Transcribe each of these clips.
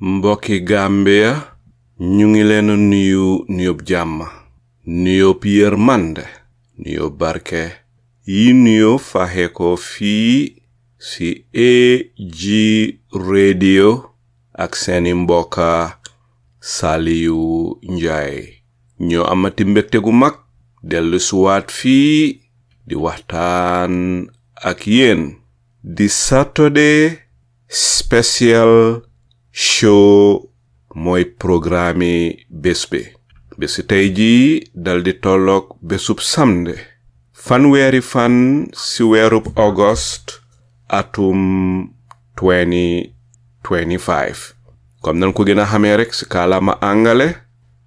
mbokki Gambia ñu ngi leen nuyu nuyób jàmm nuyób yërmande nuyób barke yi nuyo faxe ko fii si AG radio ak seeni mbokka Saliu Njaay ñoo amati mbégte gu mag dellu suwaat fii di waxtaan ak yéen di Saturday special show mooy programme bés bi bési tey jii dal di tolloog bésub samedi fanweeri fan si weerub August atum 2025 comme nan ko gën a xamee rek si kàllaama angale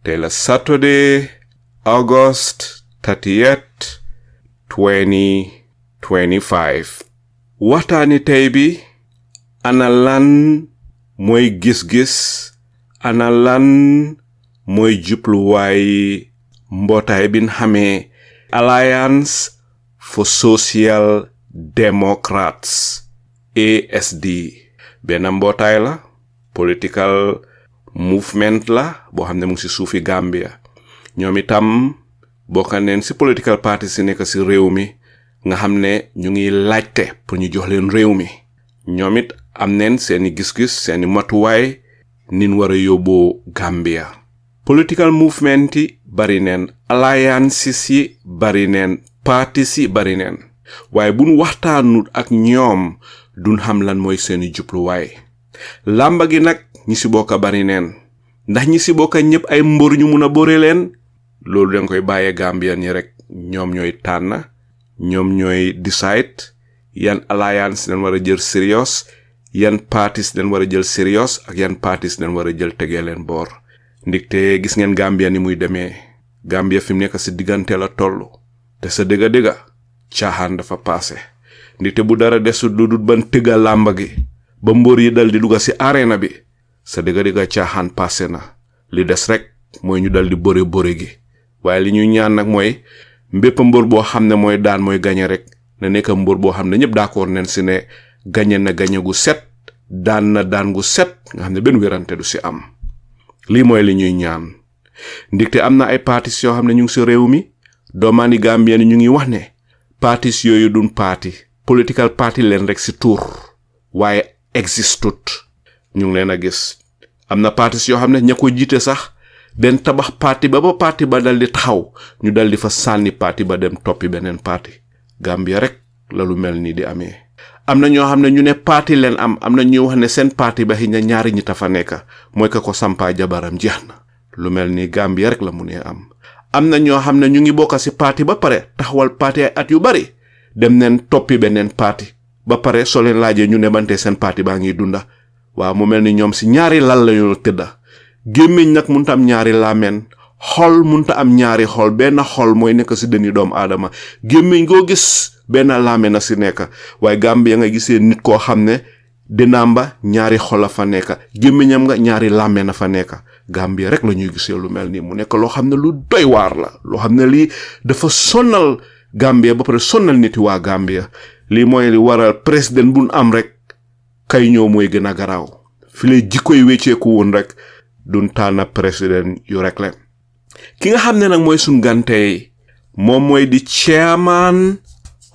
tey la Saturday August 30th 2025 waxtaani tey bi ana lan mooy gis-gis ana lan mooy jubluwaay mbootaay bin xamee Alliance for Social Democrats ASD benn mbootaay la political movement la boo xam ne mu ngi si suufi Gambia ñoom itam bokka neen si political party si nekk si réew mi nga xam ne ñu ngi laajte pour ñu jox leen réew mi ñoom it am neen seeni gis-gis seeni matuwaay nin war a yóbboo Gambia political movement yi bari neen alliances yi bari neen parties yi bari neen waaye buñ waxtaanut ak ñoom duñ xam lan mooy seeni jubluwaay làmba gi nag ñi si bokka bari neen ndax ñi si bokka ñëpp ay mbër ñu mun a bëre leen loolu danga koy bàyyee Gambian yi rek ñoom ñooy tànn ñoom ñooy decide yan alliance dañ war a jël serious yan parties dañ war a jël serious ak yan parties dañ war a jël tegee leen boor ndigte gis ngeen Gambia ni muy demee Gambia fi mu nekk si diggante la tollu te sa dëgga caaxaan dafa passé ndigte bu dara desut lu dul ban tëgga làmba gi ba mbóor yi dal di dugga si arena bi sa dëgga caaxaan passé na li des rek mooy ñu dal di bëre gi waaye li ñuy ñaan nag mooy mbépp mbóor boo xam ne mooy daan mooy gañe rek na nekk mbóor boo xam ne ñëpp d'accord neen si ne gañe na gañe gu set daan na daan gu set nga xam ne benn wérante du si am lii mooy li ñuy ñaan ndigte am na ay partis yoo xam ne ñu ngi si réew mi doomaani Gambien ñu ngi wax ne partis yooyu duñ parti political party leen rek si tur waaye existut ñu ngi leen a gis am na partis yoo xam ne ña ko jiite sax den tabax parti ba parti ba dal di taxaw ñu dal di fa sànni parti ba dem toppi beneen parti Gambia rek la lu mel nii di amee am na ñoo xam ne ñu ne parti leen am na ñuy wax ne seen parti ba xi ñaari ñi ta fa nekk mooy ka ko sampaa jabaram jeex na lu mel ni Gambia rek la mu ne am na ñoo xam ne ñu ngi bokk si parti ba pare taxawal parti ay at yu bari dem neen toppi beneen parti ba pare soo leen laajee ñu ne bante seen parti baa ngi dunda waaw mu mel ni ñoom si ñaari lal la ñu tëdda gémmiñ nag munta am ñaari laamen xol munta am ñaari xol benn xol mooy nekk si dënni doomu aadama gémmiñ goo gis benn laamen na si nekk waaye Gambia nga gisee nit koo xam ne dinaam ba ñaari xol la fa nekk gémmiñam nga ñaari laamen na fa nekk Gambia rek la ñuy gisee lu mel nii mu nekk loo xam ne lu doy waar la loo xam ne lii dafa sonnal Gambia ba pare sonnal nit waa Gambia lii mooy li waral président buñ am rek kay ñëw mooy gën a garaaw fi lay jikkoy wecceeku woon rek duñ tànn président yu rek leen ki nga xam ne nag mooy suñ gantey moom mooy di chairman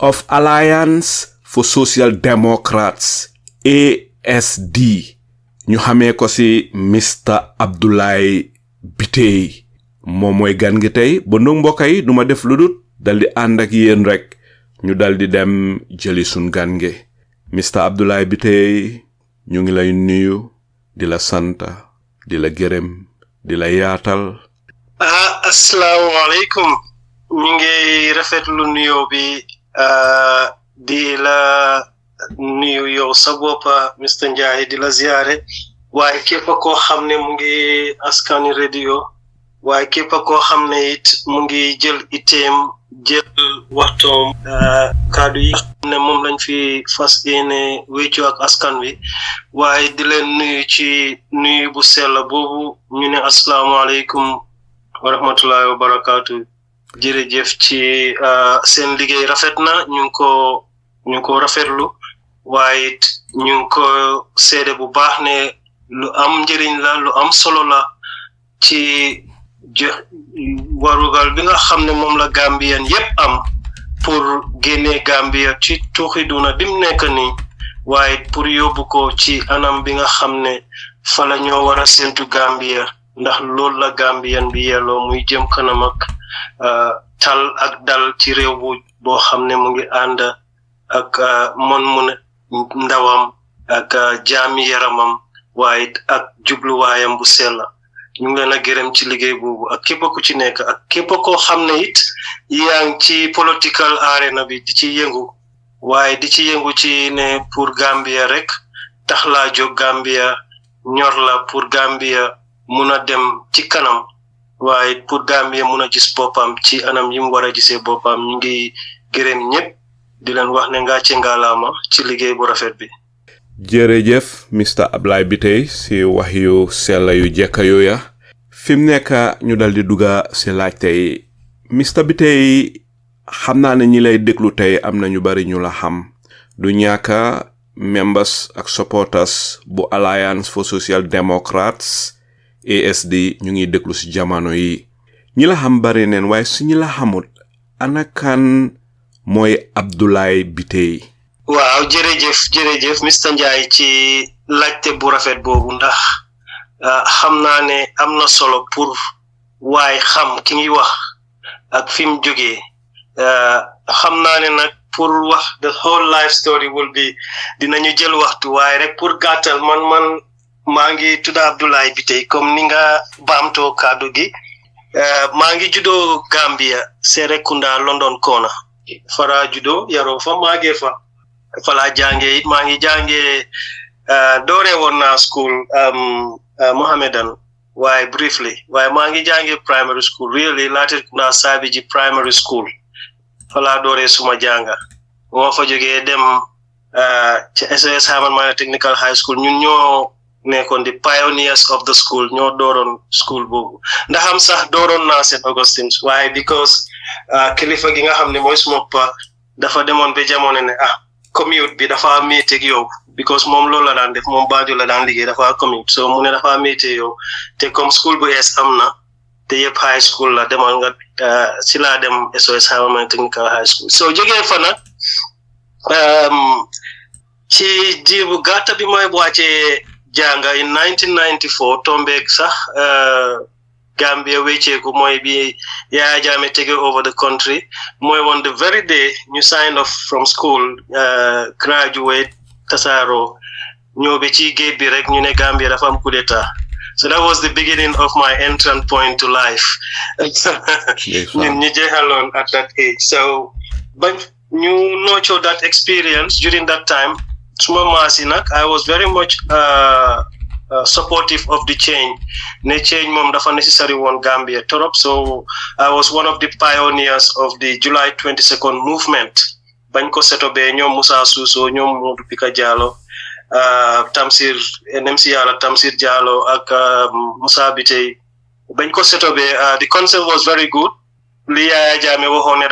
of Alliance for Social Democrats ASD ñu xamee ko si Mr Abdoulaye Bittaye moom mooy gan gi tey ba ndong mbokk yi duma def lu dul dal di ànd ak yéen rek ñu dal di dem jëli suñ gan gi Mr Abdoulaye Bittaye ñu ngi lay nuyu di la santa di la gërëm di la yaatal asalaamaaleykum ñu ngi rafetlu nuyoo bi di la nuyu yow sa boppa Mr Njie di la ziyaare waaye képp koo xam ne mu ngi askani radio waaye képp koo xam ne it mu ngi jël iteem jël waxtoom kaddu yi xam ne moom lañ fi fas yéene wéccoo ak askan wi waaye di leen nuyu ci nuyu bu sell boobu ñu ne asalaamaaleykum wa rahmatullahi wa barakaatu jërëjëf ci seen liggéey rafet na ñu ngi ko rafetlu waaye it ñu ngi ko seede bu baax ne lu am njëriñ la lu am solo la ci warugal bi nga xam ne moom la Gambian yépp am pour génne Gambia ci tuuxi duna bi mu nekk nii waaye pour yóbbu ko ci anam bi nga xam ne fa la ñoo war a séntu Gambia ndax loolu la Gambian bi yelloo muy jëm kanam ak tal ak dal ci réew boo xam ne mu ngi ànd ak mun ndawam ak jaami yaramam waaye ak jubluwaayam bu sell ñu ngi leen a gërëm ci liggéey boobu ak képp ku ci nekk ak képp koo xam ne it yaa ngi ci political arena bi di ci yëngu waaye di ci yëngu ci ne pour Gambia rek tax laa jóg Gambia ñor la pour Gambia mun a dem ci kanam waaye pour Gambia mun a gis boppam ci anam yi mu war a gisee boppam ñu ngi gërëm ñëpp di leen wax ne ngàcce ngalaama ci liggéey bu rafet bi. jërëjëf Mr Ablaye Bittaye si wax yu sell yu jekka yooya fi mu nekk ñu dal di dugga si laaj tey Mr Bittaye xam naa ne ñi lay déglu tey am na ñu bari ñu la xam du ñàkka members ak supporters bu Alliance for Social Democrats ASD ñu ngi déglu si jamono yi ñi la xam bari neen waaye su ñi la xamut ana kan mooy Abdoulaye Bittaye. waaw jërëjëf Mr Njie ci laajte bu rafet boobu ndax xam naa ne am na solo pour waaye xam ki ngi wax ak fi mu jógee xam naa ne nag pour wax the whole life story will be dinañu jël waxtu waaye rek pour gàttal man maa ngi tudda Abdoulaye Bittaye comme ni nga baamtoo kàddu gi maa ngi juddoo Gambia Serekunda London Kona fara juddoo yaroo fa maagee fa fala jàngee it maa ngi jàngee doore woon naa school Mohammedan waaye briefly waaye maa ngi jàngee primary school really Latrikunda Sabiji primary school fala doore suma jànga moo fa jógee dem ci SOS Hamad Technical High School ñun ñoo nekkoon di pioneers of the school ñoo dooroon school boobu ndax am sax dooroon naa St Augustine waaye because kilifa gi nga xam ne mooy suma pa dafa demoon ba jamono ne commute bi dafa métti ak yow because moom loolu la daan def moom Banjul la daan liggéey dafa commute so mu ne dafa métti yow te comme school bu ees am na te yëpp high school la demoon nga si laa dem SOS Hamad Technical High School so jógee fa nag ci diir bu gàtta bi mooy wàccee jànga in 1994 tombeek sax Gambia wécceeku mooy bi Yaya Jammeh take over the country mooy on the very day ñu signed off from school graduate tasaaro ñëw ba ci géej bi rek ñu ne Gambia dafa am coup d'état so that was the beginning of my entrance point to life ñun ñu jeexaloon at that age so bañ ñu nurture that experience during that time suma maasi nag I was very much supportive of the change ne change moom dafa necessary woon Gambia torop so I was one of the pioneers of the July 22nd movement bañ ko setobee ñoom Musa Suso ñoom Modou Pika Jallow Tamsir NMC Yala Tamsir Jallow ak Musa Bittaye bañ ko setobee the concept was very good li Yaya Jammeh waxoon ne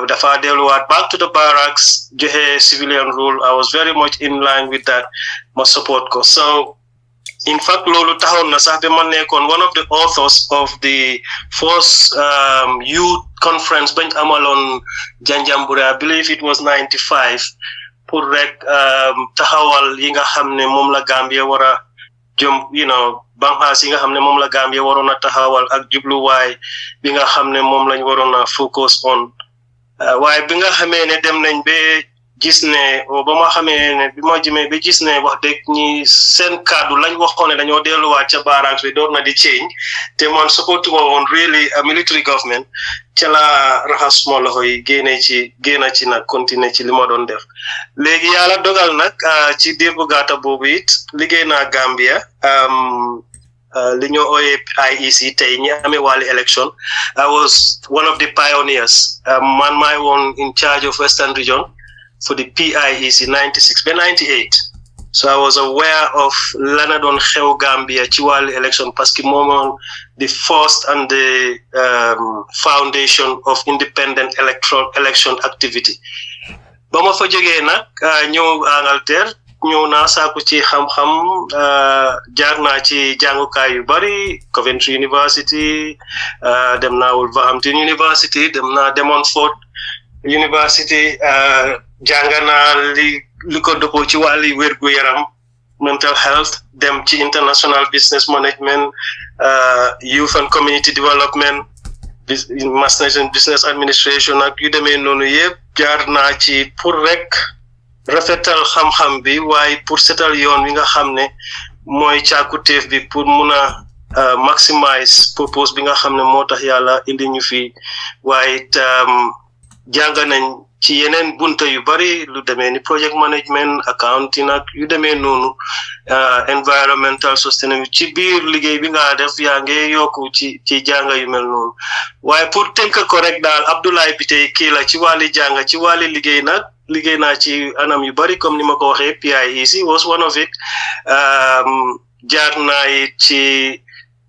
dafa delluwaat back to the barracks joxe civilian rule I was very much in line with that ma support ko so in fact loolu taxoon na sax ba ma nekkoon one of the authors of the first youth conference bañ amaloon Janjanbureh I believe it was 95 pour rek taxawal yi nga xam ne moom la Gambia war a jëm banxaas yi nga xam ne moom la Gambia waroon a taxawal ak jubluwaay bi nga xam ne moom lañ waroon a focus on waaye bi nga xamee ne dem nañ ba gis ne ba ma xamee ne bi ma jëmee ba gis ne wax dëgg ñi seen kàddu lañ waxoon ne dañoo delluwaat ca barracks bi door na di change te man supportuma woon really a military government ca la raxas suma loxo yi génn ci nag continuer ci li ma doon def léegi yàlla dogal nag ci diir bu gàtta boobu it liggéey naa Gambia li ñoo ooyee IEC tey ñi amee wàllu election I was one of the pioneers man maay woon in charge of Western Region for the PIEC 96 ba 98 so I was aware of lana doon xew Gambia ci wàllu election parce que moomoon the first and the foundation of independent electoral election activity ba ma fa jógee nag ñëw Angleterre ñëw naa saaku ci xam-xam jaar naa ci jàngukaay yu bari Coventry University dem naa Wolverhampton University dem naa Demonfort University jàng naa li ko dëppoo ci wàllu wérgu yaram mental health dem ci international business management youth and community development masters in business administration ak yu demee noonu yëpp jaar naa ci pour rek rafetal xam-xam bi waaye pour setal yoon wi nga xam ne mooy càkkutéef bi pour mun a maximize purpose bi nga xam ne moo tax yàlla indi ñu fi waaye jàng nañ ci yeneen bunta yu bari lu demee ni project management accounting ak yu demee noonu environmental sustainability ci biir liggéey bi nga def yaa ngi yokku ci jàng yu mel noonu waaye pour tënk ko rek daal Abdoulaye Bittaye kii la ci wàlli jàng ci wàlli liggéey nag liggéey naa ci anam yu bari comme ni ma ko waxee PIEC was one of it jaar naa ci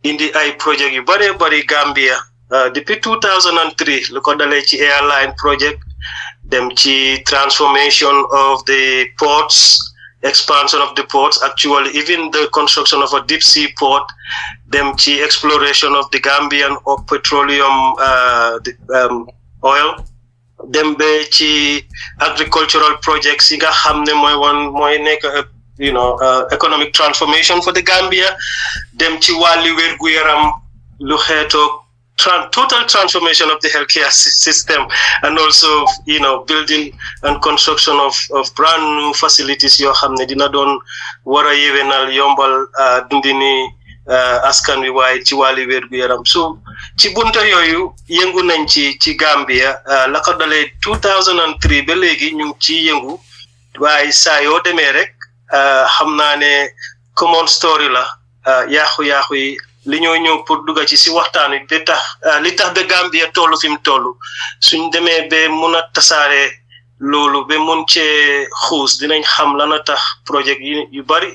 indi ay project yu bari Gambia depuis 2003 lu ko dalee ci airline project dem ci transformation of the ports expansion of the ports actually even the construction of a deep sea port dem ci exploration of the Gambian petroleum oil dem be ci agricultural projects yi nga xam ne mooy nekk economic transformation for the Gambia dem ci wàlli wérgu yaram lu xeetoog total transformation of the healthcare system and also building and construction of brand new facilities yoo xam ne dina doon war a yewenal yombal dundini askan wi waaye ci wàlli wérgu yaram so ci bunta yooyu yëngu nañ ci Gambia la ko dalee 2003 ba léegi ñu ngi ci yëngu waaye saa yoo demee rek xam naa ne common story la yaaxu yi li ñoo ñëw pour dugga ci si waxtaan wi li tax ba Gambia tollu fi mu tollu suñ demee ba mun a tasaare loolu ba mun cee xuus dinañ xam lana tax projet yu bari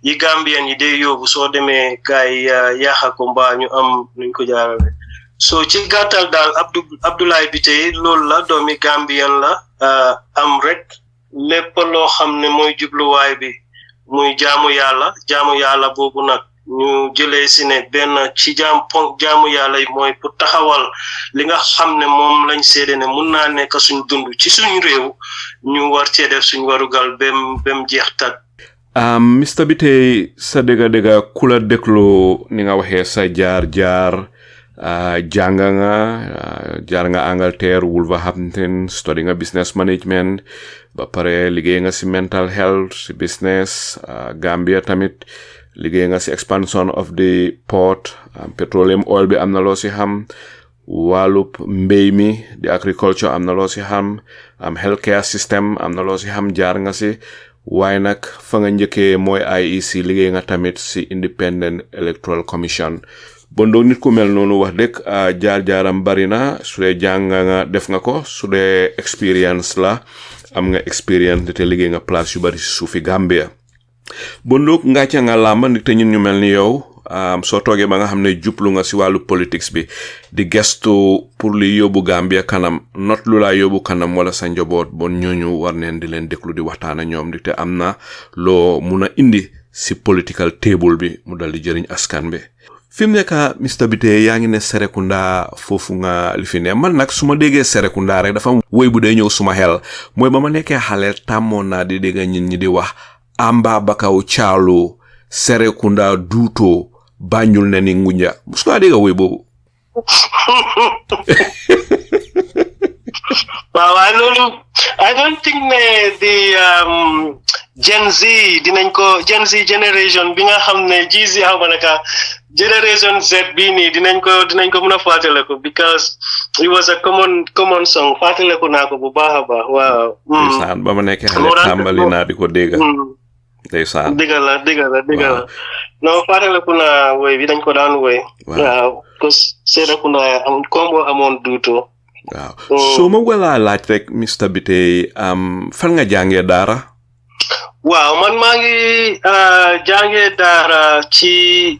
yi Gambian yi day yóbbu soo demee gaay yaaxa ko mbaa ñu am nuñ ko jaarale so ci gàttal daal Abdoulaye Bittaye loolu la doomi Gambian la am rek lépp loo xam ne mooy jubluwaay bi muy jaamu yàlla boobu nag ñu jëlee si ne benn ci jaamu yàlla yi mooy pour taxawal li nga xam ne moom lañ seede ne mun naa nekk suñ dund ci suñ réew ñu war cee def suñ warugal bem jeex tag Mr Bittaye sa dëgga ku la déglu ni nga waxee sa jaar jàng nga jaar nga Angleterre Wolverhampton study nga business management ba pare liggéey nga si mental health si business Gambia tamit liggéey nga si expansion of the port petroleum oil bi am na loo si xam wàllub mbéy mi di agriculture am na loo si xam healthcare system am na loo si xam jaar nga si waaye nag fa nga njëkkee mooy IEC liggéey nga tamit si Independent Electoral Commission bon donc nit ku mel noonu wax dëgg jaar-jaaram bari na su dee jàng nga def nga ko su dee experience la am nga experience te liggéey nga place yu bari si suufi Gambia bon donc ngàcca nga làmba nit te ñun ñu mel ni yow soo toogee ba nga xam ne jublu nga si wàllu politics bi di gestu pour li yóbbu Gambia kanam not lu laa yóbbu kanam wala sa njaboot bon ñooñu war neen di leen déglu di waxtaan ak ñoom di te am na loo mun a indi si political table bi mu dal di jëriñ askan bi fi mu nekk Mr Bittaye yaa ngi ne Serekunda foofu nga li fi ne man nag su ma déggee Serekunda rek dafa woy bu dee ñëw suma xel mooy ba ma nekkee xale tàmmoon naa di dégg ñit ñi di wax amba bakaw caalo Serekunda duuto Banjul ne ni Ngunja musu nga dégg woy boobu Wow, I don't think the Gen Z Gen Z generation bi nga xamne GZ naka generation Z bi ni dinañ ko mëna fatale ko because it was a common song fatale ko nako bu baaxa baax waaw ndeysaan ba ma nekk xale tàmbali naa di ko dégg ndeysaan digala no fatale ko na woy bi dañ ko daan woy waaw because seeda ko na am combo amon duto waaw so ma wala laaj rek Mr Bittaye fan nga jàngee daara waaw man maa ngi jàngee daara ci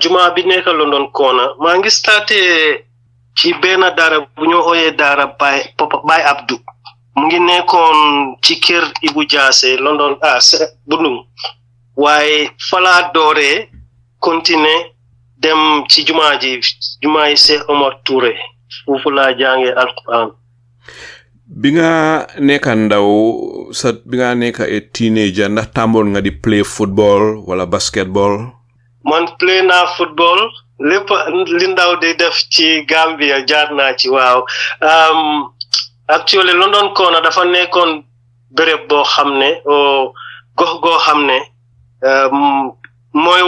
juma bi nekk London Corner maa ngi starté ci benn daara bu ñu ooyee daara Baye Abdou mu ngi nekkoon ci kër Ibu Jaase London Bundung waaye falaa dooree continuer dem ci juma yi Cheikh Omar Touré foofu laa jàngee alquran bi nga nekka ndaw bi nga nekka teenager ndax tàmboon nga di play football wala basketball man play naa football lépp li ndaw di def ci Gambia jaar naa ci waaw actually London Corner dafa nekkoon béréb boo xam ne gox goo xam ne mooy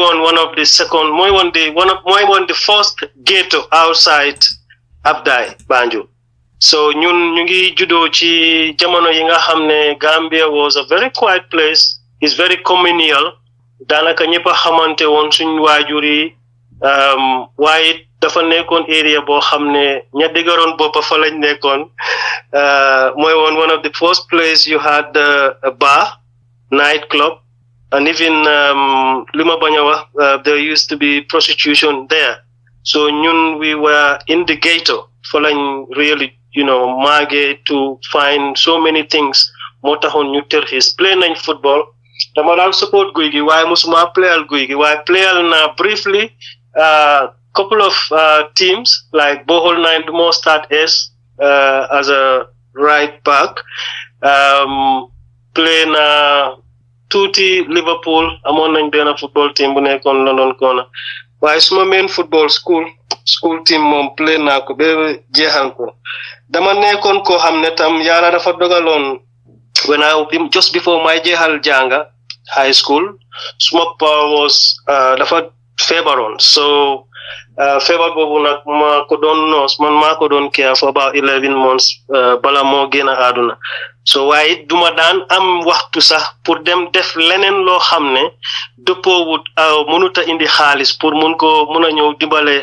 woon the first ghetto outside Abdaye Banjul so ñun ñu ngi juddoo ci jamono yi nga xam ne Gambia was a very quiet place is very communal daanaka ñëpp a xamante woon suñ waajur yi waaye dafa nekkoon area boo xam ne ña diggaroon boppa fa lañ nekkoon mooy woon one of the first place you had a bar night club and even li ma bañ a wax there used to be prostitution there so ñun we were in the ghetto fa lañ really màggee to find so many things moo taxoon ñu tërxis play nañ football dama daan support guy gi waaye musuma playal guy gi waaye playal na briefly couple of teams like Bohol 9 bi moo start as a right back play na tuuti Liverpool amoon nañ benn football team bu nekkoon London Corner waaye suma main football school team moom play naa ko ba jeexal ko dama nekkoon koo xam ne tam yàlla dafa dogaloon when just before my jeexal jànga high school suma pa was dafa feebaroon so feebar boobu nag maa ko doon care for about 11 months bala moo génn àdduna so waaye duma daan am waxtu sax pour dem def leneen loo xam ne dëppoowut mënuta indi xaalis pour mun a ñëw dimbale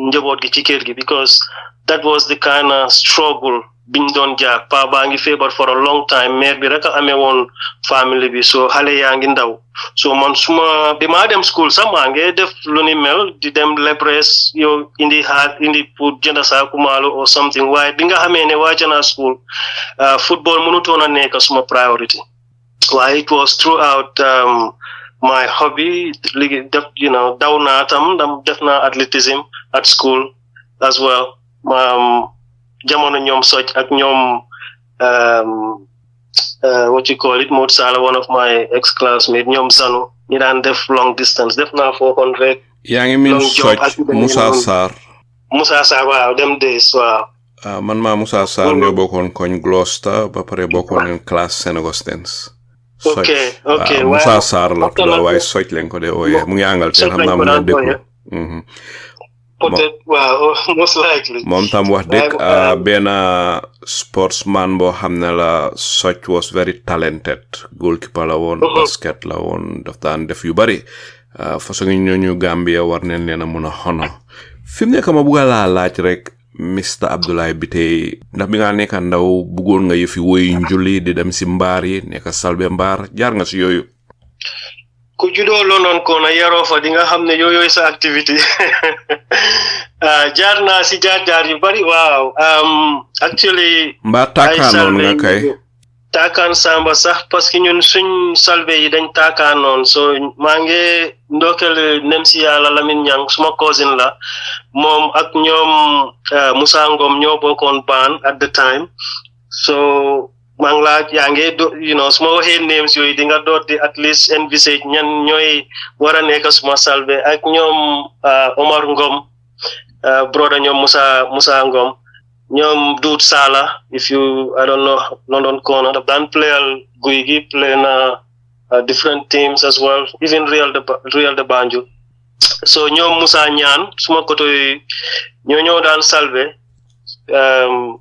njaboot gi ci kër gi because that was the kind of struggle biñ doon jaar pa baa ngi feebar for a long time mère bi rek a amee woon family bi so xale yaa ngi ndaw so man bi maa dem school sax maa ngi def lu ni mel di dem lebres yow indi pour jënd saaku maalo or something waaye bi nga xamee ne wàcc naa school football mënutoon a nekk suma priority waaye it was throughout my hobby daw naa tam def naa athleticism at school as well jamono ñoom soj ak ñoom what you call it Mod Sala one of my ex-classmates ñoom Sanu ñi daan def long distance def naa 400 yaa ngi min soj Moussa Sarr waaw dem days waaw man maa Moussa Sarr ñoo bokkoon koñ Gloucester ba pare bokkoon en classe Saint Augustins ok Moussa Sarr la tudd waaye soj leen ko de ooyee mu ngi Angleterre xam naa mu ngi dëkku peut-être waaw most likely moom tam wax dëgg benn sportsman boo xam ne la soj was very talented goalkeeper la woon basket la woon daf daan def yu bari façon ñooñu Gambia war neen leen a mun a xono fi mu nekk ma bugga laa laaj rek Mr Abdoulaye Bittaye ndax bi nga nekk ndaw buggoon nga yëfi woy njulli di dem si mbaar yi nekk salbe mbaar jaar nga si yooyu ku juddoo London Corner yaroo fa di nga xam ne yooyu sa activité jaar naa si jaar yu bari waaw actually mbaa taakaanoon nga kay taakaan samba sax parce que ñun suñ salve yi dañ taakaanoon so maa ngi ndokkale nem si yàlla Lamine Ñang suma cousin la moom ak ñoom Moussa Ngom ñoo bokkoon band at the time so maa ngi laa yaa ngi su ma waxee names yooyu di nga doot di at least envisage ñan ñooy war a nekk suma salve ak ñoom Omar Ngom brother ñoom Moussa Ngom ñoom Duut Sala if you I don't know London Corner daf daan playal Guy gi play na different teams as well even Real de Banjul so ñoom Musa Ñaan suma koto yi ñoo daan salve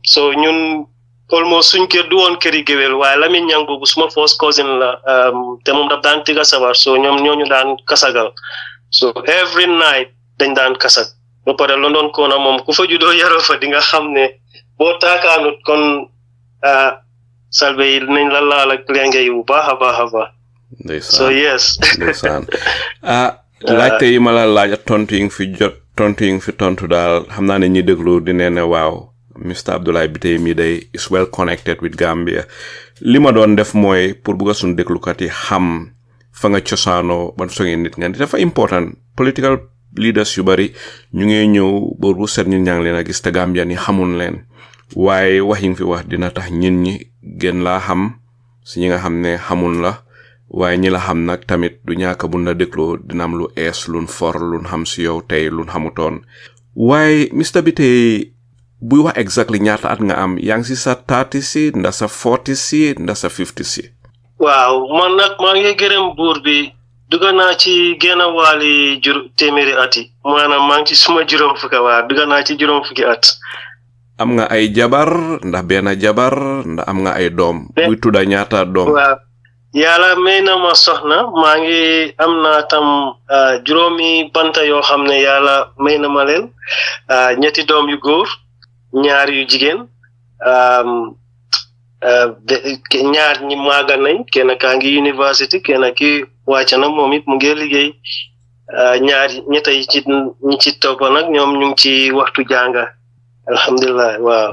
so ñun almost suñ kër du woon këri géwél waaye Lamin Ñang boobu suma first cousin la te moom daf daan tiga sabar so ñoom ñooñu daan kasagal so every night dañ daan kasag ba pare London Corner moom ku fa juddoo yaroo fa di nga xam ne boo taakaanut kon salve yi nañ la laal ak lenge yi bu baax a baax ndeysaan so yes ndeysaan laajte yi ma la laaj tontu yi nga fi tontu daal xam naa ne ñi déglu di ne waaw Mr. Abdoulaye Bittaye mi day is well connected with Gambia li ma doon def mooy pour bugga suñ déglukat yi xam fa nga cosaanoo ban songi nit nga dafa important political leaders yu bari ñu ngi ñëw boor bu set ñu ñang leen a gis te Gambian yi xamun leen waaye wax yi nga fi wax dina tax ñin ñi gën laa xam si ñi nga xam ne xamun la waaye ñi la xam nag tamit du ñaaka bu na dégloo dina am lu ees luñ for luñ xam si yow tey luñ xamutoon waaye Mr. Bittaye buy wax exactly ñaata at nga am yaa ngi si sa 30 si nda sa 40 si nda sa 50 si waaw man nag maa ngi gërëm buur bi duga naa ci genn wàlli téeméeri at yi maanaam maa ngi ci suma juróom fukki waa duga naa ci juróom fukki at am nga ay jabar ndax benn jabar ndax am nga ay doom buy tudda ñaata doom waaw yàlla may na ma soxna maa ngi am naa tam juróomi banta yoo xam ne yàlla may na ma leen ñetti doom yu góor ñaar yu jigéen ñaar ñi maaga nañ kenn kaa ngi university kenn ki wàcc na moom it mu ngi liggéey ñaar ñetta yi ñi ci topp nag ñoom ñu ngi ci waxtu jànga alhamdulillah waaw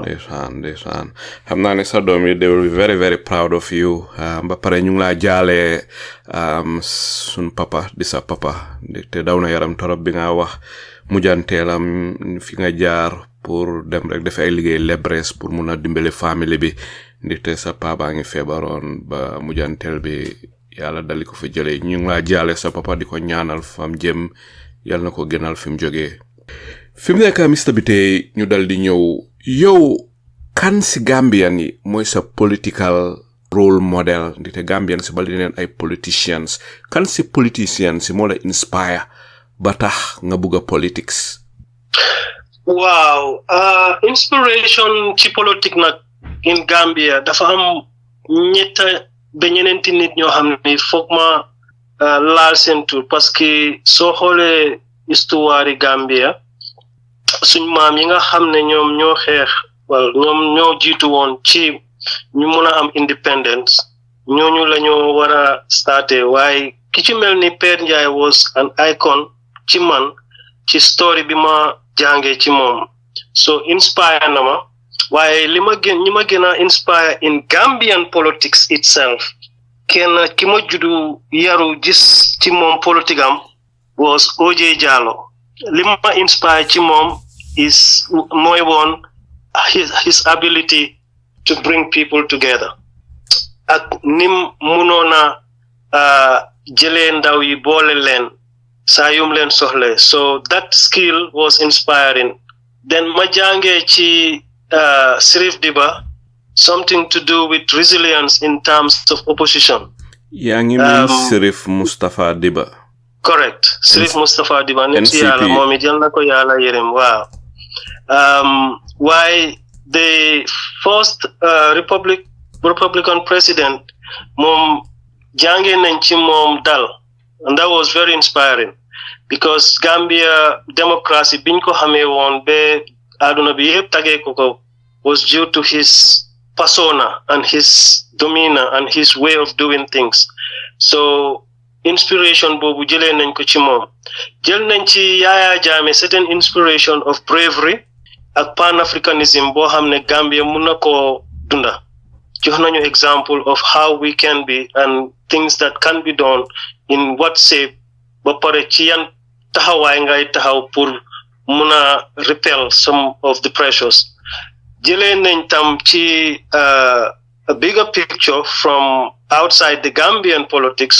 ndeysaan xam naa ne sa doom yi they will be very very proud of you ba pare ñu ngi laa jaale sun papa di sa papa te daw na yaram torop bi nga wax mujjanteelam fi nga jaar pour dem rek def ay liggéey lebres pour mun a dimbale famille bi ndaxte sa papa ngi feebaroon ba mujjanteel bi yàlla dali ko fa jëlee ñu ngi laa jaale sa papa di ko ñaanal fam jëm yàlla na ko gënal fi mu jógee fi mu nekk Mr. Bittaye ñu dal di ñëw yow kan si Gambian yi mooy sa political role model ndaxte Gambian si bali neen ay politicians kan si politicians si moo la inspire ba tax nga bugg a politics waaw inspiration ci politique nag in Gambia dafa am ñeneenti nit ñoo xam ne foog ma laal seen tur parce que soo xoolee histoire Gambia suñ maam yi nga xam ne ñoom ñoo xeex wala ñoom ñoo jiitu woon ci ñu mun a am independence ñooñu la ñoo war a starté waaye ki ci mel ni Père Ndiaye was an icon ci man ci story bi ma jàngee ci moom so inspire na ma waaye ñi ma gën a inspire in Gambian politics itself kenn ki ma juddu yaru gis ci moom politique am was OJ Jallow li ma inspire ci moom is mooy woon his ability to bring people together ak nim munoon a jëlee ndaw yi boole leen saa yum leen soxle so that skill was inspiring then ma jàngee ci Sirif Diba something to do with resilience in terms of opposition yaa ngi min Sirif Mustapha Diba correct Sirif Mustapha Diba nem si yàlla moom it yal na ko yàlla yërëm waaw why the first Republican president moom jàngee nañ ci moom dal and that was very inspiring because Gambia democracy biñ ko xamee woon ba aduna bi yëpp tagee ko was due to his persona and his demeanor and his way of doing things so inspiration boobu jëlee nañ ko ci moom jël nañ ci Yaya Jammeh certain inspiration of bravery ak pan-Africanism boo xam ne Gambia mun na koo dunda jox nañu example of how we can be and things that can be done in what shape ba pare ci yan taxawaay ngay taxaw pour mun a repel some of the pressures jëlee nañ tam ci a bigger picture from outside the Gambian politics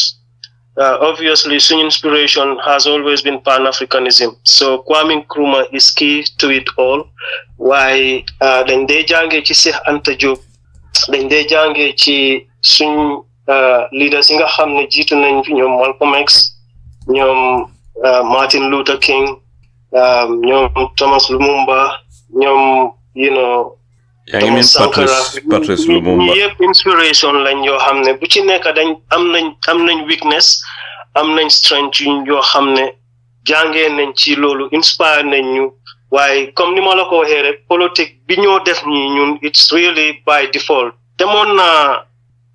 obviously suñ inspiration has always been pan-Africanism. So Kwame Nkrumah is key to it all. Why dañ dee jàngee ci Cheikh Anta Diop, dañ dee jàngee ci suñ leaders yi nga xam ne jiitu nañ fi ñoom Malcolm X, ñoom Martin Luther King, ñoom Thomas Lumumba, ñoom Thomas Sankara, Patrice Lumumba yëpp inspiration lañ yoo xam ne bu ci nekk dañ am nañ weakness, am nañ strength yoo xam ne jàngee nañ ci loolu inspire nañ ñu. waaye comme ni ma la ko waxee rek politique bi ñoo def ñii ñun it's really by default. demoon naa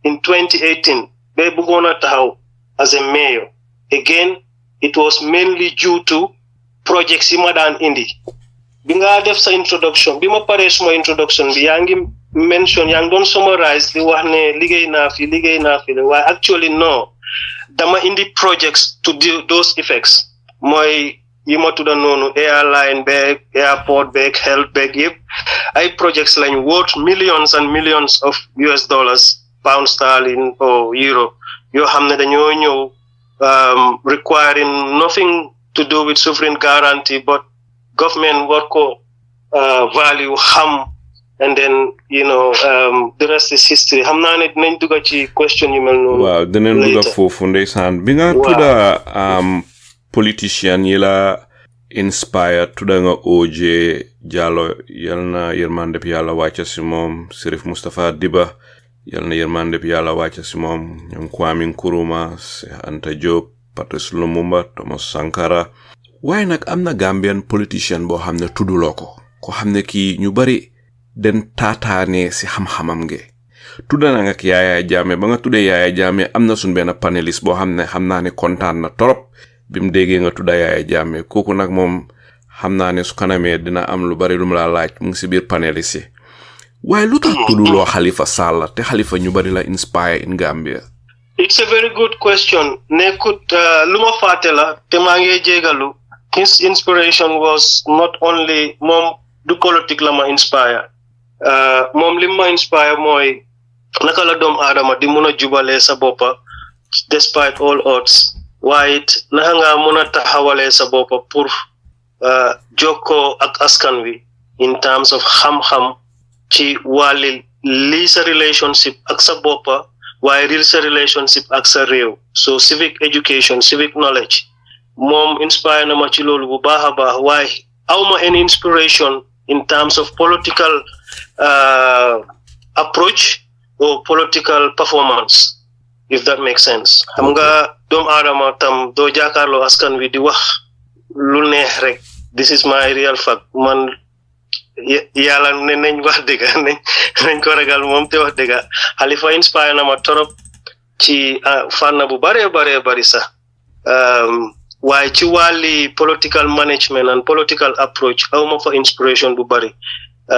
in 2018 ba bëggoon a taxaw as a mayor. Again, it was mainly due to projects yi ma daan indi. bi nga def sa introduction bi ma paree suma introduction bi yaa ngi mention yaa ngi doon summarize di wax ne liggéey naa fi waaye actually no, dama indi projects to those effects mooy yi ma tudda noonu airline beeg airport beeg health beeg yëpp ay projects lañ worth millions and millions of US dollars, pound sterling or euro yoo xam ne dañoo ñëw requiring nothing to do with sovereign guarantee but government war ko value xam, and then the rest is history. xam naa ne dinañ dugga ci question yu mel noonu. waaw dinañ dugga foofu ndeysaan bi nga tudda politician yi la inspire tudda nga OJ Jallow, yal na yërmande bi yàlla wàcca si moom, Sirif Mustapha Diba yal na yërmande bi yàlla wàcca si moom, ñoom Kwame Nkrumah, Cheikh Anta Diop, Patrice Lumumba, Thomas Sankara. waaye nag am na Gambian politician boo xam ne tudduloo ko xam ne kii ñu bari den taataane si xam-xamam nge tudda na nga ak Yaya Jammeh. ba nga tuddee Yaya Jammeh am na suñ benn panéliste boo xam ne xam naa ne kontaan na torop bi mu déggee nga tudda Yaya Jammeh. kooku nag moom xam naa ne su kanamee dina am lu bari lu mu la laaj, mu ngi si biir panéliste yi. waaye lu tax tudduloo Halifa Sallah te Halifa ñu bari la inspire in Gambia? It's a very good question. Nekkut lu ma fàtte la te maa ngi jégalu. His inspiration was not only mom du politique la ma inspire. Mom li ma inspire mooy naka la doom aadama di mun a jubalee sa boppa despite all odds. waaye it naka nga mun a taxawalee sa boppa pour jokkoo ak askan wi in terms of xam-xam ci wàlli lii sa relationship ak sa boppa waaye real sa relationship ak sa réew. So civic education, civic knowledge. Mom inspire na ma ci loolu bu baax a baax waaye awma any inspiration in terms of political approach or political performance, if that makes sense. Xam nga doomu aadama tam doo jàkkaarloo askan wi di wax lu neex rek. This is my real fact. Man yàlla ne nañ wax dëgg nañ ko ragal moom te wax dëgg. Halifa inspire na ma torop ci fànn bu bari sax. waaye ci wàlli political management and political approach awma fa inspiration bu bari.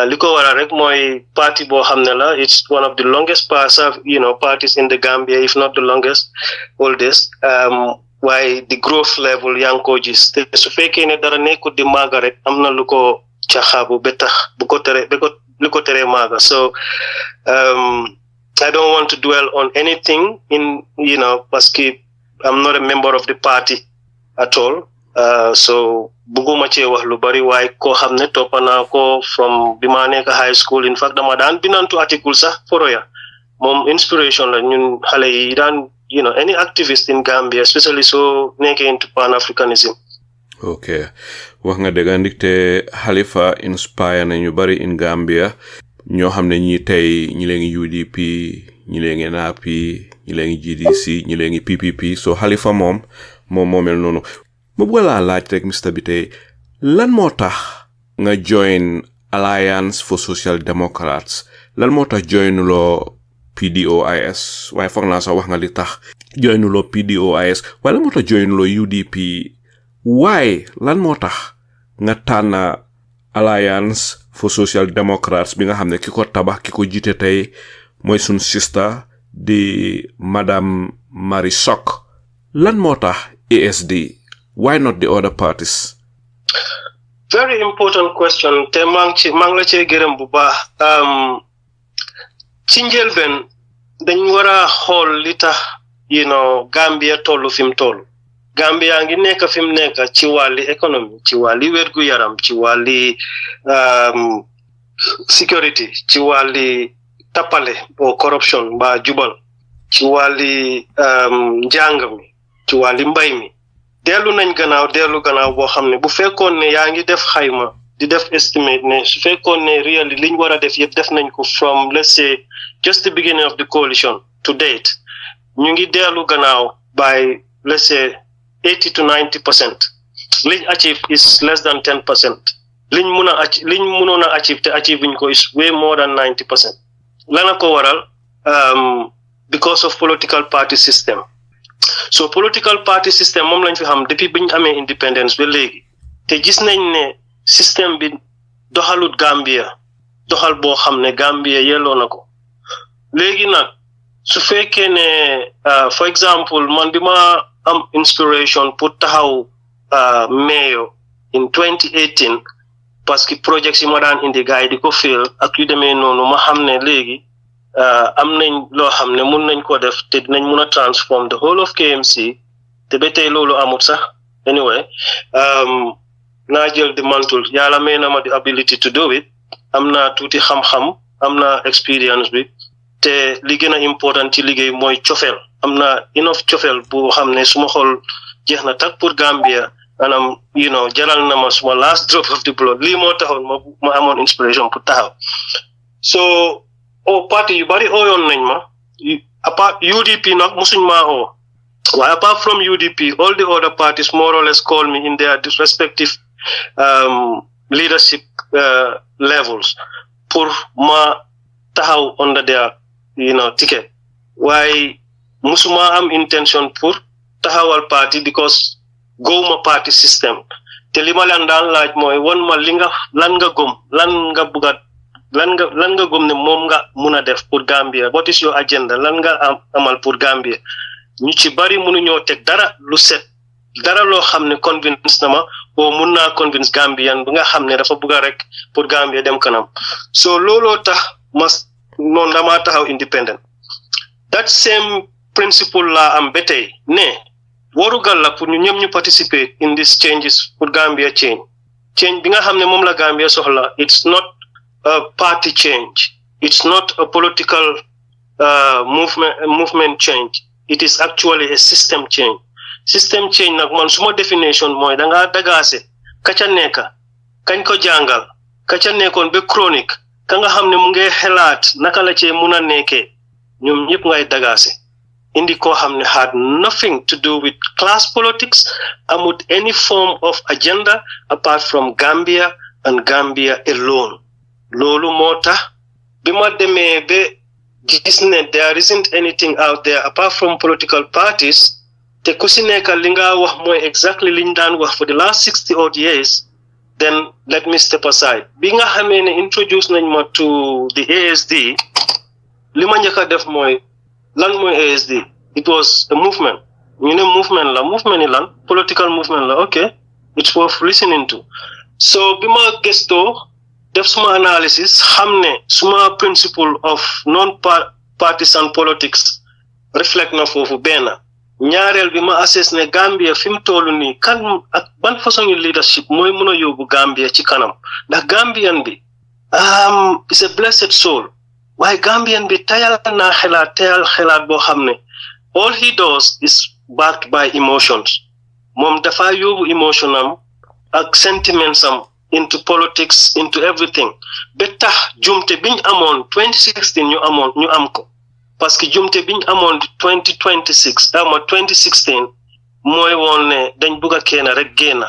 li ko waral rek mooy parti boo xam ne la it's one of the longest parties in the Gambia, if not the longest, oldest. waaye the growth level yaa ngi ko gis te su fekkee ne dara nekkut di maaga rek am na lu ko caxaabu ba tax lu ko tere maaga. So I don't want to dwell on anything in parce que I'm not a member of the party at all. So buguma ci wax lu bari waaye koo xam ne toppa naa ko from bi ma nekk high school. In fact dama daan binantu article sax foroya moom inspiration la ñun xale yi daan any activist in Gambia, especially so nekkee into pan-Africanism. Okay, wax nga dëgg ndikte Halifa inspire na ñu bari in Gambia ñoo xam ne ñi tey ñi leen ngi UDP, ñi leen ngi NAP, ñi leen ngi GDC, ñi leen ngi PPP. So Halifa moom mel noonu. ma bëgg laa laaj rek Mr. Bittaye, lan moo tax nga join Alliance for Social Democrats? lan moo tax joinuloo PDOIS? waaye foog naa sax wax nga li tax joinuloo PDOIS. waaye lan moo tax joinuloo UDP? waaye lan moo tax nga tànn Alliance for Social Democrats bi nga xam ne ki ko tabax ki ko jiite tey mooy sun sister di Madame Marie Sok? lan moo tax ASD? Why not the other parties? Very important question. Te mang la ci gërëm bu baax. ci njëlbeen dañ wara xool li tax Gambia tollu fim tollu Gambia ngi nekk fim nekk ci wàlli économie ci wàlli wérgu yaram ci wàlli security ci wàlli tappale o corruption ba jubal ci wàlli njàng mi ci wàlli mbay mi dellu gannaaw boo xam ne bu fekkoon ne yaa ngi def xayma di def estimate ne su fekkoon ne really liñ war a def yëpp def nañ ko from let's say just the beginning of the coalition to date ñu ngi dellu gannaaw by let's say 80 to 90%. Liñ achieve is less than 10%. Liñ mënoon a achieve te achieve ko is way more than 90%. Lana ko waral because of political party system. So political party system moom lañ fi xam depuis biñ amee independence ba léegi te gis nañ ne système bi doxalut Gambia doxal boo xam ne Gambia yelloo na ko léegi nag su fekkee ne for example man bi ma am inspiration pour taxaw mayor in 2018 parce que project yi ma daan indi gars yi di ko fail ak yu demee noonu ma xam ne léegi am nañ loo xam ne mun nañ ko def te dinañ mun a transform the whole of KMC te ba tey loolu amut sax anyway naa jël di mantul yàlla may na ma the ability to do it am naa tuuti xam-xam am naa experience bi te li gën a important ci liggéey mooy cofeel am na enough cofeel bu xam ne suma xol jeex na tak pour Gambia anam jaral na ma suma last drop of the blood lii moo taxoon ma amoon inspiration pour taxaw so parti yu bari ooyoon nañ ma apart UDP nag musuñ maa oo waaye apart from UDP all the other parties more or less call me in their respective leadership levels pour ma taxaw under their ticket waaye musuma am intention pour taxawal party because gowma party system te li ma leen daan laaj mooy won ma lan nga gëm lan nga gëm ne moom nga mun a def pour Gambia what is your agenda lan nga amal pour Gambia ñu ci bari mënuñoo teg dara lu set dara loo xam ne convince na ma o mun naa convince Gambian bi nga xam ne dafa bëgg rek pour Gambia dem kanam so looloo tax noonu damaa taxaw independent that same principle la am ba tey ne warugal la pour ñu ñëpp ñu participer in these changes pour Gambia change bi nga xam ne moom la Gambia soxla it's not a party change it's not a political movement change it is actually a system change nag man suma definition mooy da ngaa dagaase ka ca nekka kañ ko jàngal ka ca nekkoon ba chronique ka nga xam ne mu ngi xelaat naka la cee mun a nekkee ñoom ñëpp ngay dagaase indi koo xam ne had nothing to do with class politics amut any form of agenda apart from Gambia and Gambia alone loolu moo tax bi ma demee ba gis ne there isn't anything out there apart from political parties te ku si nekk li nga wax mooy exactly liñ daan wax for the last 60 odd years then let me step aside bi nga xamee ne introduce nañ ma to the ASD li ma njëkk a def mooy lan mooy ASD it was a movement ñu ne movement ni lan political movement la okay it's worth listening to so bi ma gëstoo def suma analysis xam ne suma principle of non-partisan politics reflect na foofu benn ñaareel bi ma assess ne Gambia fi mu toll nii kan ak ban façon leadership mooy mun a yóbbu Gambia ci kanam ndax Gambian bi is a blessed soul waaye Gambian bi tayal xelaat boo xam ne all he does is backed by emotions moom dafa yóbbu emotion am ak sentiments am into politics into everything ba tax jumte biñ amoon 2016 ñu am ko parce que jumte biñ amoon 2016 mooy woon ne dañ bugg a kenn rek génna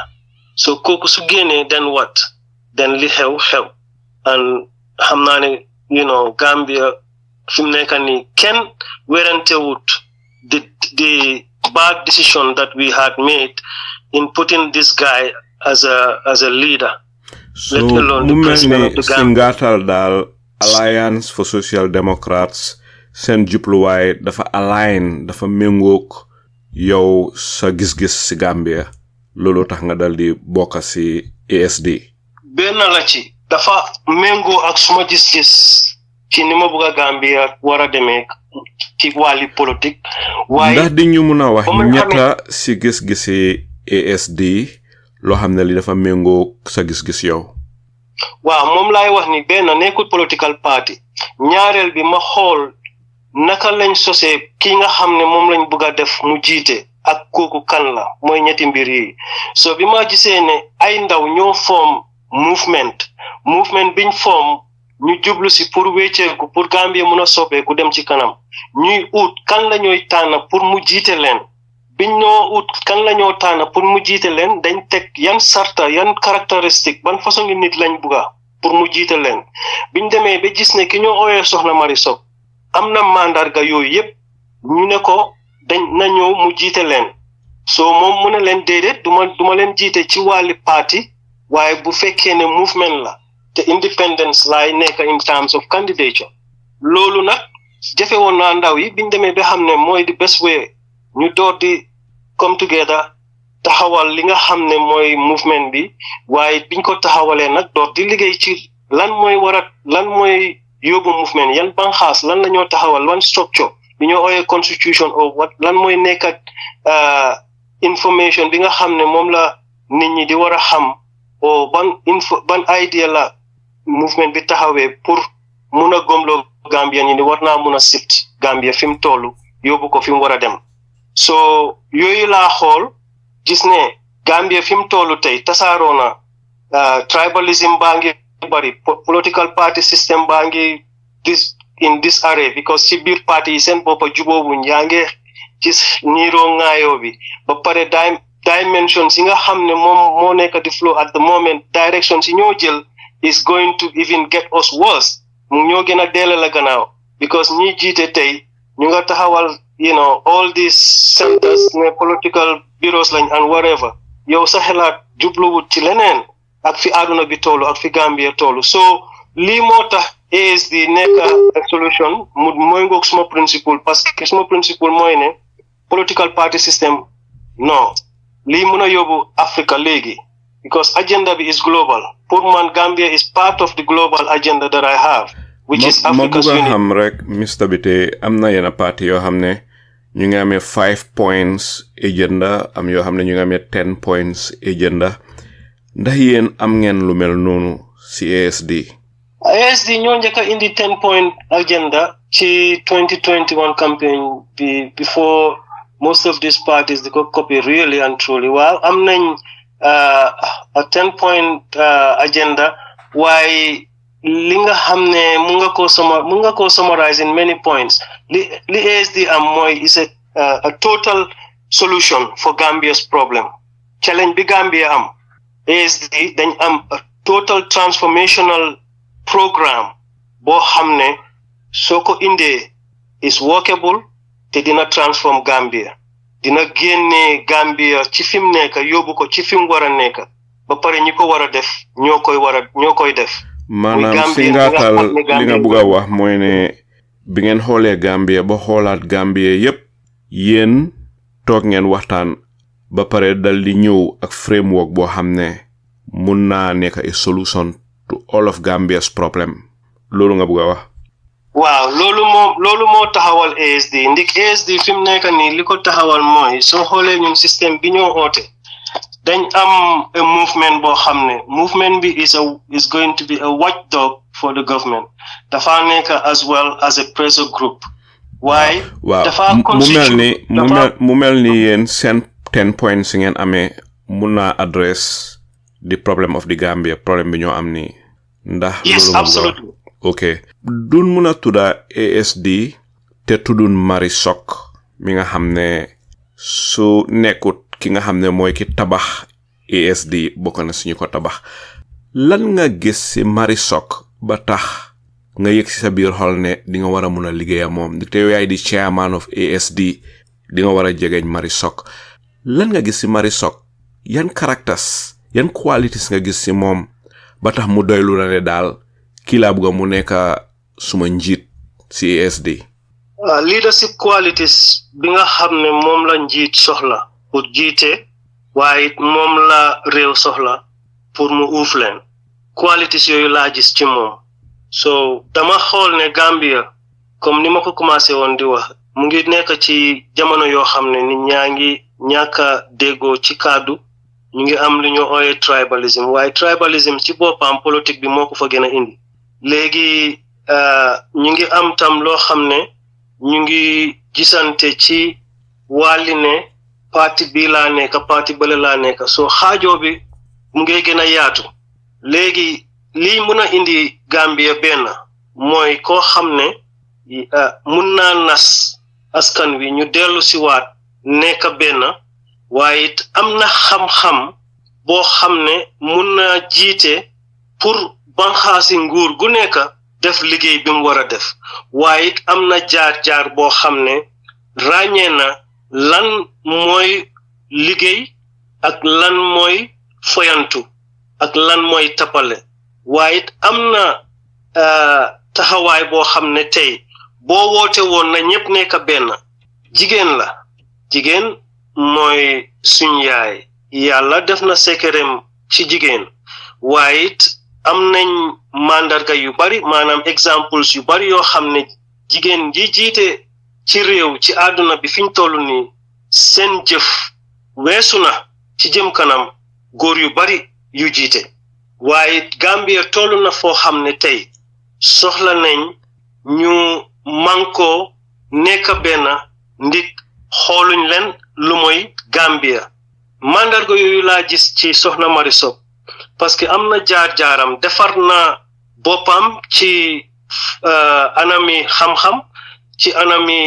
so kooku su génnee then what then li xew and xam naa ne Gambia fi mu nekk nii kenn werantewut the bad decision that we had made in putting this guy as a leader. So mu mel ni si ngaatal daal Alliance for Social Democrats seen jubluwaay dafa dafa méngoog yow sa gis-gis si Gambia loolu tax nga dal di bokk si ASD. benn la ci dafa méngoo ak suma gis-gis ci ni ma bëgg a Gambia war a demee ci wàlli politique waaye ndax di ñu mun a wax ñetta si gis-gisi ASD loo xam ne li dafa méngoo sa gis-gis yow waaw moom laay wax ni benn nekkul political party ñaareel bi ma xool naka lañ sosee ki nga xam ne moom lañ bëgg a def mu jiite ak kooku kan la mooy ñetti mbir yi so bi ma gisee ne ay ndaw ñoo form movement biñ form ñu jublu si pour wécceeku pour Gambia mun a soppeeku dem ci kanam ñuy ut kan la ñooy tànn pour mu jiite leen biñ ñoo ut kan la ñoo tànn pour mu jiite leen dañ teg yan sarta yan caractéristique ban façon ngi nit lañ bugga pour mu jiite leen biñ demee ba gis ne ki ñoo ooyee soxna Mari Sock am na mandarga yooyu yépp ñu ne ko dañ na ñëw mu jiite leen so moom mu ne leen déedéet duma leen jiite ci wàlli parti waaye bu fekkee ne movement la te independence laay nekk in terms of candidature loolu nag jafe woon naa ndaw yi biñ demee ba xam ne mooy the best way ñu door di come together taxawal li nga xam ne mooy movement bi waaye biñ ko taxawalee nag door di liggéey ci lan mooy yóbbu movement yan banxaas lan la ñoo taxawal ban structure bi ñoo ooyee constitution o lan mooy nekkat information bi nga xam ne moom la nit ñi di war a xam o ban idea la movement bi taxawee pour mun a gomloo Gambian yi ni war naa mun a sit Gambia fi mu toll yóbbu ko fi mu war a dem so yooyu laa xool gis ne Gambia fi mu toll tey tasaaroo na tribalism baa ngi bari political party system baa ngi in this area because ci biir parti yi seen boppa jubóobuñ yaa ngi gis niiroo ŋaayoo bi ba pare dimensions yi nga xam ne moom moo nekk di flow at the moment directions yi ñoo jël is going to even get us worse mu ñoo gën a deele la gannaaw because ñi jiite tey ñu nga taxawal all these centers ne political bureaus lañ and whatever yow sa xelaat jubluwut ci leneen ak fi àdduna bi tollu ak fi Gambia tollu so lii moo tax ASD nekk solution mooy ngoog suma principle parce que suma principle mooy ne political party system non lii mën a yóbbu Africa léegi because agenda bi is global pour man Gambia is part of the global agenda that I have which is Africa's unity. ma bëgg a xam rek Mr Bittaye am na yenn parti yoo xam ne ñu ngi amee 5 points agenda am yoo xam ne ñu ngi amee 10 points agenda ndax yéen am ngeen lu mel noonu ci ASD ñoo njëkk a indi 10 point agenda ci 2021 campaign bi before most of these parties di ko copy really and truly waaw am nañ a 10 point agenda waaye li nga xam ne mun nga koo summarize in many points li ASD am mooy is a total solution for Gambia's problem challenge bi Gambia am ASD dañ am a total transformational programme boo xam ne soo ko indee is workable te dina transform Gambia dina génne Gambia ci fi mu nekk yóbbu ko ci fi mu war a nekk ba pare ñi ko war a def ñoo koy def maanaam si ngaatal li nga bëgg a wax mooy ne bi ngeen xoolee Gambia ba xoolaat Gambia yépp yéen toog ngeen waxtaan ba pare dal di ñëw ak framework boo xam ne mun naa nekk a solution to all of Gambia's problem loolu nga bëgg a wax waaw loolu moo taxawal ASD ndik ASD fi mu nekk nii li ko taxawal mooy soo xoolee ñun système bi ñoo oote dañ am a movement boo xam ne movement bi is going to be a watchdog for the government dafa nekk as well as a pressure group waaye dafa mu mel ni yéen seen 10 points ngeen amee mun naa address the problem of the Gambia problème bi ñoo am nii ndax yes absolutely ok dun mun a tudda ASD te tuddun Mari Sock mi nga xam ne su nekkut ki nga xam ne mooy ki tabax ASD bokk na suñu ko tabax lan nga gis ci Mari Sock ba tax nga yëg ci sa biir xol ne di nga war a mun a liggéeya moom te yow yaay di chairman of ASD di nga war a jegeñ Mari Sock lan nga gis ci Mari Sock yan caractères yan qualities nga gis ci moom ba tax mu doylu la ne daal kii laa bëgg mu nekk suma njiit ci ASD leadership qualities bi nga xam ne moom la njiit soxla pour jiite waaye moom la réew soxla pour mu uuf leen qualities yooyu laa gis ci moom so dama xool ne Gambia comme ni ma ko commencé woon di wax mu ngi nekk ci jamono yoo xam ne nit ñaa ngi ñàkk a déggoo ci kàddu ñu ngi am lu ñu ooyee tribalism waaye tribalism ci boppam politique bi moo ko fa gën a indi léegi ñu ngi am tam loo xam ne ñu ngi gisante ci wàlli ne parti bii laa nekk parti bële laa nekk soo xaajoo bi mu ngi gën a yaatu léegi lii mun a indi Gambia benn mooy koo xam ne mun naa nas askan wi ñu dellu si waat nekk benn waaye it am na xam-xam boo xam ne mun naa jiite pour banxaasi nguur gu nekk def liggéey bi mu war a def waaye it am na jaar-jaar boo xam ne ràññee na lan mooy liggéey ak lan mooy foyantu ak lan mooy tappale waaye it am na taxawaay boo xam ne tey boo woote woon na ñëpp nekk benn jigéen la jigéen mooy suñ yaay yàlla def na sekkerem ci jigéen waaye it am nañ mandarga yu bari maanaam exemples yu bari yoo xam ne jigéen ji jiite ci réew ci àdduna bi fiñ toll nii seen jëf weesu na ci jëm kanam góor yu bari yu jiite waaye Gambia toll na foo xam ne tey soxla nañ ñu manko nekk benn ndik xooluñ leen lu mooy Gambia mandarga yooyu laa gis ci soxna Mari Sock parce que am na jaar-jaaram defar na boppam ci anami xam-xam ci anami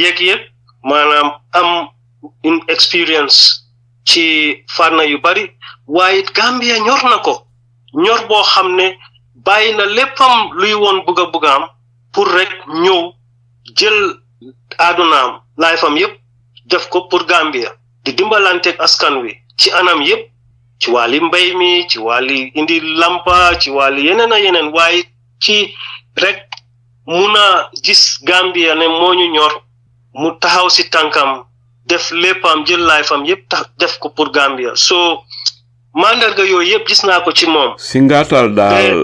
yëg-yëg maanaam am une expérience ci fànna yu bari waaye Gambia ñor na ko ñor boo xam ne bàyyi na léppam luy woon bugga pour rek ñëw jël àddunaam laayfam yépp def ko pour Gambia di dimbalanteeg askan wi ci anam yépp ci wàlli mbay mi ci wàlli indi lampa ci wàlli yeneen a yeneen waaye ci rek mun a gis Gambia ne moo ñu ñor mu taxaw si tànkam def léppam jël laayfam yépp def ko pour Gambia so mandarga yooyu yépp gis naa ko ci moom si ngaatal daal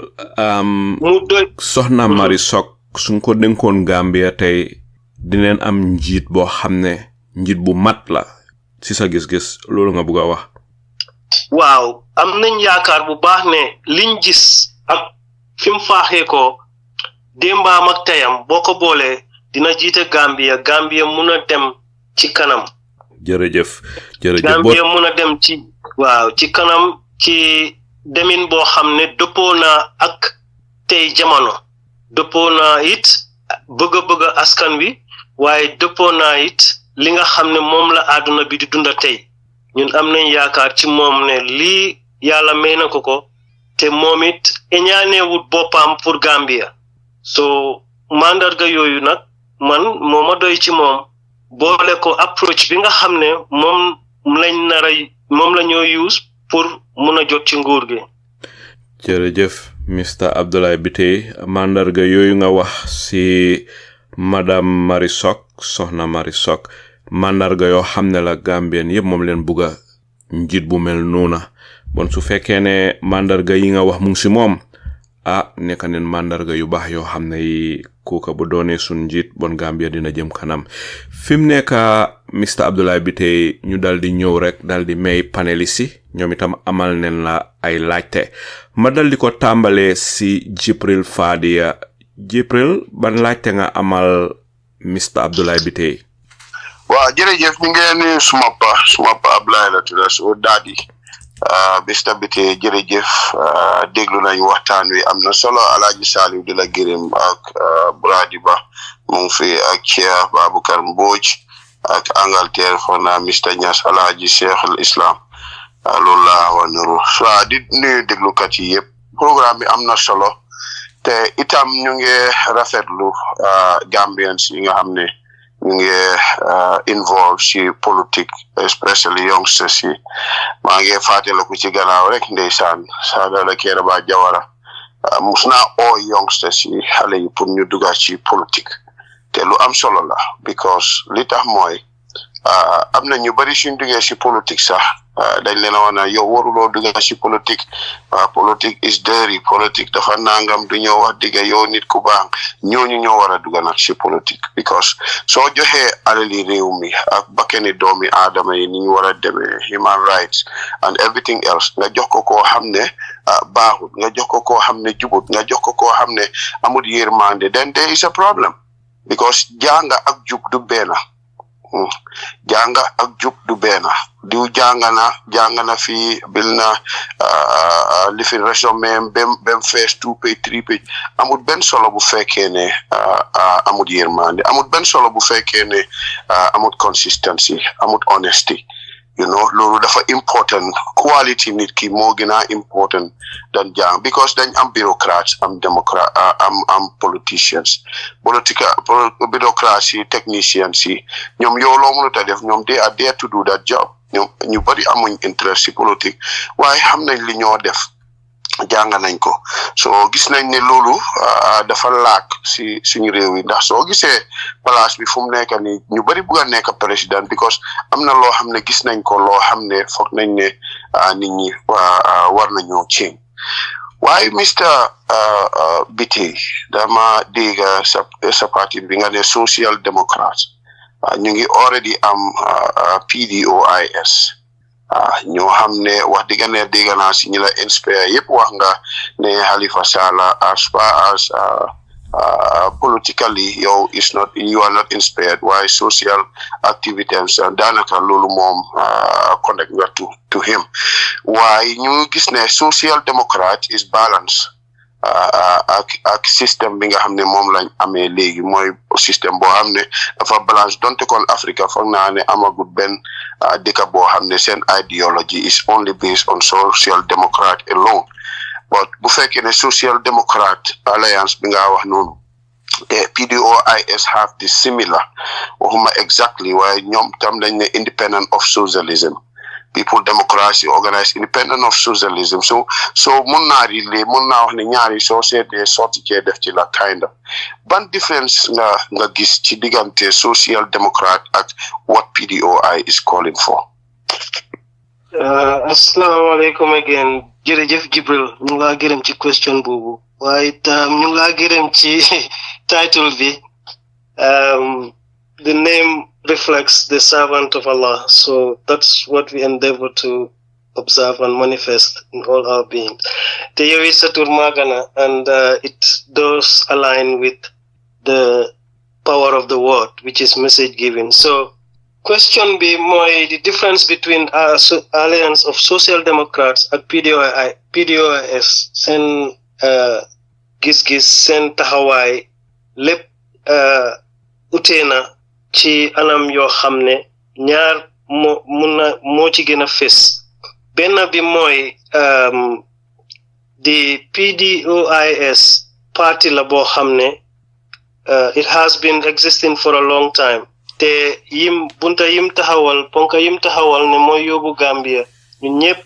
mu doy soxna Mari Sock suñ ko dénkoon Gambia tey dineen am njiit boo xam ne njiit bu mat la si sa gis-gis loolu nga bëgg a wax waaw am nañ yaakaar bu baax ne liñ gis ak fi mu faaxee ko démbaam ak teyam boo ko boolee dina jiite Gambia mun a dem ci kanam jërëjëf Gambia mun a dem ci waaw ci kanam ci demin boo xam ne dëppoo na ak tey jamono dëppoo na it bëgg askan wi waaye dëppoo na it li nga xam ne moom la àdduna bi di dunda tey ñun am nañ yaakaar ci moom ne lii yàlla may na ko te moom it eñaaneewut boppam pour Gambia so mandarga yooyu nag man moo ma doy ci moom boole ko approach bi nga xam ne moom la ñoo use pour mun a jot ci nguur gi jërëjëf Mr Abdoulaye Bittaye mandarga yooyu nga wax si madame Mari Sock soxna Mari Sock mandarga yoo xam ne la Gambien yëpp moom leen bugga njiit bu mel noona bon su fekkee ne mandarga yi nga wax mu ngi si moom nekk neen mandarga yu baax yoo xam ne yi kooka bu doonee sun njiit bon Gambia dina jëm kanam fi mu nekk Mr Abdoulaye Bittaye ñu dal di ñëw rek dal di may paneliste yi ñoom itam amal neen la ay laajte ma dal di ko tàmbalee si Jibril Fadia Jibril ban laajte nga amal Mr Abdoulaye Bittaye waaw jërëjëf ñu ngi nuyu suma pa Abdoulaye la tudda so daadi Mr Bittaye jërëjëf déglu nañu waxtaan wi am na solo Alaaji Saliou di la gërëm ak Brady Ba mu ngi fi ak Cheikh Baboucar Mbodj ak Angleterre fona Mr Niass Alaaji Cheikh al Islam loolu laa wa nuru so di nuyu déglukat yi yëpp programme bi am na solo te itam ñu ngi rafetlu Gambians yi nga xam ne ñu ngi involve ci politique especially youngsters yi maa ngi fàttaliku ci gannaaw rek ndeysaan Sadala Kéba Jawara mus naa oo youngsters yi xale yi pour ñu dugga ci politique te lu am solo la because li tax mooy am na ñu bari suñ duggee ci politique sax dañ leen a wax ne yow waruloo dugg ci politique politique is dirty politique dafa nangam du ñoo wax digga yow nit ku baax ñooñu ñoo war a dugg nag ci politique because soo joxee alali réew mi ak bakkeni doomi aadama yi ni ñu war a demee human rights and everything else nga jox ko koo xam ne baaxut nga jox ko koo xam ne jubut nga jox ko koo xam ne amul yërmande then there is a problem because janga ak jub du benn janga ak jub du benn diw jangana fi bil na li fi résumé bem fees 2 page 3 page amul benn solo bu fekkee ne amul yërmande amul benn solo bu fekkee ne amul consistency amul honesty you know loolu dafa important quality nit ki moo gën a important than jàng because dañ am bureaucrats am democrat am politicians bureaucracy technicians yi ñoom yow loo mënut a def ñoom they are there to do that job ñoom ñu bari amuñ interest ci politique waaye xam nañ li ñoo def jàng nañ ko so gis nañ ne loolu dafa laak ci suñu réew yi ndax soo gisee place bi fu mu nekk ni ñu bari bëgg a nekk président because am na loo xam ne gis nañ ko loo xam ne foog nañ ne nit ñi war nañoo change waaye Mr Bittaye dama dégg sa parti bi nga ne social democrats ñu ngi already am PDOIS ñoo xam ne wax dëgg naa si ñi la inspire yëpp wax nga ne Halifa Sallah as far as politically you are not inspired why social activities daanaka loolu moom connect nga to him waaye ñu gis ne social democrat is balance ak système bi nga xam ne moom lañ amee léegi mooy système boo xam ne dafa balance donte kon Africa foog naa ne amagut benn dëkk boo xam ne seen ideology is only based on social democrat alone but bu fekkee ne social democrat alliance bi nga wax noonu PDOIS have this similar waxuma exactly waaye ñoom tam dañ ne independent of socialism people democracy organized independent of socialism so mun naa wax ne ñaari soo seetee sotti cee def ci la kind of ban difference nga gis ci diggante social democrat ak what PDOI is calling for. Assalamu alaikum again. Jërëjëf Jibril ñu ngi laa gërëm ci question boobu waaye ñu ngi laa gërëm ci title bi the name reflects the servant of Allah, so that's what we endeavor to observe and manifest in all our beings. The Satur Magana, and it does align with the power of the word, which is message giving. So, question B, the difference between Alliance of Social Democrats and PDOIS, Sen Gis Sen Tahawai, Lep Utena, ci anam yoo xam ne ñaar moo ci gën a fés benn bi mooy the PDOIS party la boo xam ne it has been existing for a long time te bunta yim taxawal ne mooy yóbbu Gambia ñun ñëpp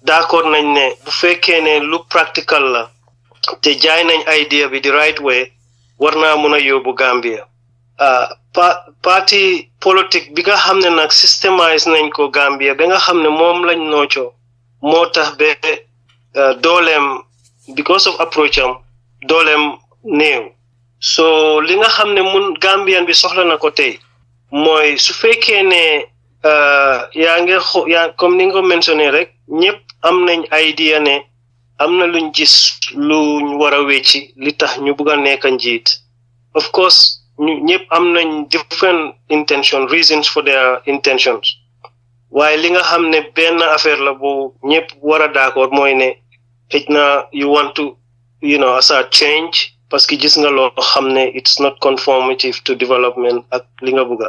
d'accord nañ ne bu fekkee ne lu practical la te jaay nañ idea bi the right way war naa mun a yóbbu Gambia parti politique bi nga xam ne nag systémise nañ ko Gambia ba nga xam ne moom lañ noocoo moo tax ba dooleem because of approach am dooleem néew so li nga xam ne Gambian bi soxla na ko tey mooy su fekkee ne yaa comme ni nga ko mentionné rek ñëpp am nañ idea ne am na luñ gis luñ war a wecci li tax ñu bugg a nekk njiit of course ñëpp am nañ different reasons for their intentions waaye li nga xam ne benn affaire la bu ñëpp war a d'accord mooy ne xëj na you want to assert change parce que gis nga loo xam ne it's not conformative to development ak li nga bëgga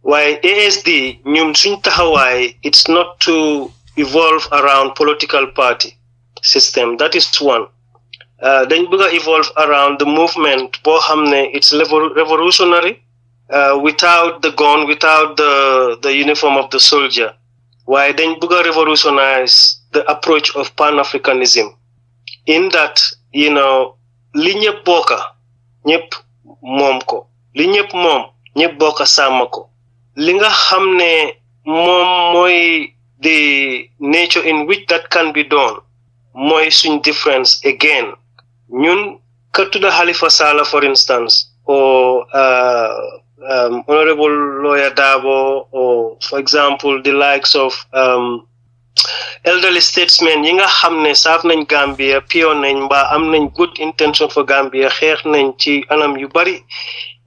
waaye ASD ñun suñ taxawaay it's not to evolve around political party system that is one dañ bëgg a evolve around the movement boo xam ne it's revolutionary without the gun without the uniform of the soldier waaye dañ bëgg a revolutionize the approach of pan-Africanism in that li ñëpp bokka ñëpp moom ko li ñëpp moom ñëpp bokka sàmm ko li nga xam ne moom mooy the nature in which that can be done mooy suñ difference again ñun ka tudda Halifa Sallah for instance or Honorable Lawyer Dabo or for example the likes of elderly statesmen yi nga xam ne saaf nañ Gambia pion nañ mbaa am nañ good intention for Gambia xeex nañ ci anam yu bari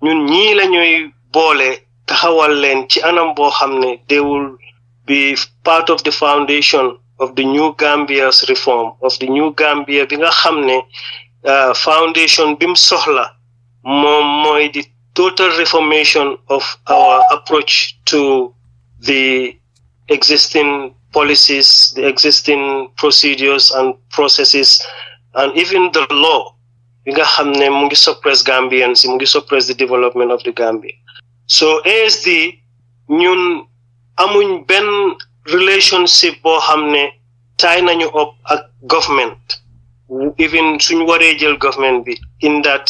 ñun ñii la ñuy boole taxawal leen ci anam boo xam ne they will be part of the foundation of the new Gambia's reform of the new Gambia bi nga xam ne foundation bim soxla moom mooy the total reformation of our approach to the existing policies, the existing procedures and processes, and even the law. We nga xamne mu ngi suppress Gambians, mu ngi suppress the development of the Gambia. So ASD ñun amuñ ben relationship boo xamne tie nañu up ak government, even suñ waree jël government bi, in that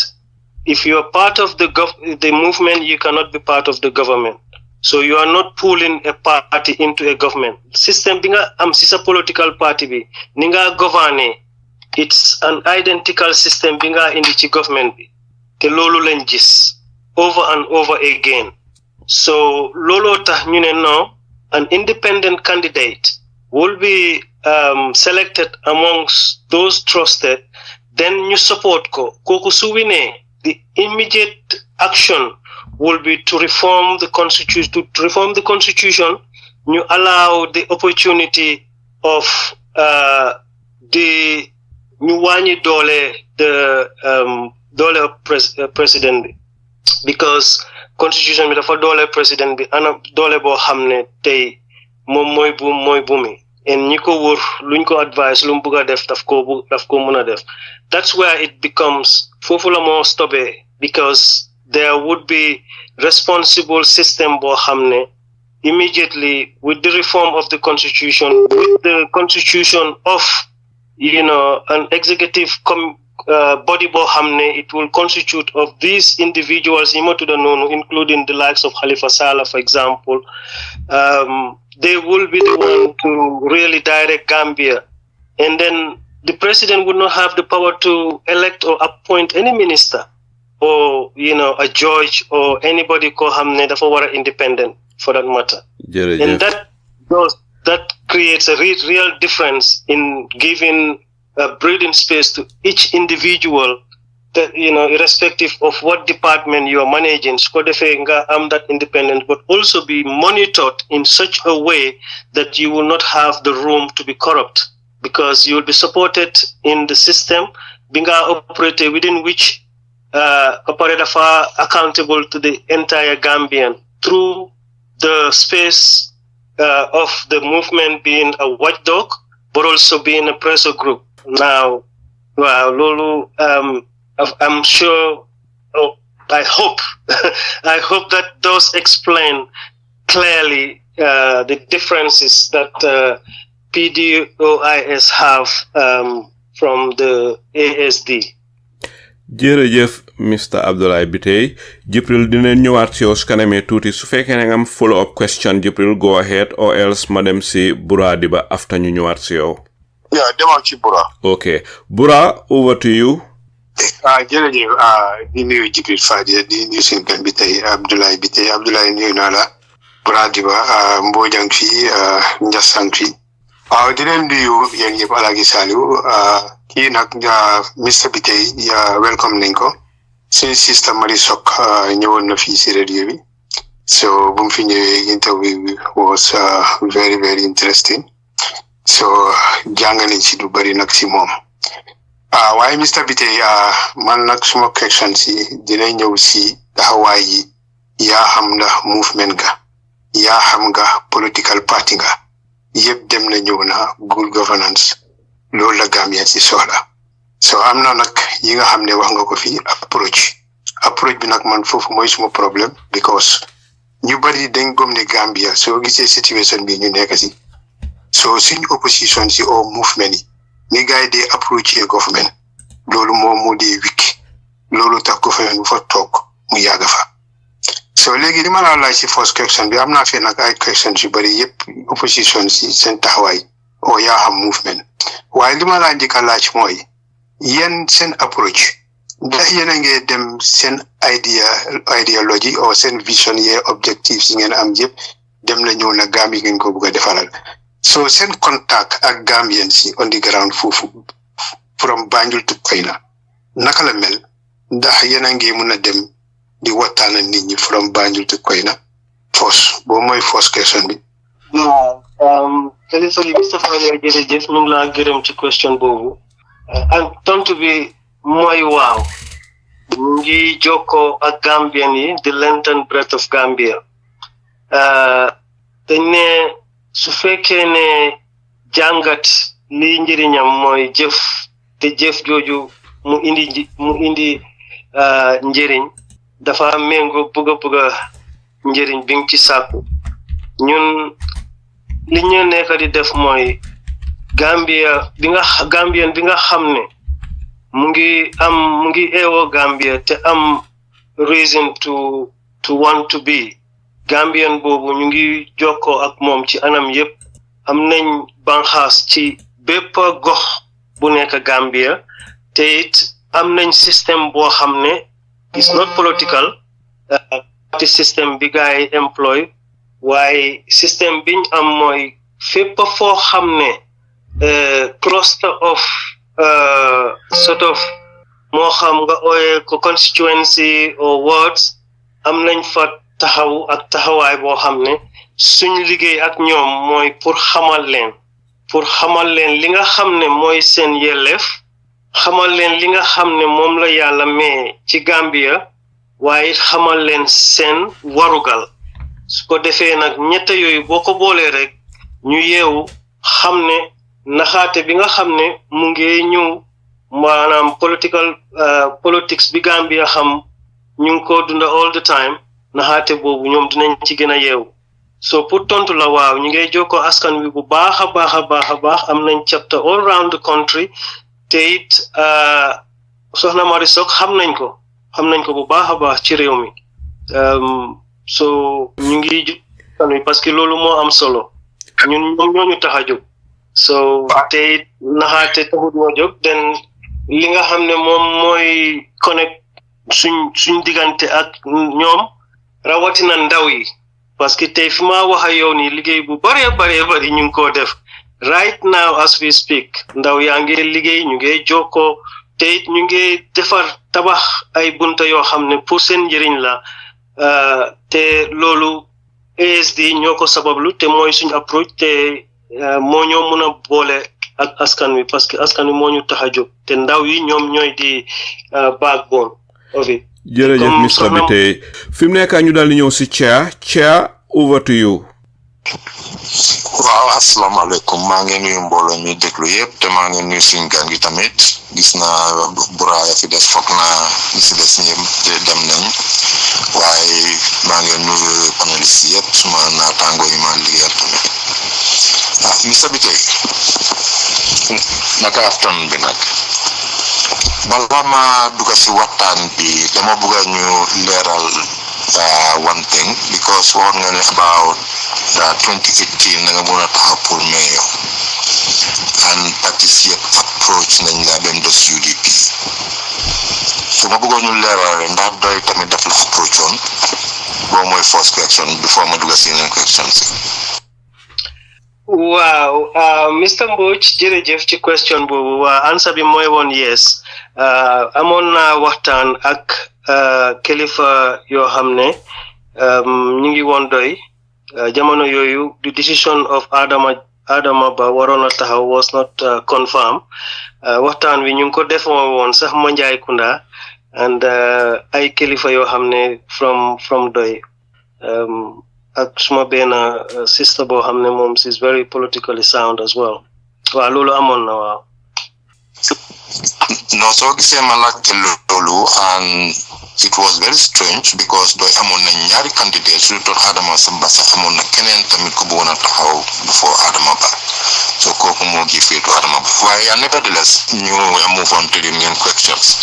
if you are part of the movement, you cannot be part of the government. So you are not pulling a party into a government. System bi nga am si sa political party bi ni nga gouverner, it's an identical system bi nga indi ci government bi. Te loolu lañ gis over and over again. So looloo tax ñu ne no, an independent candidate will be selected amongst those trusted, then ñu support ko. Kooku su winee, the immediate action will be to reform the constitution. To reform the constitution, you allow the opportunity of the new wani dole the dole president, because constitution bi dafa dole president bi ana dole bo xamne tay mom moy bumi en ñi ko wër luñ ko advice lu mu bëgg def daf ko mëna def. That's where it becomes fofu la mo stopé, because there would be responsible system bo xamne immediately with the reform of the constitution, with the constitution of an executive body bo xamne, it will constitute of these individuals including the likes of Halifa Sallah, for example. They will be the one to really direct Gambia, and then the president would not have the power to elect or appoint any minister or a judge or anybody ko xamne dafa wara independent for that matter. And that creates a real difference in giving a breathing space to each individual, that irrespective of what department you are managing, that independent, but also be monitored in such a way that you will not have the room to be corrupt, because you will be supported in the system being operated within which operator are accountable to the entire Gambian through the space of the movement being a watchdog, but also being a pressure group. Now, Lulu, I'm sure, I hope that those explain clearly the differences that PDOIS have from the ASD. jërëjëf Mr. Abdoulaye Bittaye. Jibril dinañ ñëwaat ci yow su kanamee tuuti su fekkee ne nga am follow up question, Jibril, go ahead, or else ma dem si Bura Diba after ñu ñëwaat ci yow. Yeah, demal ci Bura. Okay, Bura, over to you. Jërëjëf di nuyu Jibril Fadi di nuyu seen gan bi tey Abdoulaye Bittaye. Abdoulaye nuyu naa la, Bura Diba Mbojang fi Njassang fi. Di leen nuyu yéen ñëpp Alaaji Saliou kii nag Mr. Bittaye welcome nañ ko. Seen sister Marie Sok ñëwoon na fii si radio bi, so bu mu fi ñëwee interview was very very interesting, so jàng nañ si lu bari nag si moom. Waaye Mr. Bittaye man nag suma question si dina ñëw si taxawaay yi yaa xam nga movement nga, yaa xam nga political party nga, yëpp dem na ñëw na good governance loolu la Gambia si soxla. So am na nag yi nga xam ne wax nga ko fi approach bi nag man foofu mooy suma problème, because ñu bari dañ gëm ne Gambia soo gisee situation bi ñu nekk si, so suñ opposition si au movement yi ni gars yi dee approach government, loolu moo di weak, loolu tax government bu fa toog mu yàgg fa. so léegi li ma la laaj ci first question bi am naa fi nag ay questions yu bari yëpp opposition si seen taxawaay o yaa xam movement waaye li ma la njëkk a laaj mooy yéen seen approach ndax yéen a ngi dem seen ideology o seen vision yee objectives yi ngeen am yëpp dem na ñëw na Gambie ngeen ko bëgg a defaral so seen contact ak Gambian si on the ground foofu from Banjul to Koyna naka la mel ndax yéen a ngi mun a dem di waxtaan ak nit ñi from Banjul to Koyna boobu mooy first question bi. kilifa yi Mr Fane jërëjëf ñu ngi laa gërëm ci question boobu ak tontu bi mooy waaw ñu ngi jokkoo ak Gambian yi the length and breadth of Gambia dañ ne su fekkee ne jàngat li njëriñam mooy jëf te jëf jooju mu indi njëriñ dafa méngoo bëgg a njëriñ bi nga ci sàkku ñun li ñu nekk di def mooy Gambian bi nga xam ne mu ngi eewoo Gambia te am reason to want to be Gambian boobu ñu ngi jokkoo ak moom ci anam yépp am nañ banxaas ci bépp gox bu nekk Gambia te it am nañ système boo xam ne is not political party système bi gars yi employ waaye système biñ am mooy fépp foo xam ne cluster of sort of moo xam nga ooyee ko constituency or wards am nañ fa taxawaay boo xam ne suñ liggéey ak ñoom mooy pour xamal leen li nga xam ne mooy seen yelleef xamal leen li nga xam ne moom la yàlla mee ci Gambia waaye xamal leen seen warugal su ko defee nag ñett yooyu boo ko boolee rek ñu yeewu xam ne naxaate bi nga xam ne mu ngi ñëw maanaam politics bi Gambia xam ñu ngi ko dunda all the time naxaate boobu ñoom dinañ ci gën a yeewu so pour tontu la waaw ñu ngay jokkoo askan wi bu baax a baax am nañ chapter all around the country te it soxna Mari Sock xam nañ ko bu baax a baax ci réew mi so ñu ngi askan wi parce que loolu moo am solo ñun ñoom ñoo ñu tax a jóg so te it naxaate taxut ñoo jóg den li nga xam ne moom mooy connect suñ diggante ak ñoom rawatina ndaw yi parce que tey fi ma wax ak yow nii liggéey bu bari ñu ngi koo def right now as we speak ndaw yaa ngi liggéey ñu ngi jokkoo te it ñu ngi defar tabax ay bunta yoo xam ne pour seen njëriñ la te loolu ASD ñoo ko sabablu te mooy suñ approche te moo ñoo mun a boole ak askan wi parce que askan wi moo ñu tax a jóg te ndaw yi ñoom ñooy di backbone of it. jërëjëf Mr Bittaye fi mu nekk ñu daal di ñëw si Chair over to you. waaw asalaamaaleykum maa ngi nuyu mbooloo mi déglu yëpp te maa ngi nuyu suñu gan gi tamit gis naa buraaya fi des foog naa ñi si des ñëpp dem nañ waaye maa ngi nuyu panélistes yëpp suma naataango yi maa liggéeyal tamit Mr Bittaye naka afternoon bi nag balaa ma dugg si waxtaan bi dama bëgg ñu leeral one thing because waxoon nga ne about 2018 nga mën a taxaw pour mayor and parties yëpp approach nañ la benn dos UDP so ma bëggoon ñu leeral ndax doy tamit daf la approach woon boobu mooy first question before ma dugg si yeneen question si. waaw Mr Mbodj jërëjëf ci question boobu waa answer bi mooy woon yes amoon naa waxtaan ak kilifa yoo xam ne ñu ngi woon doy jamono yooyu the decision of Adama Ba waroon a taxaw was not confirmed waxtaan wi ñu ngi ko defoon woon sax Manjai Kunda and ay kilifa yoo xam ne from doy ak suma benn sister boo xam ne moom is very politically sound as well waaw loolu amoon na waaw. no soo gisee ma laajte loolu and it was very strange because doy amoon na ñaari candidate su doon Adama Samba sax amoon na keneen tamit ko bëggoon a taxaw before Adama Ba so kooku moo gi féetu Adama Ba waaye nevertheless ñu move on to the main questions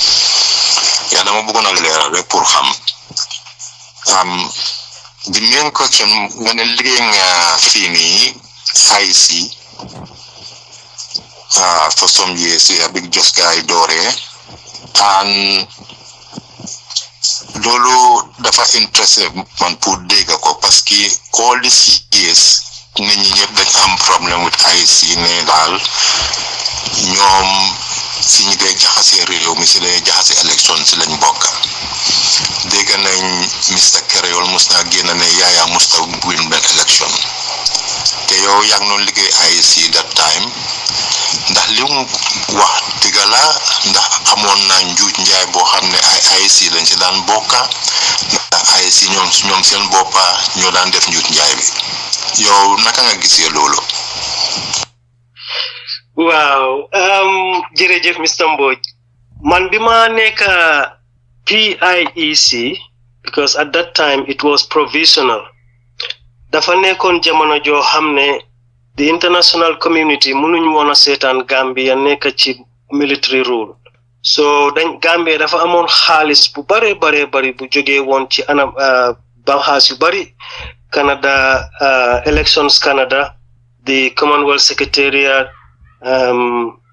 yaa dama bëggoon a leeral rek pour xam the main question when looking fini IC for some years a big just guy Dore and lolo dafa interested man pour dégg ko parce que all these years nit ñi ñëpp dañ am problème with IC ne daal ñoom si ñu dee jaxase réew mi si lay jaxase élection si lañ bokk dégg nañ Mr. Kereyol mus naa génn ne Yaya musta win benn élection te yow yaa ngi noonu liggéey IC that time ndax li mu wax dëgg la ndax amoon na njuuj njaay boo xam ne ay IC lañ ci daan bokka ndax IC ñoom seen boppa ñoo daan def njuuj njaay bi yow naka nga gisee loolu waaw jërëjëf Mr. Mbodj man bi ma nekk PIEC because at that time it was provisional dafa nekkoon jamono joo xam ne the international community mënuñ woon a seetaan Gambia nekk ci military rule so Gambia dafa amoon xaalis bu bare bu jógee woon ci anam banxaas yu bari Canada elections Canada the Commonwealth Secretariat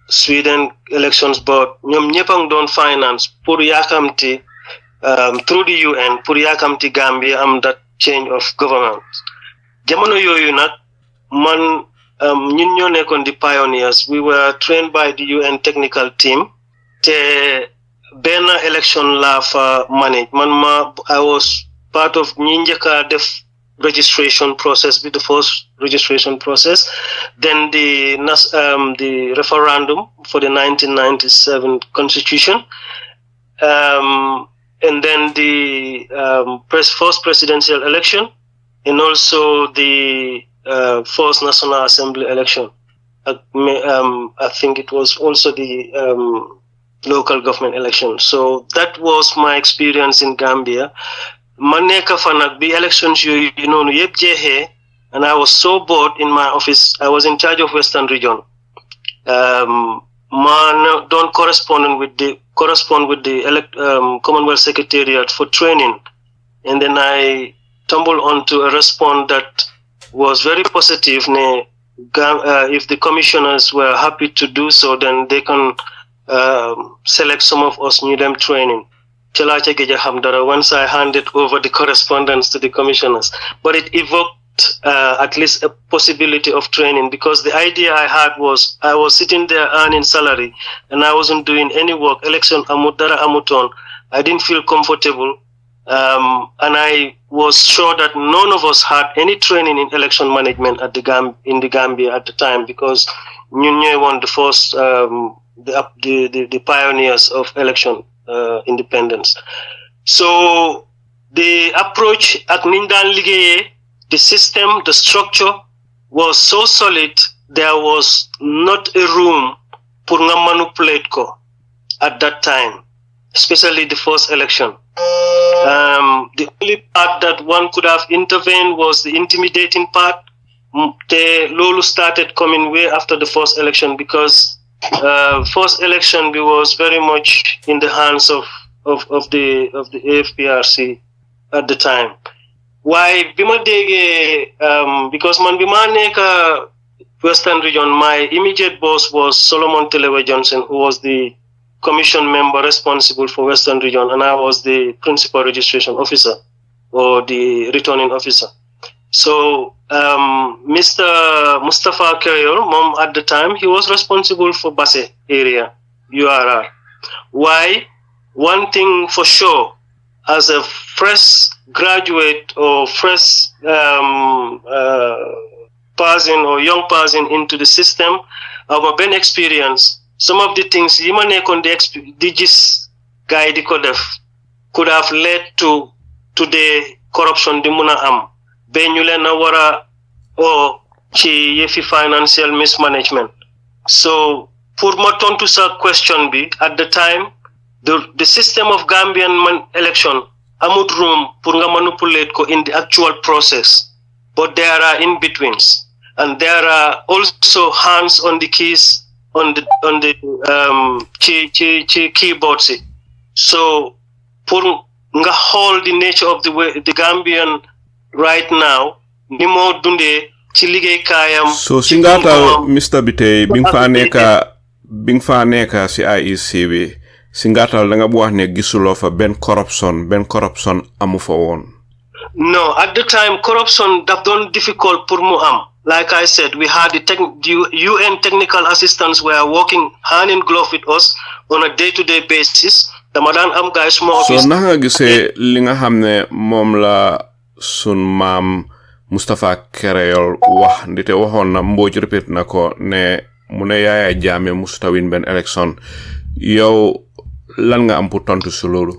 Sweden elections board ñoom ñëpp a ngi doon finance pour yaakamti through the UN pour yaakamti Gambia am that change of government jamono yooyu nag man ñun ñoo nekkoon di pioneers we were trained by the UN technical team te benn election la fa manage I was part of ñi njëkka def registration process the first registration process then the referendum for the 1997 constitution and then the first presidential election and also the first National Assembly election. I think it was also the local government election. So that was my experience in Gambia. Maneka fanak bi elections you know yep jehe, and I was so bored in my office. I was in charge of Western Region. Man don't correspond with the Commonwealth Secretariat for training, and then I stumbled onto a response that was very positive. If the commissioners were happy to do so, then they can select some of us new them training. Once I handed over the correspondence to the commissioners, but it evoked at least a possibility of training because the idea I had was I was sitting there earning salary and I wasn't doing any work. Election amudara amuton. I didn't feel comfortable. And I was sure that none of us had any training in election management in the Gambia at the time because Nyunye won the first, the pioneers of election independence. So the approach at Nindan Ligeye, the system, the structure was so solid, there was not a room for manipulate ko at that time, especially the first election. The only part that one could have intervened was the intimidating part. The Lolo started coming way after the first election because first election was very much in the hands of the APRC at the time. Why bima dege because man bima neka Western Region, my immediate boss was Solomon Telewe Johnson, who was the commission member responsible for Western Region, and I was the principal registration officer or the returning officer. So Mr. Mustafa Kereyol, mom at the time, he was responsible for Basse area, URR. Why? One thing for sure, as a fresh graduate or fresh person or young person into the system, our Ben experience, some of the things the GIS guide could have led to the corruption di muna am beñule na wara o ci yefi financial mismanagement. So pour ma tontu sa question bi, at the time the system of Gambian election amut room pour nga manipulate ko in the actual process, but there are in-betweens and there are also hands on the keys on the keyboard. So pour nga xool the nature of the Gambian right now ni moo dundee ci liggéey kaayam. So si ngaatal Mr. Bittaye bi nga fa nekka si IEC bi si ngaatal da nga bu wax ne gisuloo fa benn corruption amu fa woon. No, at the time corruption daf doon difficult pour mu am. Like I said, we had the UN technical assistants were working hand in glove with us on a day-to-day basis. Dama daan am guys more office. So naka nga gisee li nga xam ne moom la sun maam Mustafa Kereyol wax ndite waxoon na Mbodj repeat na ko ne mu ne Yaya Jammeh musta win benn election yow lan nga am pour tontu si loolu?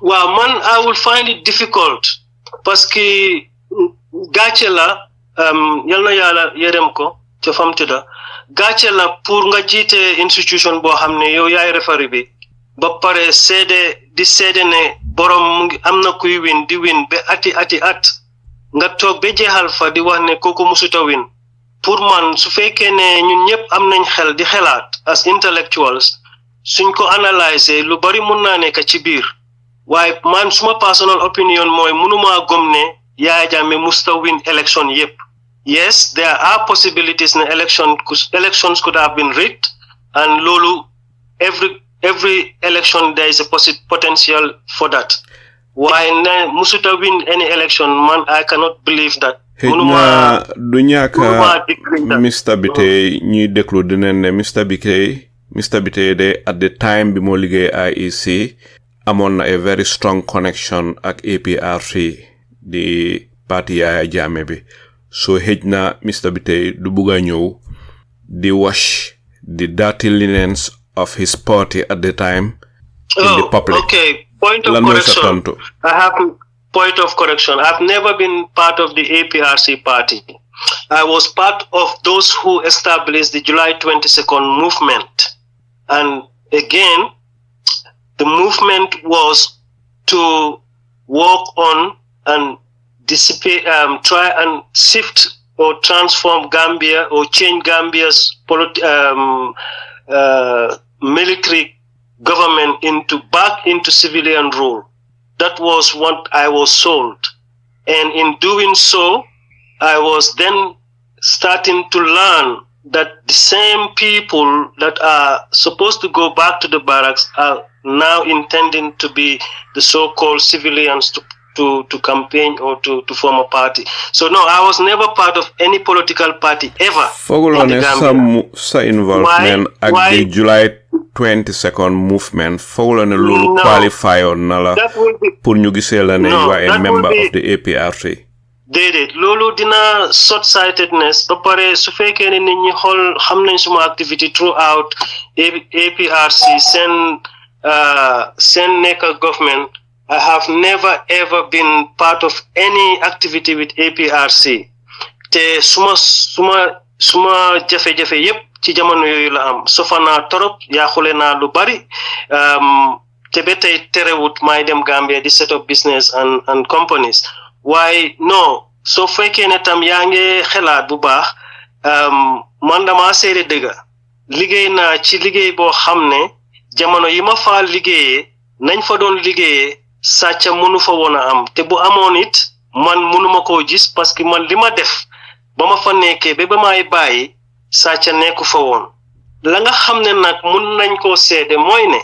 Waaw man I will find it difficult parce que gàcce la yal na yàlla yërëm ko ca fam tëdda gàcce la pour nga jiite institution boo xam ne yow yaay referee bi ba pare di seede ne borom mu ngi am na kuy win di win ba ati at nga toog ba jeexal fa di wax ne kooku musuta win pour man su fekkee ne ñun ñëpp am nañ xel di xelaat as intellectuals suñ ko analyser lu bari mun naa nekk ci biir waaye man suma personal opinion mooy mënuma gëm ne Yaya Jammeh musta win election yëpp. Yes, there are possibilities in elections could have been rigged, and lolu every election there is a potential for that. Why musuta win any election, man, I cannot believe that. Du ñaka Mr. Bittaye ñuy déglu dinañ ne Mr. Bittaye de at the time bi mo liggéey IEC amoon na a very strong connection ak APRC di parti Yaya Jammeh bi. So hej na Mr. Bittaye du buga ñëw di wash the dirty linens of his party at the time in the public. Okay. Point of correction. I have point of correction. I've never been part of the APRC party. I was part of those who established the July 22nd movement. And again, the movement was to work on and dissipate, try and shift or transform Gambia or change Gambia's military government back into civilian rule. That was what I was sold. And in doing so, I was then starting to learn that the same people that are supposed to go back to the barracks are now intending to be the so-called civilians to campaign or to form a party. So no, I was never part of any political party ever. Fogolone sa involvement at the July 22nd movement, fogolone lulu qualify on nala pour ñu gisee la ne you are a member of the APRC. Déedéet loolu dina short-sightedness ba pare su fekkee ne nit ñi xool xam nañ suma activity throughout APRC seen nekk government. I have never ever been part of any activity with APRC. Te suma jafe-jafe yep ci jamono yoyu la am sofana torop ya xulé na lu bari te betay terewut may dem Gambia di set up business and companies. Why no so fekkee ne tam yaa ngi xelaat bu baax man dama seede dëgga liggéey naa ci liggéey boo xam ne jamono yi ma fa liggéeyee nañ fa doon liggéeyee sàcca mënu fa woon a am te bu amoon it man mënuma koo gis parce que man li ma def ba ma fa nekkee ba may bàyyi sàcca nekku fa woon la nga xam ne nag mun nañ koo seede mooy ne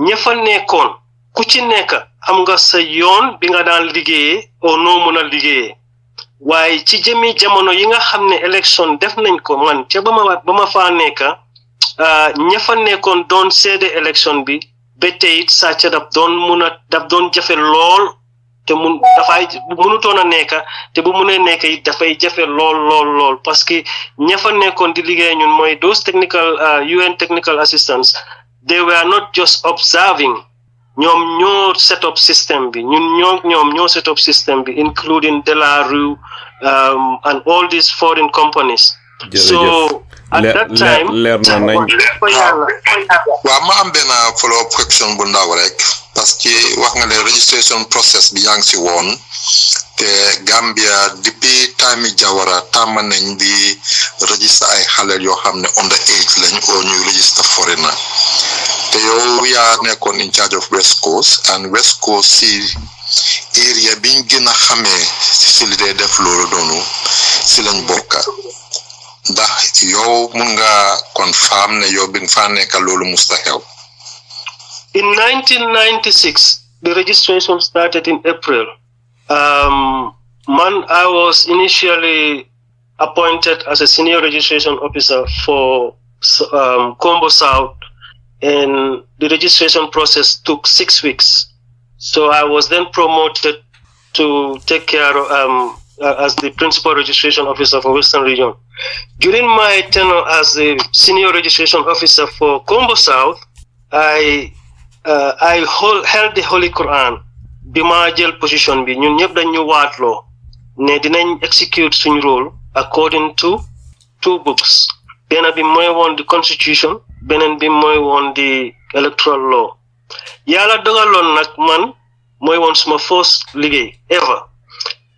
ña fa nekkoon ku ci nekk am nga sa yoon bi nga daan liggéeyee oo noo mën a liggéeyee waaye ci jëmi jamono yi nga xam ne élection def nañ ko man ca ba ma faa nekk ña fa nekkoon doon seede élection bi ba tey it sàcca daf doon jafe lool te mënutoon a nekk te bu mënee nekk it dafay jafe lool parce que ña fa nekkoon di liggéey ñun mooy those technical UN technical assistants they were not just observing ñoom ñoo set up system bi ñoom ñoo set up system bi including De La Rue and all these foreign companies. So at that time leer na nañ waaw ma am benn follow up question bu ndaw rek parce que wax nga ne registration process bi yaa ngi si woon te Gambia depuis time Jawara tàmm nañ di register ay xale yoo xam ne under age lañ oo ñuy register foreigner te yow yaa nekkoon in charge of West Coast and West Coast si area biñ gën a xamee si li dee def loolu doonu si lañ bokka ndax yow mun nga confirm ne yow bi nga fa nekka loolu musta xew. In 1996, the registration started in April. I was initially appointed as a senior registration officer for Combo South, and the registration process took 6 weeks. So I was then promoted to take care of, as the principal registration officer for Western Region. During my tenure as the senior registration officer for Combo South, I held the Holy Quran. Bima jël position bi ñun ñëpp dañ ñu waatloo ne dinañ execute suñ role according to 2 books. Benn bi mooy woon the constitution, beneen bi mooy woon the electoral law. Yàlla dogaloon nag man mooy woon suma first liggéey ever,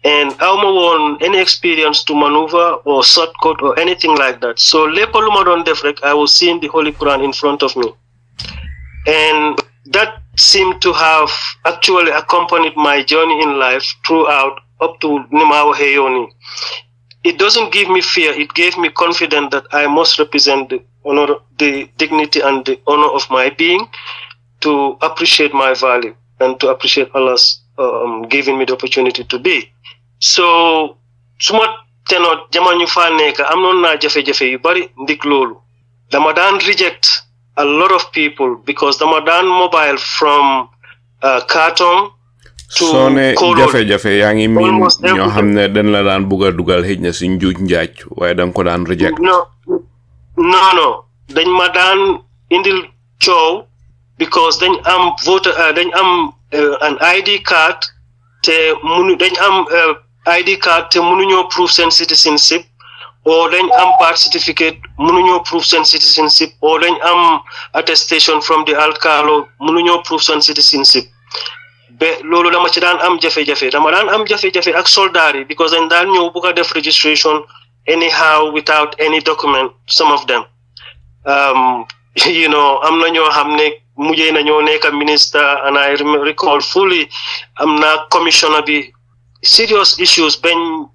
and awma woon any experience to maneuver or shortcut or anything like that. So lépp lu ma doon def rek I was seeing the Holy Quran in front of me, and that seemed to have actually accompanied my journey in life throughout up to Nimawa Heyoni. It doesn't give me fear, it gave me confidence that I must represent the honor, the dignity and the honor of my being, to appreciate my value and to appreciate Allah's giving me the opportunity to be. So, suma teno jamono fa neka amnon na jafe-jafe yu bari ndik lolu. Dama daan reject a lot of people because dama daan mobile from carton to jafe-jafe yaa ngi miin ñoo xam ne dañ la daan bugg a dugal xëj na si njuuj njaaj waaye danga ko daan reject. No dañ ma daan indil coow because dañ am voter dañ am an ID card te dañ am ID card te mënuñoo prove seen citizenship, or dañ am birth certificate mënuñoo prove seen citizenship, or dañ am attestation from the alcalo mënuñoo prove seen citizenship. Loolu dama ci daan am jafe-jafe ak soldat yi because dañ daan ñëw bugg a def registration anyhow without any document, some of them. Am na ñoo xam ne mujjee nañoo nekk minister, and I recall fully am na commissioner bi serious issues ben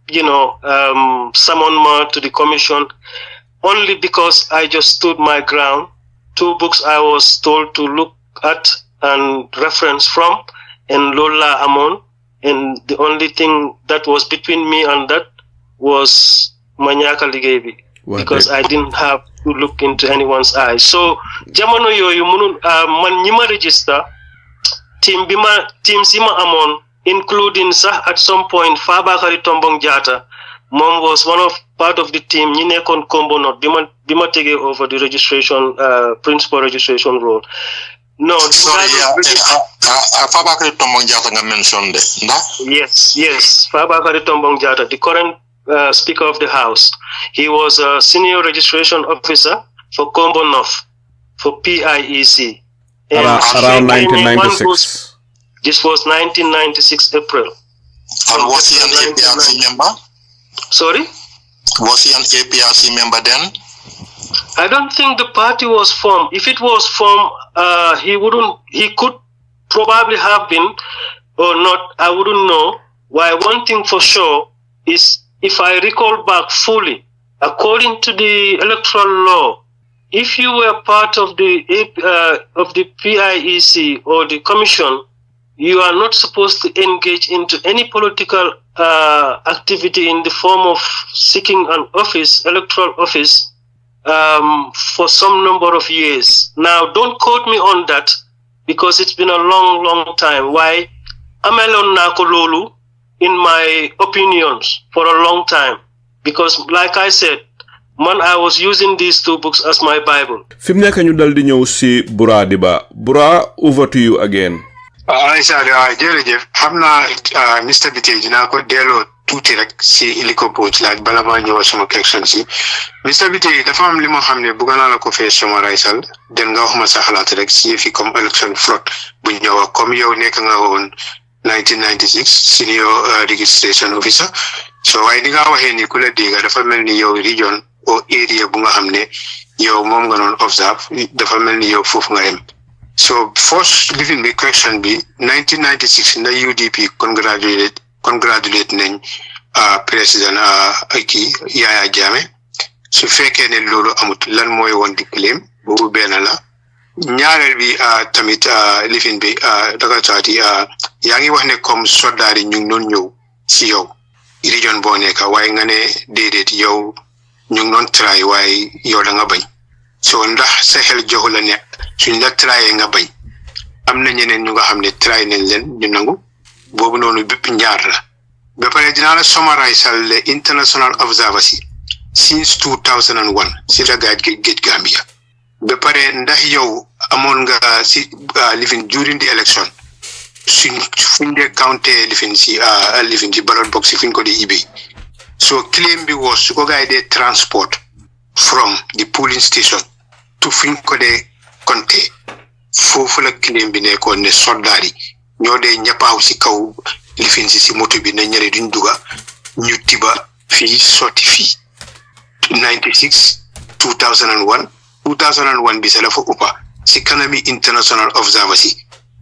summon ma to the commission only because I just stood my ground. 2 books I was told to look at and reference from, and Lola Amon, and the only thing that was between me and that was Manyaka Ligebi, because I didn't have to look into anyone's eyes. So jamono yoyu munun man ñima register team sima amon, including at some point Fabakary Tombong Jatta, mom was part of the team ñi nekkon Kombo North bima tege over the registration principal registration role. No, sorry, Fabakary Tombong Jatta nga mentioned that. Yes, Fabakary Tombong Jatta, the current Speaker of the House. He was a senior registration officer for Kombo North for PIEC. Around 1996. This was 1996 April. And was he an APRC member? Sorry? Was he an APRC member then? I don't think the party was formed. If it was formed, he could probably have been or not, I wouldn't know. Why, one thing for sure is, if I recall back fully, according to the electoral law, if you were part of the PIEC or the commission, you are not supposed to engage into any political activity in the form of seeking an office, electoral office, for some number of years. Now, don't quote me on that because it's been a long time. Why? Amelon Nakololu, in my opinions, for a long time. Because, like I said, I was using these 2 books as my Bible. Fim nekk ñu dal di ñëw si Bura Diba. Bura, over to you again. Jërëjëf xam naa Mr. Bittaye dinaa ko delloo tuuti rek si iliko coach laaj bala maa ñëw sama question si Mr. Bittaye dafa am li ma xam ne bëgg naa la ko fee summariser den nga wax ma sa xalaat rek si fi comme election fraud bu ñëw comme yow nekk nga woon 1996 senior registration officer, so waaye di nga waxee ni ku la dégg dafa mel ni yow region o area bu nga xam ne yow moom nga doon observe dafa mel ni yow foofu nga yem So first living the question be 1996 in the UDP congratulate nañ président aki Yaya Jammeh su fekkee ne loolu amut lan mooy woon di claim boobu benn la ñaareel bi tamit living bi daga taati yaa ngi wax ne comme soldat yi ñu ngi doon ñëw si yow region boo nekk waaye nga ne déedéet yow ñu ngi doon try waaye yow da nga bañ so ndax sa xel joxu la ne suñ la tryee nga bañ am na ñeneen ñu nga xam ne try nañ leen ñu nangu boobu noonu bépp ñaar la ba pare dinaa la summarize le international observancy since 2001 si la géej Gambia ba pare ndax yow amoon nga si living during the election fuñ dee counté living si ballot box si fuñ ko di ibbi so claim bi was su ko gaay dee transport from the polling station to fuñ ko dee compté foofu la claim bi nekkoon ne soldat yi ñoo dee ñappaaw si kaw living si moto bi ne ñëre duñ duga ñu tiba fii sotti fii 96 2001 bi sa la fa uppa si kanami international observancy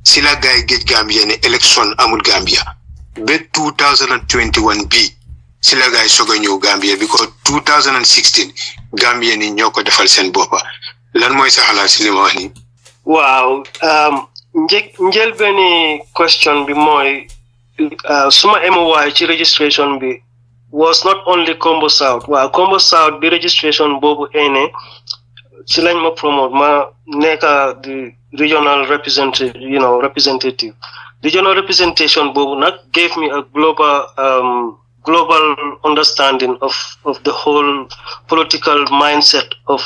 si la gaay géej Gambia ne election amul Gambia ba 2021 bi si la gaay soga ñëw Gambia because 2016 Gambia ni ñoo ko defal seen boppa lan mooy sa xalaat si li ma wax nii waaw njëlbeeni question bi mooy suma MOI ci registration bi was not only Combo South waaw Combo South bi registration boobu ene ci lañ ma promote ma nekka the regional representative regional representation boobu nag gave me a global understanding of the whole political mindset of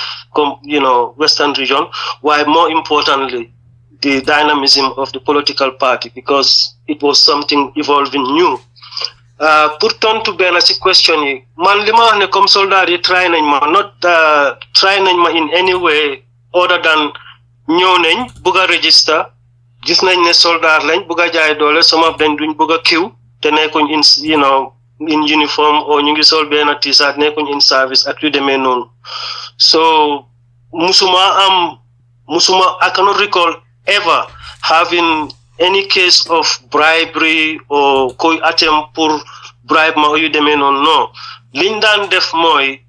Western region, while more importantly the dynamism of the political party, because it was something evolving new. Pour tontu benn si question yi man li ma wax ne comme soldat yi try nañ ma in any way other than ñëw nañ bugg a register gis nañ ne soldat lañ bugg a jaay doole some of them duñ bugg a kiw te nekkuñ in uniform or ñu ngi sol benn t-shirt nekkuñ in service ak yu demee noonu so I cannot recall ever having any case of bribery or attempt pour bribe ma yu demee noonu non liñ daan def mooy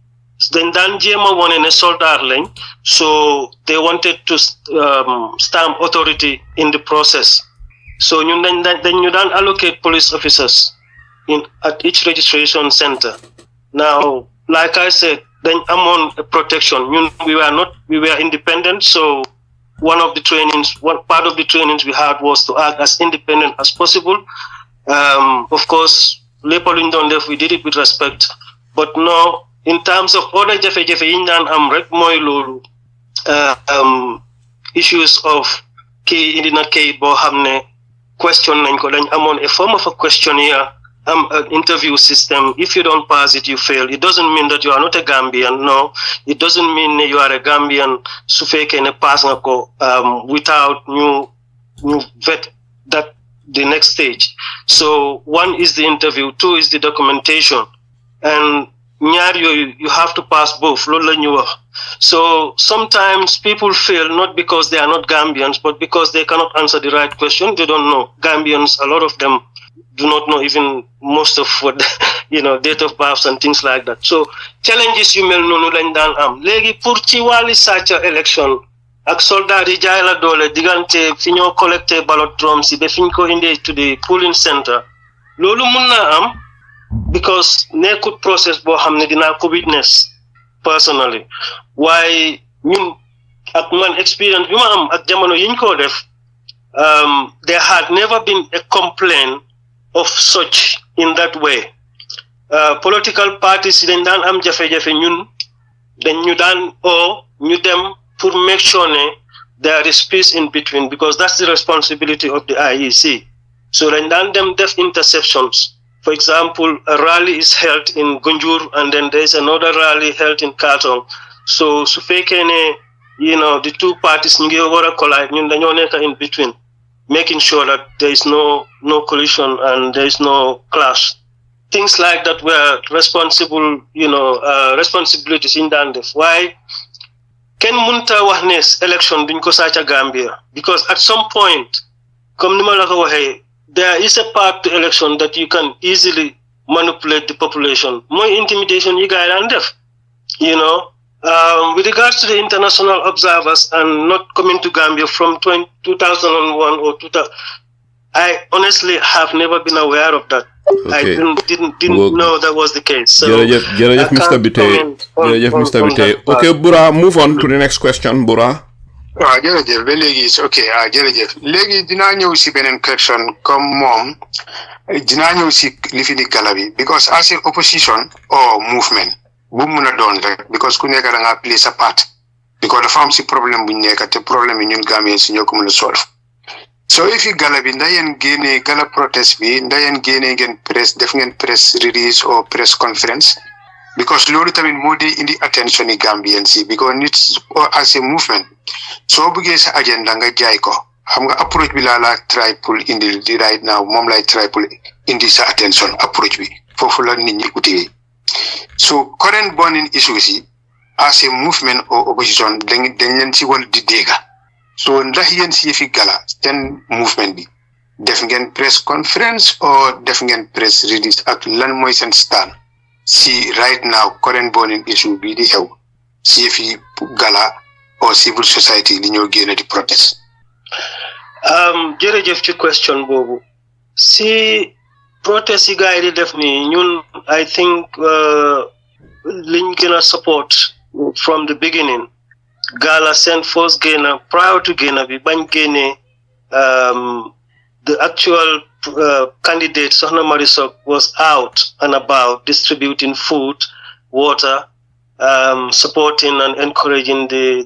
dañ daan jéem a wone ne soldat lañ so they wanted to stamp authority in the process so ñun dañ ñu daan allocate police officers at each registration center. Now, like I said, then among protection, we were independent. So one part of the trainings we had was to act as independent as possible. Of course, we did it with respect. But no, in terms of other jafe-jafe yindan am rek moy lolu issues of key indina key bo xamne question nañ ko dañ amone a form of a questionnaire an interview system. If you don't pass it, you fail. It doesn't mean that you are not a Gambian. No, it doesn't mean you are a Gambian. Sufeke ne pass ngako without new vet that the next stage. So one is the interview, two is the documentation, and you have to pass both. So sometimes people fail not because they are not Gambians, but because they cannot answer the right question. They don't know. Gambians, a lot of them do not know even most of what date of births and things like that. So challenges you mel nonu lañ daan am léegi pour ci wàlli sàcc election ak soldat yi jaay la doole diggante fi ñoo collecté ballot drums yi ba fi ñu ko indee to the polling center loolu mun na am because nekkut process boo xam ne dinaa ko witness personally waaye ñun ak man experience bi ma am ak jamono yiñ ko def there had never been a complaint of such in that way. Political parties dañ daan am jafe-jafe ñun dañ ñu daan ñu dem pour make sure ne there is peace in between, because that's the responsibility of the IEC. So dañ daan dem def interceptions. For example, a rally is held in Gunjur and then there's another rally held in Kartong. So su fekkee ne the two parties ñu ngi war a collide ñun dañoo nekk in between, making sure that there is no collision and there is no clash. Things like that were responsibilities in Dandef. Why? ken munta wax ne election duñ ko sàcca Gambia, because at some point comme ni ma la ko waxee there is a part to election that you can easily manipulate the population. More intimidation you guys daan def, you know. With regards to the international observers and not coming to Gambia from 2001 or 2000, I honestly have never been aware of that. Okay. I didn't know that was the case. So Jerejef Mr. Bittaye. Okay, Bura, move on to the next question, Bura. Jërëjëf ba léegi is ok jërëjëf léegi dinaa ñëw si beneen question comme moom dinaa ñëw si li fi di gala bi because as an opposition or movement bu mun a doon rek because ku nekk da ngaa play sa part because dafa am si problème bu ñu nekk te problème yi ñun Gambien si ñoo ko mën a solve so if yi gala bi nda yeen génnee gala protest bi nda yeen génnee ngeen press def ngeen press release or press conference because loolu tamit moo di indi attention yi Gambien si because nit as a movement soo bëggee sa agenda nga jaay ko xam nga approach bi laa try pour indi di right now moom lay try pour indi sa attention approach bi foofu la nit ñi utee so current burning issues yi as a movement or opposition dañ leen si wal di dégga so ndax yéen si fi gala seen movement bi def ngeen press conference or def ngeen press release ak lan mooy seen stand si right now current burning issue bi di xew si fi gala or civil society li ñoo génne di protest jërëjëf ci question boobu si protest yi gars yi di def ni ñun I think liñ gën a support from the beginning gala seen first génna prior to génna bi bañ génne the actual candidate Sohna Marisok was out and about distributing food, water, supporting and encouraging the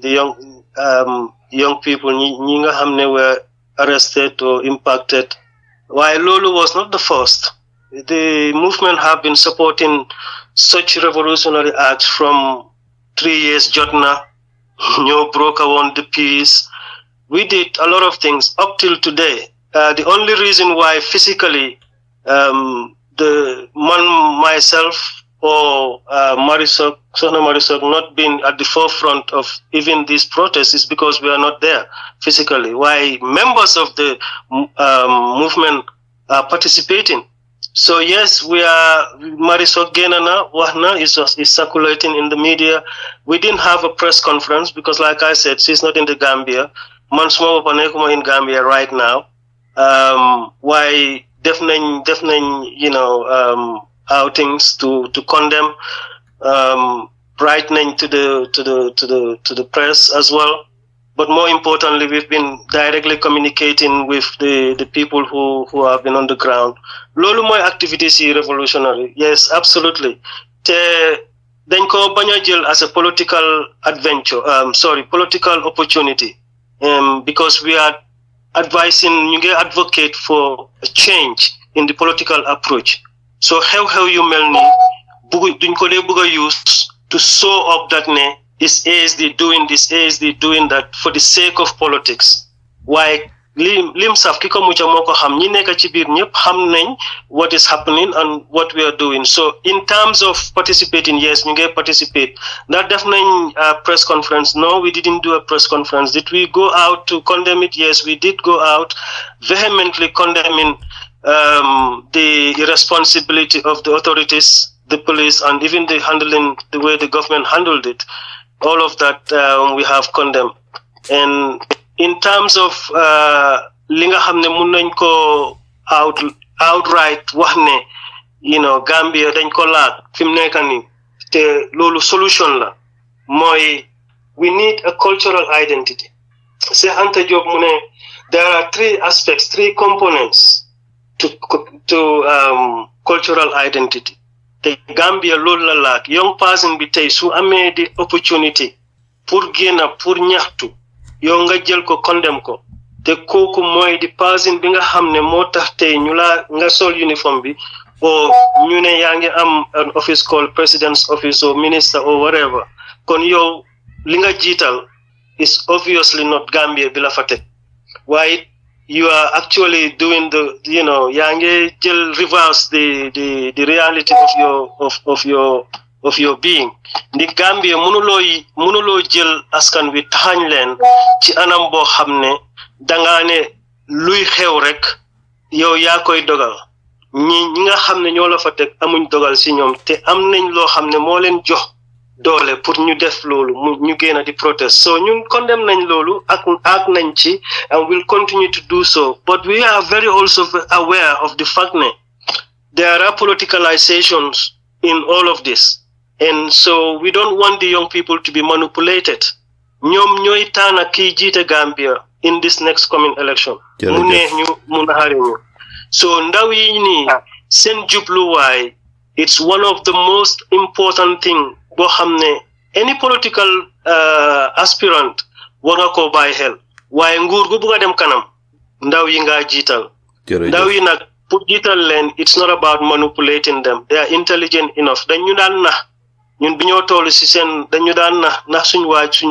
young people ñi nga xam ne were arrested or impacted. While Lulu was not the first, the movement have been supporting such revolutionary acts from 3 years Jotna, Broker won the peace. We did a lot of things up till today. The only reason why physically myself or Sohna Marisok not being at the forefront of even these protests is because we are not there physically. Why members of the movement are participating. So yes, we are Marisok Genana Wahna is circulating in the media. We didn't have a press conference because, like I said, she's not in the Gambia. Mansmo Panekuma in Gambia right now. Why definitely outings to condemn, brightening to the press as well. But more importantly, we've been directly communicating with the people who have been on the ground. Lolu moy activities revolutionary. Yes, absolutely. Then ko baña jël as a political adventure. Political opportunity. Because we are advising, you advocate for a change in the political approach. So how you melni duñ ko buga use to show up that ne is ASD doing this, ASD doing that for the sake of politics. Why lim saf kiko mucha moko xam ñi nekk ci biir ñep xam nañ what is happening and what we are doing. So in terms of participating, yes, ñu participate. That definitely press conference. No, we didn't do a press conference. Did we go out to condemn it? Yes, we did go out vehemently condemning the irresponsibility of the authorities, the police, and even the way the government handled it. All of that we have condemned. And in terms of linga hamne mun ko outright wahne, Gambia dañ ko laak fim nekk ni te lolu solution la moy we need a cultural identity. Say Anta Job mu ne there are three components to cultural identity. The Gambia loolu la laak young person bi tey su amee di opportunity pour génna pour ñaxtu yow nga jël ko condemn ko te kooku mooy di person bi nga xam ne moo tax tey ñu la nga sol uniform bi or ñu ne yaa ngi am an office called president's office or minister or whatever kon yow li nga jiital is obviously not Gambia bi la fa teg waaye you are actually doing yaa ngi jël reverse the reality of your of your being. Ndi Gambia mënuloo jël askan wi taxañ leen ci anam boo xam ne dangaa ne luy xew rek yow yaa koy dogal ñi nga xam ne ñoo la fa teg amuñ dogal si ñoom te am nañ loo xam ne moo leen jox doole pour ñu def loolu ñu génn di protest. So ñun condemn nañ loolu ak nañ ci and will continue to do so, but we are very also aware of the fact that there are politicalizations in all of this, and so we don't want the young people to be manipulated. ñoom ñooy tànn kii jiite Gambia in this next coming election. mu neex ñu mu naxare ñu. So ndaw yi nii seen jubluwaay, it's one of the most important thing boo xam ne any political aspirant war nga koo bàyyi xel. waaye nguur gu bugg a dem kanam ndaw yi nga jiital. ndaw yi nag pour jiital leen, it's not about manipulating them. They are intelligent enough. dañu daan nax ñun bi ñoo toll si seen dañu daan nax suñu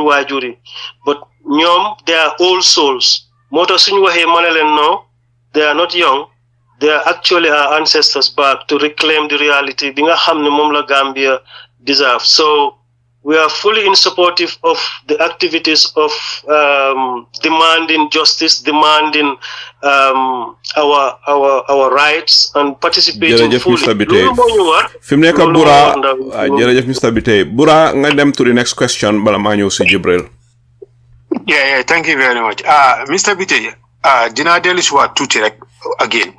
waajur yi, but ñoom they are old souls. moo tax suñu waxee ma ne leen no, they are not young. They are actually our ancestors back to reclaim the reality bi nga xam ne moom la Gambia deserve. So we are fully in supportive of the activities of demanding justice, demanding our rights, and participating fully. Jërëjëf Mr. Bittaye. Bura, nga dem to the next question bala maa ñëw si Jibril. Yeah, thank you very much. Mr. Bittaye, dinaa dellu si waat tuuti rek again.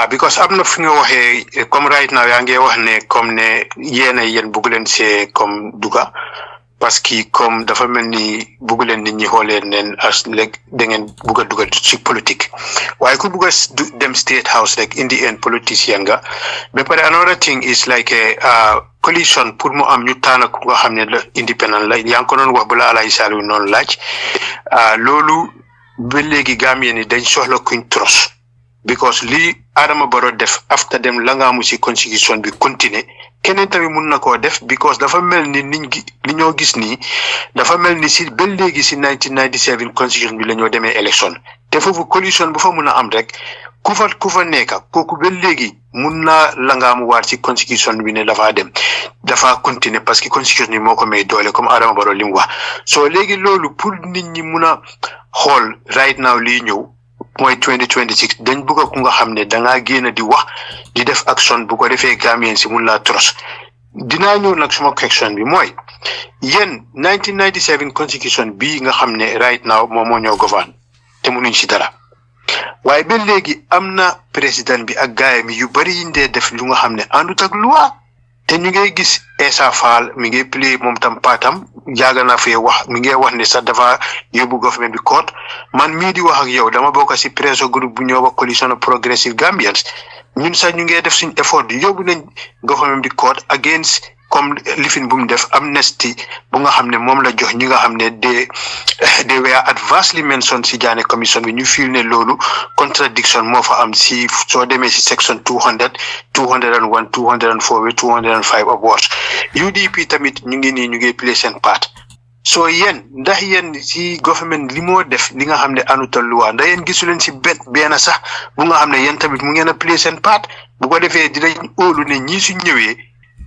Because am na fi nga waxee comme right now yaa ngi wax ne comme ne yéen bëgg leen see comme duga parce que comme dafa mel ni bëgg leen nit ñi xoolee neen as léegi da ngeen bëgg a dugal ci politique waaye ku bëgg a dem state house rek in the end politicien nga ba pare another thing is like a coalition pour mu am ñu tànn ku nga xam ne la independent la yaa ngi ko doon wax bala Alaaji Saliou noonu laaj loolu ba léegi Gambien ni dañ soxla kuñ trust because li Adama Barrow def after dem la nga amu ci constitution bi continuer keneen tamit mun na koo def because dafa mel ni li ñoo gis nii dafa mel ni si ba léegi si 1997 constitution bi la ñoo demee élection te foofu coalition bu fa mun a am rek ku fa nekka kooku ba léegi mun naa la nga amu waat ci constitution bi ne dafa continuer parce que constitution bi moo ko may doole comme Adama Barrow li mu wax so léegi loolu pour nit ñi mun a xool right now lii ñëw mooy 2026 dañ bëgg ku nga xam ne dangaa génn di wax di def action bu ko defee Gambien si mun laa tros dinaa ñëw nag suma question bi mooy yéen 1997 constitution bii nga xam ne right now moom moo ñoo govern te munuñ si dara waaye ba léegi am na président bi ak gaayam yu bari yi ndee def lu nga xam ne àndut ak loi te ñu ngay gis Essa Faal mi ngay play moom tam paatam yaaga naa fee wax mi ngay wax ne sax dafa yóbbu government bi court man mii di wax ak yow dama bokk si presso groupe bu ñoo wax coalition of progressive Gambians ñun sax ñu ngay def suñ effort di yóbbu nañ government bi court against comme lifin bu mu def amnesty bu nga xam ne moom la jox ñi nga xam ne they were adversely mentioned si Jaane commission bi ñu feel ne loolu contradiction moo fa am si soo demee si section 200 201 204 205 of words UDP tamit ñu ngi play seen part so yéen ndax yéen si government li moo def li nga xam ne anutal loi ndax yéen gisu leen si benn sax bu nga xam ne yéen tamit mu ngeen a play seen part bu ko defee dinañ óolu ne ñii su ñëwee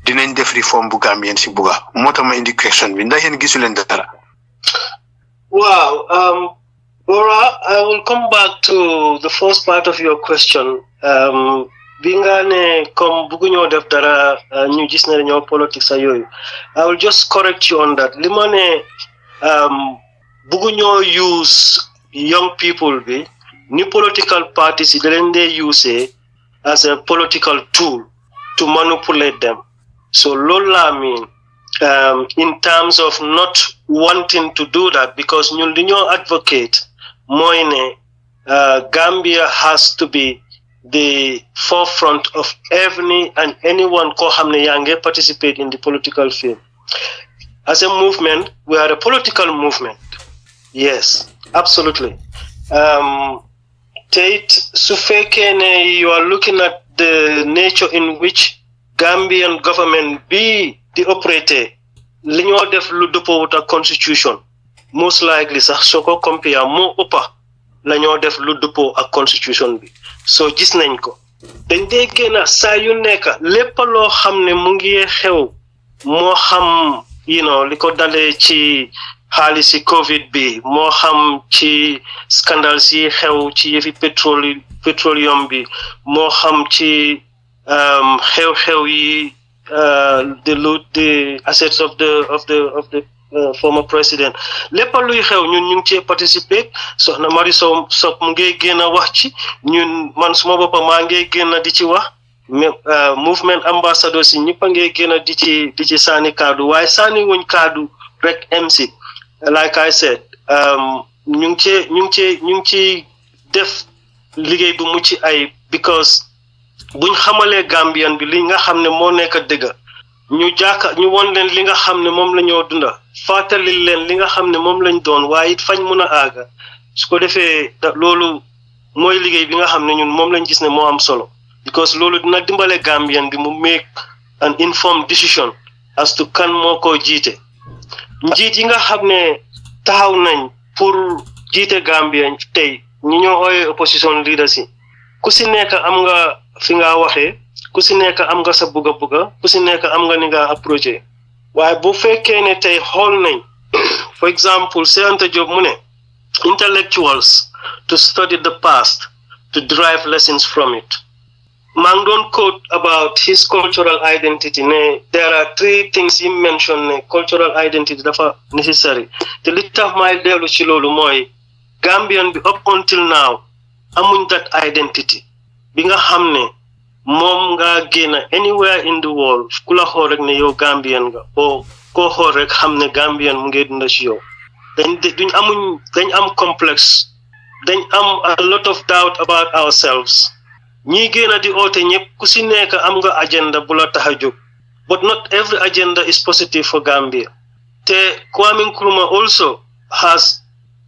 dinañ def réforme bu Gambien si buga moo tax ma indi question bi ndax yéen gisu leen dara. Wow, Bora, I will come back to the first part of your question. Bi nga ne comme bëgguñoo def dara ñu gis ne ñoo politics a yooyu I will just correct you on that li ma ne bëgguñoo use young people bi ni political parties yi da leen dee use as a political tool to manipulate them. So loolu laa mean in terms of not wanting to do that because ñun li ñoo advocate mooy ne Gambia has to be the forefront of anyone ko xam ne yaa ngi participate in the political field. As a movement, we are a political movement. Yes, absolutely. Tate, su fekkee ne you are looking at the nature in which Gambian government be the operator, li ñoo def lu dëppoo wut ak constitution, most likely sax soo ko compare moo ëppa la ñoo def lu dëppoo ak constitution bi. So gis nañ ko dañ dee génn saa yu nekk lépp loo xam ne mu ngi xew moo xam li ko dalee ci xaalisi Covid bi moo xam ci scandale si xew ci yëfi pétroleum bi moo xam ci xew-xew yi the assets of the former president lépp luy xew ñun ñu ngi cee participer soxna Mari Sow mu ngi génn a wax ci ñun man suma boppa maa ngi génn di ci wax movement ambassador si ñëpp a ngi génn di ci sànni kaddu waaye sànni wuñ kaddu rek MC like I said ñu ngi ci def liggéey bu mucc ay because buñ xamalee Gambian bi li nga xam ne moo nekk dëgg ñu won leen li nga xam ne moom la ñoo dunda fàttali leen li nga xam ne moom lañ doon waaye it fañ mun a aaga su ko defee loolu mooy liggéey bi nga xam ne ñun moom lañ gis ne moo am solo because loolu dina dimbale Gambian bi mu make an informed decision as to kan moo ko jiite njiit yi nga xam ne taxaw nañ pour jiite Gambian tey ñi ñoo ooyee opposition leaders yi ku si nekk am nga fi nga waxee ku si nekk am nga sa buga ku si nekk am nga ni nga approché waaye bu fekkee ne tey xool nañ for example Seanta Job mu ne intellectuals to study the past to derive lessons from it maa ngi doon quote about his cultural identity ne there are 3 things he mentioned ne cultural identity dafa necessary te li tax may dellu ci loolu mooy Gambian bi up until now amuñ that identity bi nga xam ne moom nga génn anywhere in the world ku la xool rek ne yow Gambian nga o koo xool rek xam ne Gambian mu ngi dunda ci yow dañ am complexe dañ am a lot of doubt about ourselves ñi génn di oote ñëpp ku si nekk am nga agenda bu la tax a jóg but not every agenda is positive for Gambia te Kwame Nkrumah also has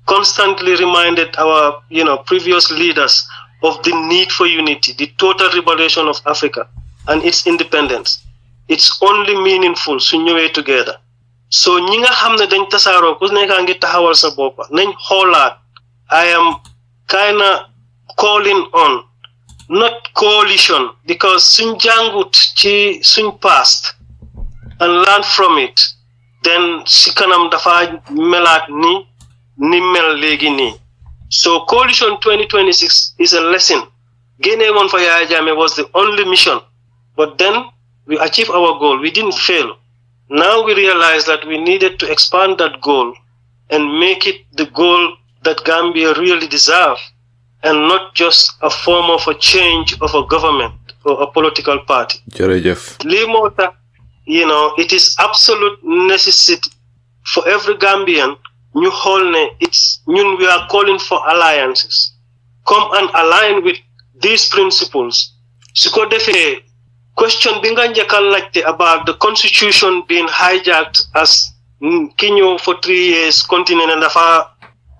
constantly reminded our previous leaders of the need for unity, the total liberation of Africa and its independence. It's only meaningful su ñëwee together. So ñi nga xam ne dañ tasaaroo ku nekk ngi taxawal sa boppa nañ xoolaat I am kinda calling on not coalition because suñ jàngut ci suñ past and learn from it then si kanam dafa melaat ni mel léegi nii. So coalition 2026 is a lesson. Gene one for Yaya Jammeh was the only mission. But then we achieved our goal. We didn't fail. Now we realize that we needed to expand that goal and make it the goal that Gambia really deserves and not just a form of a change of a government or a political party. Jërëjëf. Limota, it is absolute necessity for every Gambian. Ñu xool ne we are calling for alliances. Come and align with these principles. Su ko defee question bi nga njëkk a laajte about the constitution being hijacked as ki ñëw for 3 years continue na dafa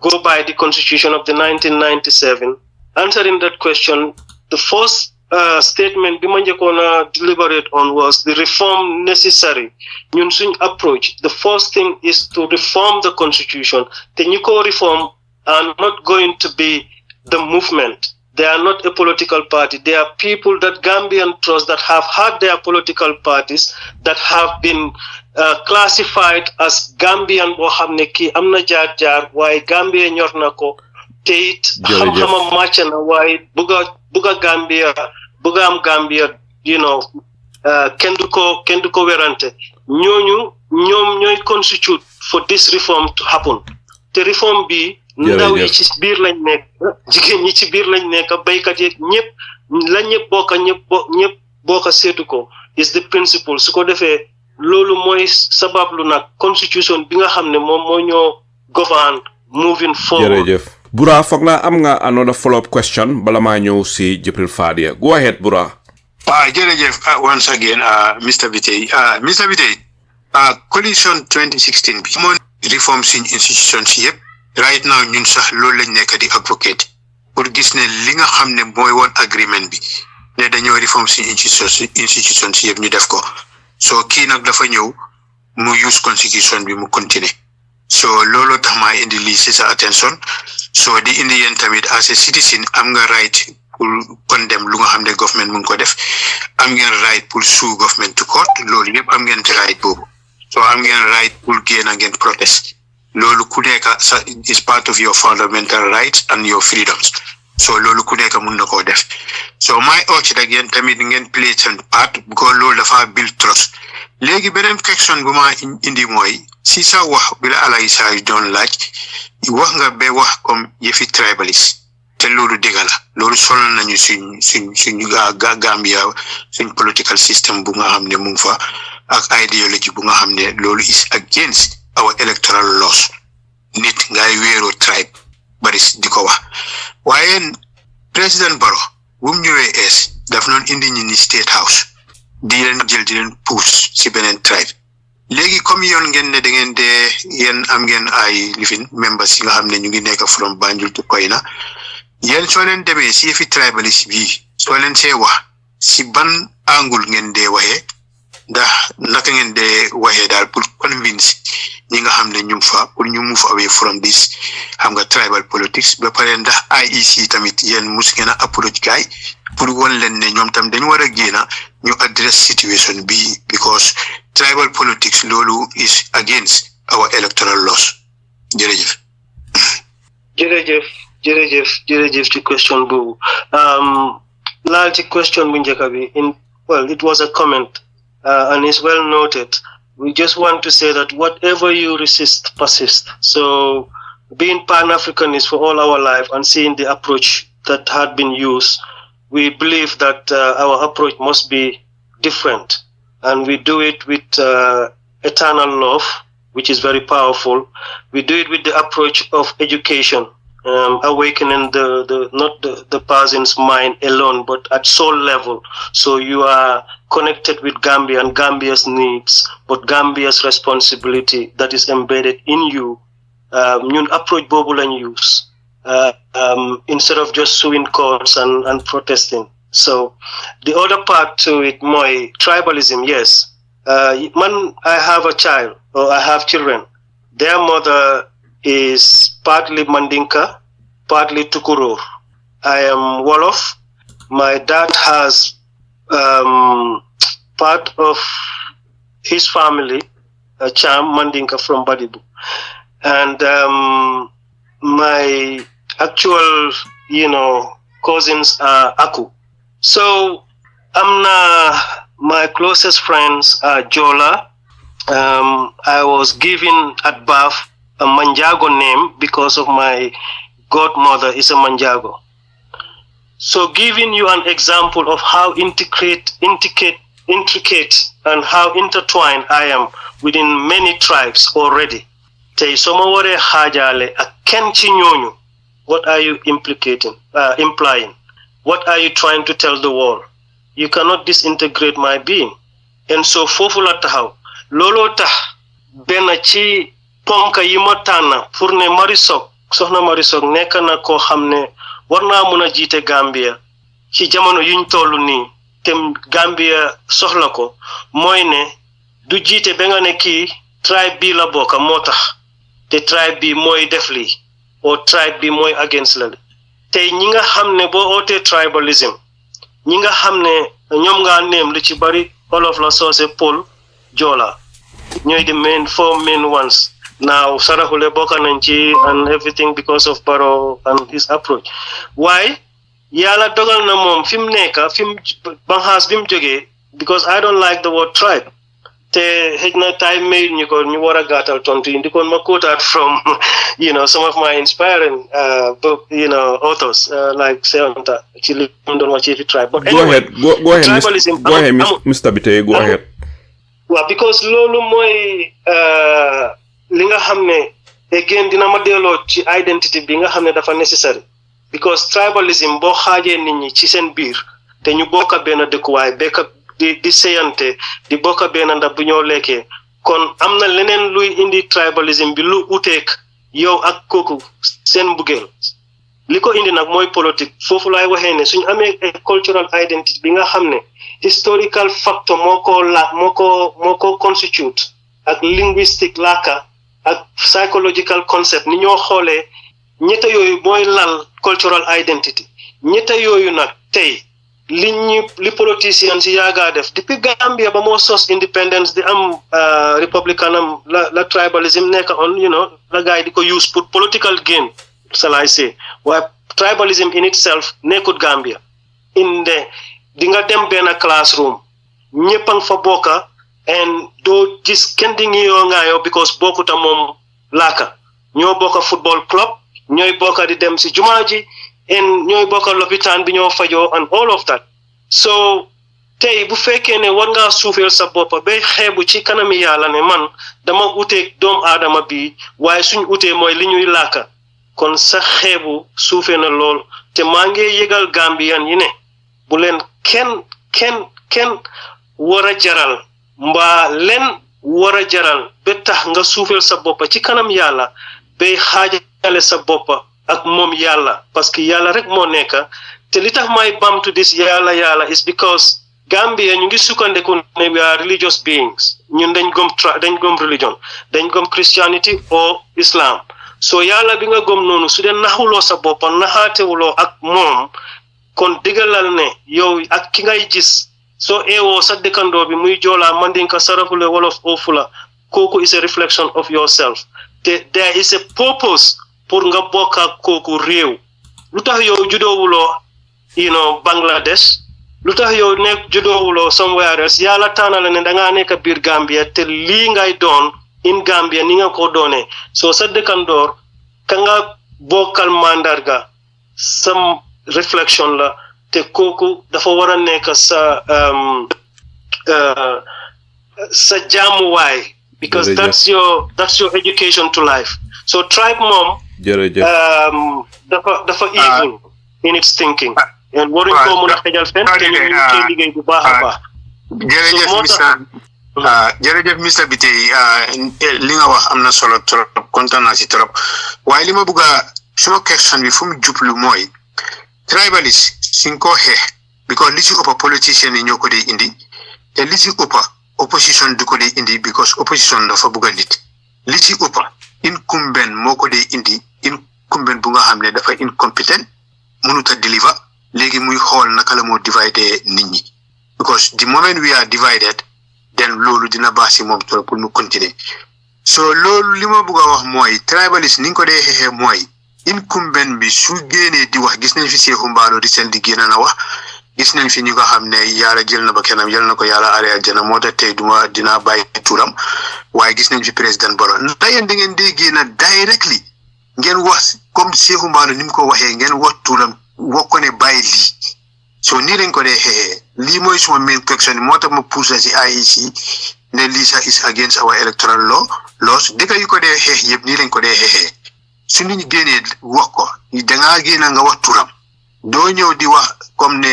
go by the constitution of the 1997. Answering that question, the first statement bi ma njëkkoon a deliberate on was the reform necessary. Ñun suñ approach, the first thing is to reform the constitution. Te ñi ko reform are not going to be the movement. They are not a political party. They are people that Gambian trust that have had their political parties that have been classified as Gambian boo xam ne kii am na jaar-jaar waaye Gambia ñor na ko te it xam-xamam màcc na waaye bugga Gambia bugga am Gambia kenn du ko werante ñoom ñooy constitute for this reform to happen te reform bi ndaw yi ci biir lañ nekk jigéen ñi ci biir lañ nekk baykat yi ñëpp la ñëpp bokk seetu ko is the principle su ko defee loolu mooy sabablu nag constitution bi nga xam ne moom moo ñoo govern moving forward. Jërëjëf Bura foog naa am nga another follow-up question bala maa ñëw si Jibril Fadia. Go ahead Bura. Jërëjëf once again Mr. Bittaye. Mr. Bittaye coalition 2016 bi moom reform suñ institution si yëpp right now ñun sax loolu lañ nekk di advocate pour gis ne li nga xam ne mooy woon agreement bi ne dañoo reform suñ institution si yëpp ñu def ko so kii nag dafa ñëw mu use constitution bi mu continuer so loolu tax maa indi lii si sa attention so di indi yéen tamit as a citizen am nga right pour condemn lu nga xam ne government mu ngi ko def am ngeen right pour sue government to court loolu yëpp am ngeen right boobu so am ngeen right pour génn ngeen protest loolu ku nekk is part of your fundamental rights and your freedoms so loolu ku nekk mun na koo def so my urge rek yéen tamit ngeen play seen part because loolu dafa build trust léegi beneen question bu ma indi mooy si sa wax bi la alay saa yu doon laaj wax nga ba wax comme yëfi tribalist te loolu dëgg la loolu sonal nañu suñ Gambia suñ political system bu nga xam ne mu ngi fa ak idéologie bu nga xam ne loolu is against our electoral laws nit ngay wéeroo tribe bari di ko wax waaye président Barrow bu mu ñëwee ees daf noon indi ñi ni state house di leen jël di leen puus si beneen tribe léegi comme yoon ngeen ne da ngeen dee yéen am ngeen ay lifin members yi nga xam ne ñu ngi nekk from Banjul to Koyna yéen soo leen demee si yëfi tribalist bii soo leen see wax si ban angle ngeen dee waxee ndax naka ngeen dee waxee daal pour convince ñi nga xam ne ñu fa pour ñu move away from this xam nga tribal politics ba pare ndax IEC tamit yéen mus ngeen a approach gaay pour won leen ne ñoom tam dañu war a génn ñu address situation bi because tribal politics loolu is against our electoral laws jërëjëf jërëjëf ci question boobu laal ci question bu njëkk bi it was a comment and it's well noted. We just want to say that whatever you resist persists. So being pan-Africanist for all our life and seeing the approach that had been used, we believe that our approach must be different, and we do it with eternal love, which is very powerful. We do it with the approach of education, awakening not the person's mind alone, but at soul level. So you are connected with Gambia and Gambia's needs, but Gambia's responsibility that is embedded in you. Ñun approach boobu lañ use instead of just suing courts and protesting. So the other part to it, my tribalism, yes. I have a child, or I have children. Their mother is partly Mandinka, partly Tukurur. I am Wolof. My dad has part of his family, a Cham Mandinka from Badibu. And my actual, cousins are Aku. So my closest friends are Jola. I was given at birth a Manjago name because of my godmother is a Manjago. So giving you an example of how intricate and how intertwined I am within many tribes already. Tay soma ware hajale ak ken ci ñooñu. What are you implying? What are you trying to tell the world? You cannot disintegrate my being. And so fofu la taxaw lolo tax ben ci ponka yi ma tànn pour ne soxna Marisol nekk na koo xam ne war naa mun a jiite Gambia ci jamono yuñ toll nii te Gambia soxla ko mooy ne du jiite ba nga ne kii tribe bi la bokka moo tax te tribe bi mooy def lii o tribe bi mooy against la tey ñi nga xam ne boo ootee tribalism ñi nga xam ne ñoom nga neem lu ci bari Wolof la Soose Pël Joola ñooy the four main ones. Now Sarahule bokka nañ ci and everything because of Barrow and his approach. Why? Yàlla dogal na moom fi mu nekk banxaas bi mu jógee because I don't like the word tribe. Te xëj na time made ñu war a gàttal tontu yi ndikoon ma quote from some of my inspiring authors like Seonta ci li mu doon wax ci tribe. But anyway, go ahead Mr. Bittaye, go ahead. Well, because loolu mooy li nga xam ne again dina ma delloo ci identity bi nga xam ne dafa necessary because tribalism boo xaajee nit ñi ci seen biir te ñu bokk benn dëkkuwaay di seyante di bokk benn ndab bu ñoo lekkee kon am na leneen luy indi tribalism bi lu uteek yow ak kooku seen mbugeel li ko indi nag mooy politique foofu laay waxee ne suñu amee cultural identity bi nga xam ne historical factor moo ko constitute ak linguistic làkka ak psychological concept ni ñoo xoolee ñetta yooyu mooy lal cultural identity ñetta yooyu nag tey li politiciens yi yaaga def depuis Gambia ba moo sos independence di am republicanam la tribalism nekk on la gaay di ko use pour political gain shall I say waaye tribalism in itself nekkut Gambia di nga dem benn classroom ñëpp a nga fa bokka and doo gis kenn di ngiyoo ngaayoo because bokkuta moom laaka ñoo bokka football club ñooy bokka di dem si jumaa ji and ñooy bokka lopitaan bi ñoo fajoo and all of that so tey bu fekkee ne war ngaa suufeel sa boppa bay xeebu ci kanami yàlla ne man dama uteeg doomu aadama bi waaye suñ utee mooy li ñuy laaka kon sa xeebu suufee na lool te maa ngi yëgal Gambian yi ne bu leen kenn war a jaral mbaa leen war a jaral ba tax nga suufeel sa boppa ci kanam yàlla bay xaajale sa boppa ak moom yàlla parce que yàlla rek moo nekk te li tax may bamtu dis yàlla is because Gambia ñu ngi sukkandiku ne we are religious beings ñun dañ gëm religion dañ gëm Christianity or Islam so yàlla bi nga gëm noonu su dee naxuloo sa boppa naxaatewuloo ak moom kon digalal ne yow ak ki ngay gis soo eewoo sa dëkkandoo bi muy joolaa mandinka sarafule wolof oo fula kooku is a reflection of yourself te there is a purpose pour nga bokk ak kooku réew lu tax yow judoowuloo Bangladesh lu tax yow nekk judoowuloo somewhere else yàlla tànnale ne dangaa nekk biir Gambia te lii ngay doon in Gambia ni nga ko doonee soo sa dëkkandoor ka nga bokkal mandarga sam reflection la te kooku dafa war a nekk sa jaamuwaay because that's your education to life so tribe moom dafa evil in its thinking and waruñ ko mun a xejal fen te ñu ci liggéey bu baax a baax jërëjëf Mr Bittaye li nga wax am na solo trop kontaan naa si trop waaye li ma bëgg a suma question bi fu mu jublu mooy tribalist suñ ko xeex because li ci ëpp politiciens yi ñoo ko dee indi te li ci ëpp opposition du ko dee indi because opposition dafa bëgg a nit li ci ëpp incumbent moo ko dee indi incumbent bu nga xam ne dafa incompetent mënut a deliver léegi muy xool naka la moo divider nit ñi because the moment we are divided then loolu dina baax si moom trop pour mu continuer so loolu li ma bëgg a wax mooy tribalist ni nga ko dee xeexee mooy incumbent bi su génnee di wax gis nañ fi Seexu Mbaalo di seen di génn na wax gis nañ fi ñu nga xam ne yàlla jël na ba kenam yal na ko yàlla aree aljana moo tax tey dinaa bàyyi turam waaye gis nañ fi président Barrow ndax yéen da ngeen dee génn directly ngeen wax comme Seexu Mbaalo ni mu ko waxee ngeen wax turam wax ko ne bàyyi lii so nii lañ ko dee xeexee lii mooy suma main question moo tax ma pousse si IEC ne lii sax is against our electoral laws dëkk yu ko dee xeex yëpp nii lañ ko dee xeexee su nit ñi génnee wax ko dangaa génn nga wax turam doo ñëw di wax comme ne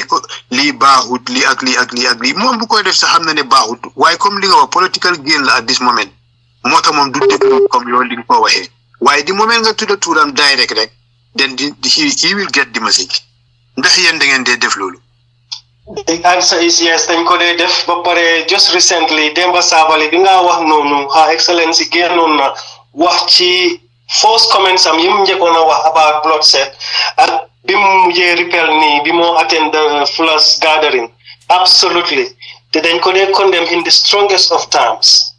lii baaxut lii ak lii ak lii ak lii moom bu koy def sax xam na ne baaxut waaye comme li nga wax political gain la at this moment moo tax moom du déglu comme yow li nga ko waxee waaye di moment nga tudda turam direct rek then he will get the message ndax yéen da ngeen dee def loolu. The answer is yes dañ ko dee def ba pare just recently Demba Sabally bi nga wax noonu Her Excellency génnoon na wax ci first comments am yi mu njëkkoon a wax about bloodshed ak bi mu mujjee repel nii bi moo attend the Fuller's gathering absolutely te dañ ko dee condemn in the strongest of terms.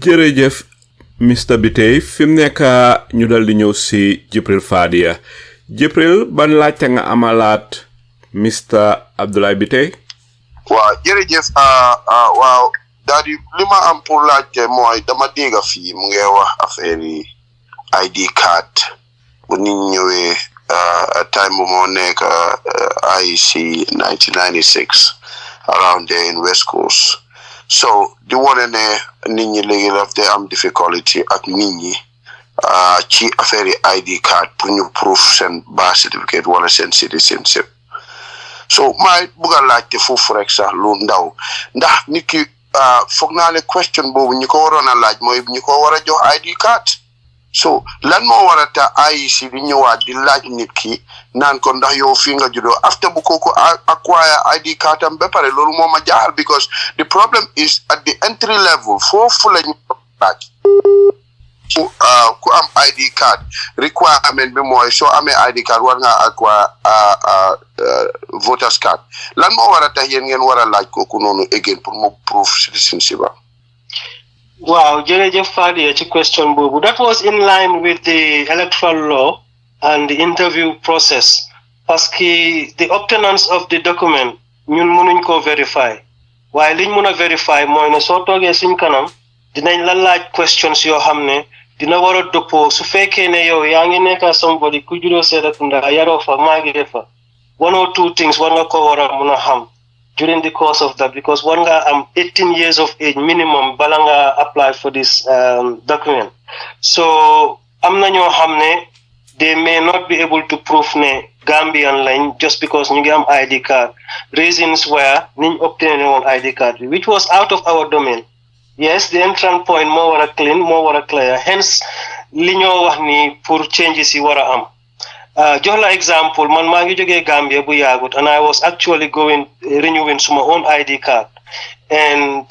jërëjëf Mr Bittaye fi mu nekk ñu dal di ñëw si Jibril Fadia Jibril ban laajte nga amalaat Mr Abdoulaye Bittaye. waaw jërëjëf waaw daal di li ma am pour laajte mooy dama dégg fii mu ngi wax affaire yi ID card bu nit ñëwee time bu moo nekk IEC 1996 around there in West Coast so di wane ne nit ñi léegi daf dee am difficulty ak nit ñi ci affaire yi ID card pour ñu proof seen birth certificate wala seen citizenship so maay bëgg a laajte foofu rek sax lu ndaw ndax nit ki foog naa ne question boobu ñi ko waroon a laaj mooy ñi ko war a jox ID card so lan moo war a tax IEC di ñëwaat di laaj nit ki naan ko ndax yow fii nga juddoo after bu kooku acquire ID card am ba pare loolu moo ma jaaxal because the problem is at the entry level foofu la ñu laaj. ku am ID card requirement bi mooy soo amee ID card war nga acquire voters card lan moo war a tax yéen ngeen war a laaj kooku noonu again pour mu prove citizenship ba. Wow, jërëjëf Fadi ci question boobu. That was in line with the electoral law and the interview process. Parce que the obtenance of the document ñun mënuñ ko verify. Waaye liñ mën a verify mooy ne soo toogee suñ kanam dinañ la laaj questions yoo xam ne dina war a dëppoo su fekkee ne yow yaa ngi nekk somebody ku juddoo Serekunda yaroo fa màggee fa 1 or 2 things war nga ko war a mën a xam during the course of that, because war nga am 18 years of age minimum bala nga apply for this document. So am na ñoo xam ne they may not be able to prove ne Gambian line just because ñu ngi am ID card. Reasons where niñ obtain on ID card, which was out of our domain. Yes, the entrance point more wara clean, more wara clear. Hence, li ñoo wax ni pour changes yi wara am. Jox la example, man maa ngi jógee Gambia bu yaagut, and I was actually renewing my own ID card. And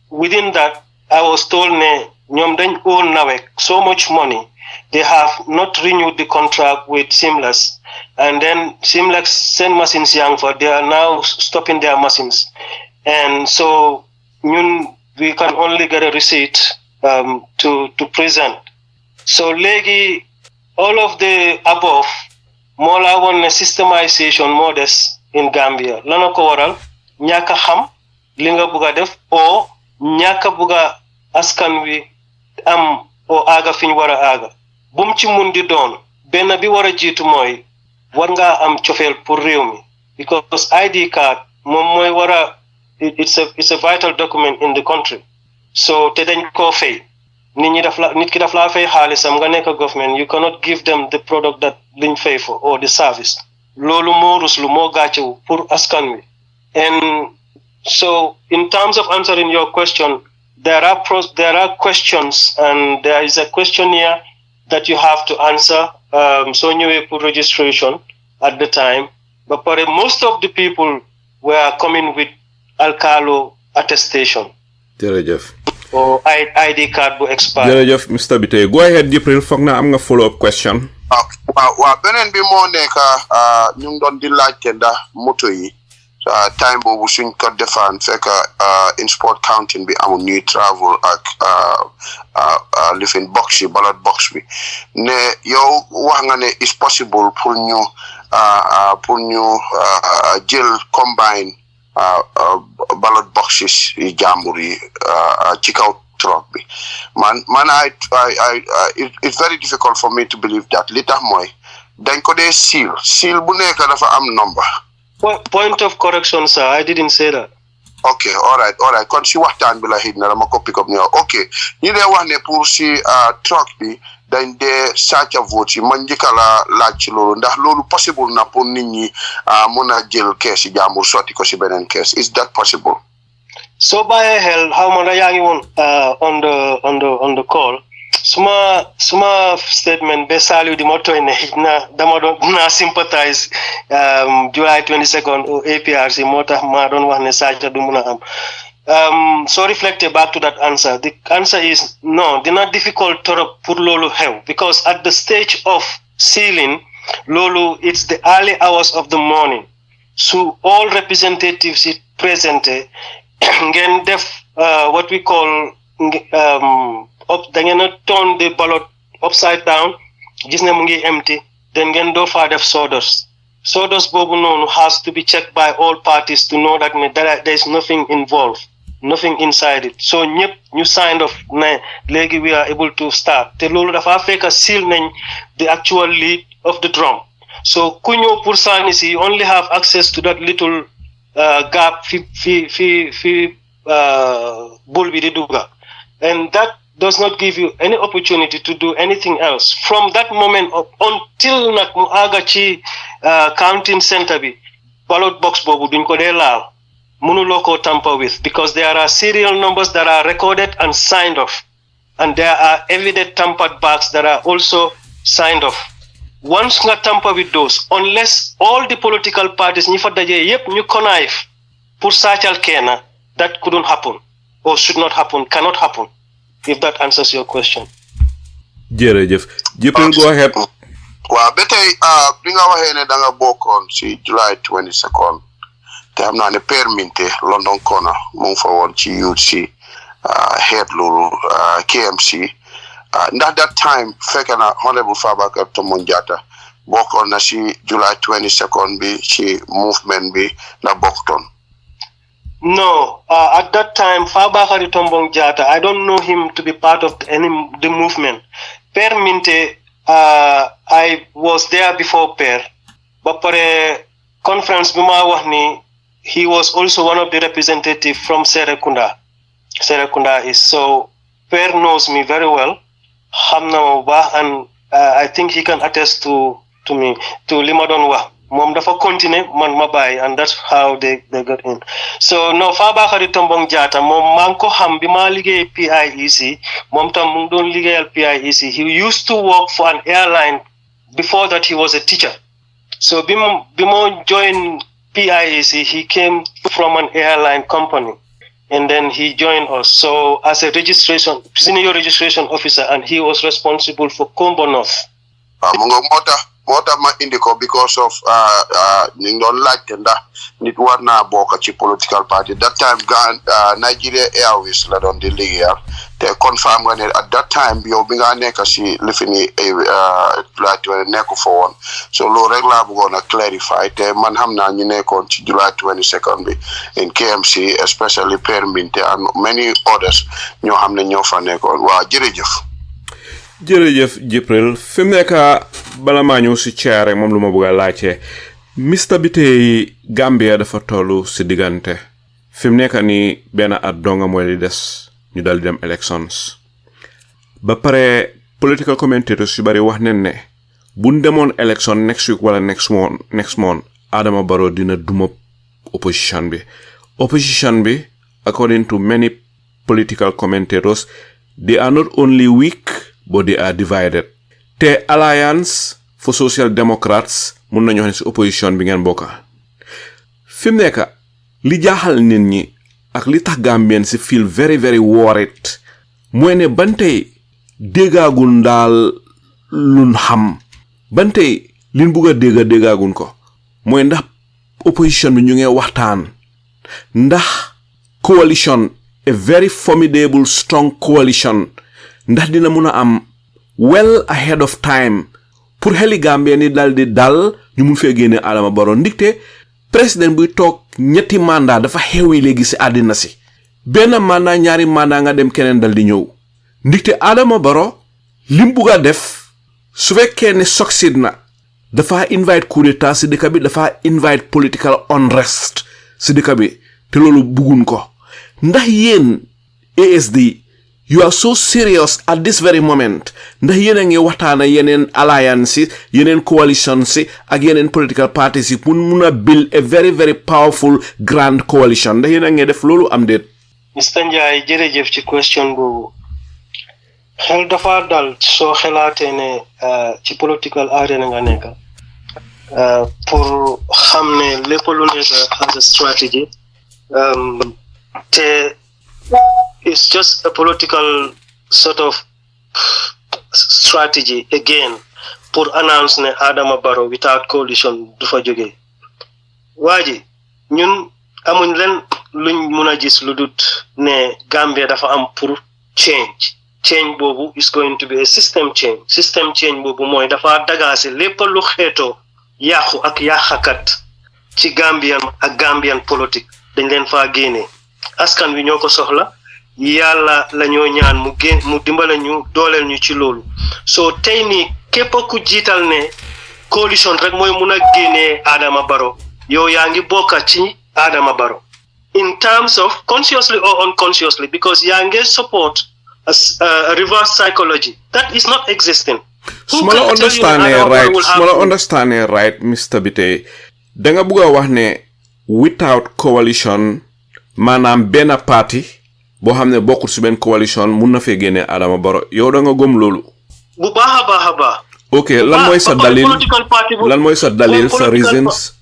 within that, I was told ne ñoom dañ own nawek so much money. They have not renewed the contract with Seamless. And then Seamless send machines young for, they are now stopping their machines. And so we can only get a receipt to present. So legi, all of the above, more la won systemization modest in Gambia. Lana ko waral ñaka xam li nga buga def o ñaka buga askan wi am o aga fiñ wara aga. Bum ci mun di doon benn bi wara jiitu mooy war nga am cofeel pour réew mi, because ID card moom mooy wara it's a vital document in the country. So te dañ koo fay nit ki daf laa fay xaalisam nga nekk government, you cannot give them the product that liñ fay for or the service. Loolu moo ruslu moo gàccewu pour askan wi. And so in terms of answering your question, there are questions, and there is a questionnaire that you have to answer so ñëwee pour registration at the time. But most of the people were coming with alkalo attestation. Jërëjëf. Or ID card bu expired. Jërëjëf Mr. Bittaye. Go ahead, Jibril, foog na am nga follow-up question. waaw beneen bi moo nekk ñu ngi doon di laajte ndax moto yi time boobu suñ ko defaan fekk in sport counting bi amul ñuy travel ak lifin box yi ballot box bi ne yow wax nga ne is possible pour ñu jël combine ballot boxes yi jàmbur yi ci kaw truck bi man I it's very difficult for me to believe that li tax mooy dañ ko dee seal bu nekk dafa am number. Point of correction, sir, I didn't say that. Okay, all right kon si waxtaan bi la xëy na dama ko pick up ni okay ñi dee wax ne pour si truck bi dañ dee sàcca vote yi man njëkka la laaj ci loolu ndax loolu possible na pour nit ñi mun a jël kees yi jàmbur sotti ko si beneen kees, is that possible? So bàyyi xel xaw ma da yaa ngi woon on the call suma statement be Saliou di ma tooy ne na dama doon naa sympathize July 22nd o APRC moo tax maa doon wax ne sàcca du mun a am. So reflected back to that answer. The answer is no, they're not difficult pour lolu xew, because at the stage of sealing, lolu, it's the early hours of the morning. So all representatives is present. Ngeen def what we call da ngeen turn the ballot upside down, gis ne mu ngi empty, then ngeen do fa def sawdust. Sawdust boobu noonu has to be checked by all parties to know that there is nothing involved, nothing inside it. So ñëpp ñu signed off ne léegi we are able to start. Te loolu dafa fekk seal nañ the actual lead of the drum. So ku ñëw pour sànni si you only have access to that little gap fi bul bi di dugga. And that does not give you any opportunity to do anything else. From that moment up until nag mu àgga ci counting center bi ballot box boobu duñ ko dee laal mënuloo ko tamper with, because there are serial numbers that are recorded and signed off, and there are evident tampered bags that are also signed off. Once nga tamper with those, unless all the political parties ñi fa dajee yépp ñu connive pour sàccal kenn, that couldn't happen or should not happen, cannot happen. if that answers your question. Jërëjëf. Jibril, go ahead. Waaw ba tey bi nga waxee ne da nga bokkoon si July 22nd te xam naa ne perminte London Corner mu ngi fa woon ci youth si head loolu KMC ndax that time fekk na Honorable Fabakary Tombong Jatta bokkoon na si July 22nd bi ci movement bi na bokkoon. No, at that time, Fabakary Tombong Jatta, I don't know him to be part of the movement. Per Minte, I was there before Per. But for a conference, he was also one of the representatives from Serekunda. Serekunda is so. Per knows me very well. And I think he can attest to me, to Limadonwa. Mom dafa continue man ma bay, and that's how they got in. So no, Fabakary Tombong Jatta mom man ko xam bi ma liggéey PIEC mom tam mu doon liggéeyal PIEC. He used to work for an airline. Before that he was a teacher. So bimo joined PIEC, he came from an airline company and then he joined us. So as a senior registration officer, and he was responsible for Combo North. Mota ma indi ko because of ñu doon laajte ndax nit war naa bokk ci political party. That time Nigeria Airways la doon di liggéeyal te confirm nga ne at that time yow bi nga nekk si lifini nekku fa woon. So loolu rek laa bëggoon a clarify te man xam naa ñu nekkoon ci July 22nd bi in KMC, especially Per Minte and many others ñoo xam ne ñoo fa nekkoon. Waa jërëjëf Jibril fi mu nekk bala maa ñëw si caare moom lu ma bëgg a laajte Mr Bittaye Gambia dafa tollu si diggante fi mu nekk ni benn at donga mooy li des ñu dal di dem elections ba pare political commentators yu bari wax nañ ne buñ demoon election next week wala next month Adama Barrow dina duma opposition bi according to many political commentators they are not only weak but they are divided. The Alliance for Social Democrats mun nañu wax ne si opposition bi ngeen bokka fi mu nekk li jaaxal nit ñi ak li tax Gambian si feel very very worried mooy ne bantey déggaagun daal luñ xam bantey liñ bugg a déggaagun ko mooy ndax opposition bi ñu ngi waxtaan ndax coalition a very formidable strong coalition ndax dina mun a am well ahead of time pour xeli Gambia ni dal di dal ñu mun fee génne Adama Barrow ndikte président buy toog ñetti mandat dafa xewi léegi si àddina si benn mandat ñaari mandat nga dem keneen dal di ñëw ndikte Adama Barrow lim bugg a def su fekkee ne succeed na dafa invite coup d'état si dëkk bi dafa invite political unrest si dëkk bi te loolu buggun ko ndax yéen ASD you are so serious at this very moment ndax yéen a ngi waxtaana yeneen alliance yeneen coalition si ak yeneen political parties yi pour mun a build a very very powerful grand coalition ndax yéen a ngi def loolu am déet. Mr Njie jërëjëf ci question boobu xel dafa dal soo xelaatee ne ci political arena nga nekk pour xam ne lépp lu nekk as a strategy te it's just a political sort of strategy again pour announce ne Adama Barrow without coalition du fa jógee waaji ñun amuñ leen luñ mun a gis lu dut ne Gambia dafa am pour change boobu is going to be a system change boobu mooy dafa dagaase lépp lu xeetoo yàqu ak yàqakat ci Gambian politique dañ leen faa génnee askan wi ñoo ko soxla yàlla la ñoo ñaan mu dimbale ñu dooleel ñu ci loolu so tey nii képp ku jiital ne coalition rek mooy mun a génnee Adama Barrow yow yaa ngi bokka ci Adama Barrow in terms of consciously or unconsciously because yaa ngi support a reverse psychology that is not existing. Small understanding right Mr Bittaye danga bëgg a wax ne without coalition maanaam benn parti boo xam ne bokkul si benn coalition mun na fee génne Adama Barrow yow da nga gëm loolu. bu baax a baax. ok lan mooy sa dalil sa reasons.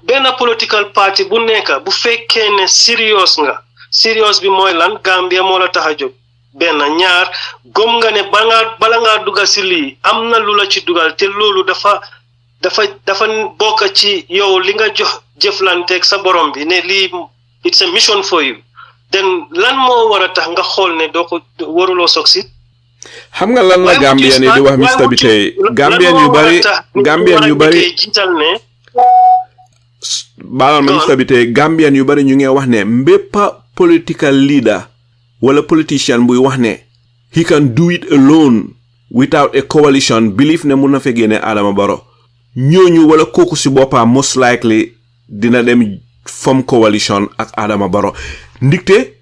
benn political party bu nekk bu fekkee ne serious nga serious bi mooy lan Gambia moo la tax a jóg benn ñaar gëm nga ne bala ngaa dugal si lii am na lu la ci dugal te loolu dafa bokk ci yow li nga jox jëflanteeg sa borom bi ne lii it's a mission for you then lan moo war a tax nga xool ne doo ko waruloo succeed. xam nga lan la Gambian yi di wax Mr Bittaye Gambian yu bari jiital ne baalal ma Mr Bittaye Gambian yu bari ñu ngi wax ne mbépp political leader wala politician buy wax ne he can do it alone without a coalition believe ne mun na fa génne Adama Barrow ñooñu wala kooku si boppam most likely dina dem form coalition ak Adama Barrow ndikte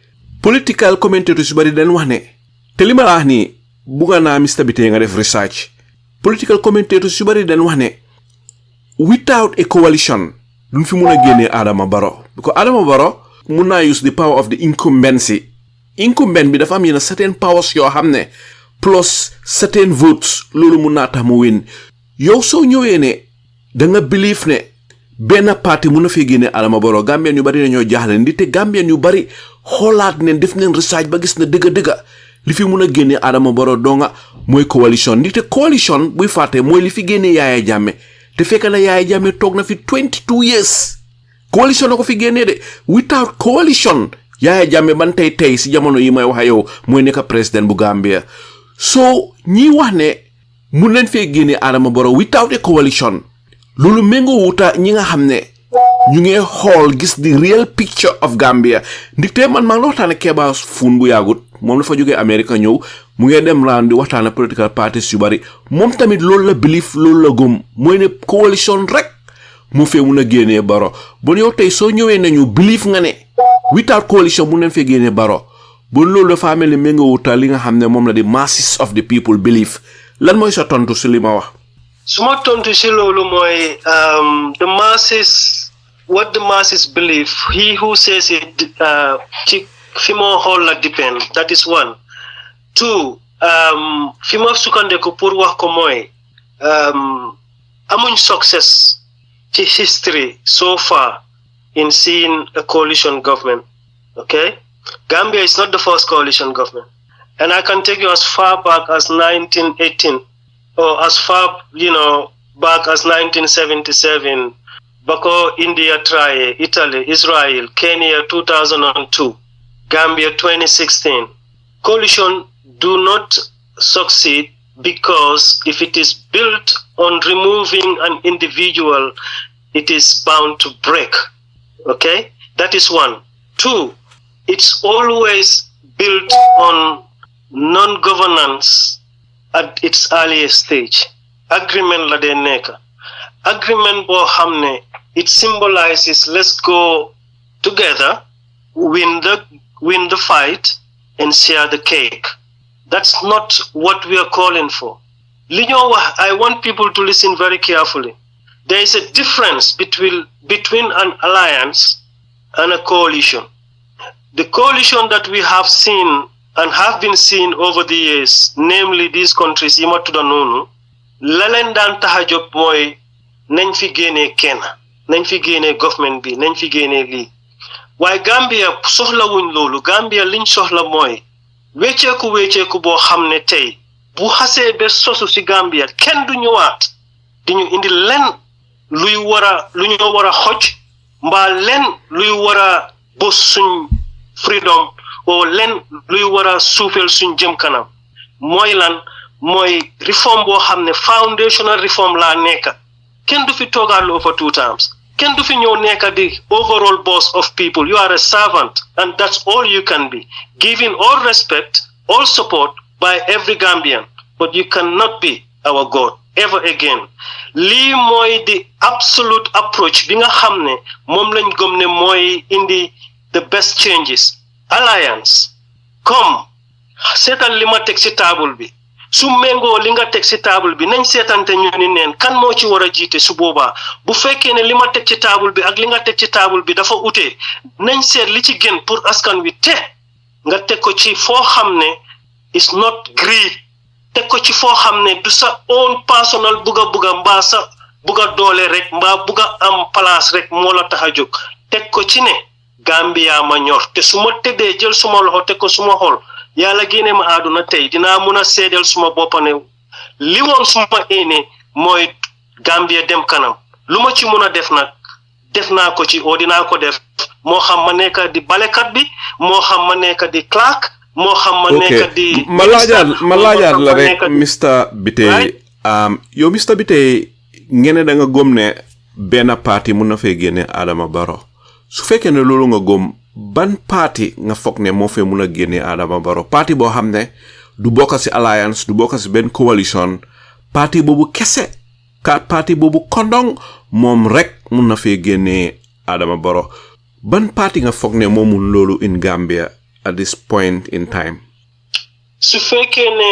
political commentators yu bari dañ wax ne te li ma la wax nii bugga naa Mr Bittaye nga def research political commentators yu bari dañ wax ne without a coalition duñ fi mun a génnee Adama Barrow because Adama Barrow mun naa use the power of the incumbency incumbent bi dafa am yenn certain powers yoo xam ne plus certain votes loolu mun naa tax mu win yow soo ñëwee ne da nga believe ne benn parti mun na fee génne Adama Barrow Gambien yu bari dañoo jaaxle ndi te Gambien yu bari xoolaat ne def neen research ba gis na dëgga li fi mun a génne Adama Barrow donga mooy coalition ndi te coalition buy fàtte mooy li fi génne Yaya Jammeh te fekk na Yaya Jammeh toog na fi 22 years coalition la ko fi génnee de without coalition Yaya Jammeh ban tey si jamono yi may wax yow mooy nekk président bu Gambia so ñi wax ne mun leen fee génne Adama Barrow without a coalition loolu méngoo wuta ñi nga xam ne ñu ngi xool gis the real picture of Gambia ndikte man maa ngi waxtaane Keba Fun bu yàggut moom la fa jógee Amérique ñëw mu ngi dem laan di waxtaane political parties yu bari moom tamit loolu la belief loolu la gëm mooy ne coalition rek mu fee mun a génnee Barrow bon yow tey soo ñëwee nañu belief nga ne without coalition mun leen fee génnee Barrow bon loolu dafa mel ni méngoo wuta li nga xam ne moom la di masses of the people belief lan mooy sa tontu si li ma wax. suma tontu si loolu mooy the masses what the masses believe he who says it ci fi moo xool la depend that is one. Two fi ma sukkandeku pour wax ko mooy amuñ success ci history so far in seeing a coalition government. Okay, Gambia is not the first coalition government, and I can take you as far back as 1918 or as far back as 1977. Bako, India tried, Italy, Israel, Kenya 2002, Gambia 2016. Coalition do not succeed because if it is built on removing an individual, it is bound to break. Okay, that is one. Two, it's always built on non-governance at its earliest stage. Agreement la de neka. Agreement bo hamne, it symbolizes let's go together, win the fight, and share the cake. That's not what we are calling for. I want people to listen very carefully. There is a difference between an alliance and a coalition. The coalition that we have seen and have been seen over the years, namely these countries, Imatudanunu, lalen dan tahajop moy nañ fi génnee kenn nañ fi génnee government bi nañ fi génnee lii waaye Gambia soxla wuñ loolu Gambia liñ soxla mooy wecceeku boo xam ne tey bu xasee ba sosu si Gambia kenn du ñëwaat di ñu indi len lu ñu war a xoj mbaa len luy war a bos suñ freedom o len luy war a suufeel suñ jëm kanam mooy lan mooy reform boo xam ne foundational reform laa nekka kenn du fi toogaat lu over 2 times kenn du fi ñëw nekka di overall boss of people. You are a servant and that's all you can be, giving all respect, all support by every Gambian, but you cannot be our God ever again. Lii mooy the absolute approach bi nga xam ne moom lañ gëm ne mooy indi the best changes. Alliance comme seetal li ma teg ci table bi su méngoo li nga teg ci table bi nañ seetante ñu ni neen kan moo ci war a jiite su boobaa bu fekkee ne li ma teg ci table bi ak li nga teg ci table bi dafa ute nañ seet li ci gën pour askan wi te nga teg ko ci foo xam ne is not greed teg ko ci foo xam ne du sa own personal buga mbaa sa buga doole rek mbaa buga am place rek moo la tax a jóg teg ko ci ne Gambia ma ñor te suma tëddee jël suma loxo te ko suma xol yàlla génne ma àdduna tey dinaa mun a seedeel suma boppa ne li woon suma éene mooy Gambia dem kanam lu ma ci mun a def nag def naa ko ci oo dinaa ko def moo xam ma nekk di balekat bi moo xam ma nekk di clerk moo xam ma nekk di ma laajaat la rek Mr Bittaye yow Mr Bittaye ngeen da nga gëm ne benn parti mun na fee génne Adama Barrow su fekkee ne loolu nga gëm ban parti nga foog ne moo fee mun a génne Adama Barrow parti boo xam ne du bokk si alliance du bokk si benn coalition parti boobu kese parti boobu kondong moom rek mun na fee génne Adama Barrow ban parti nga foog ne moo mun loolu in Gambia at this point in time su fekkee ne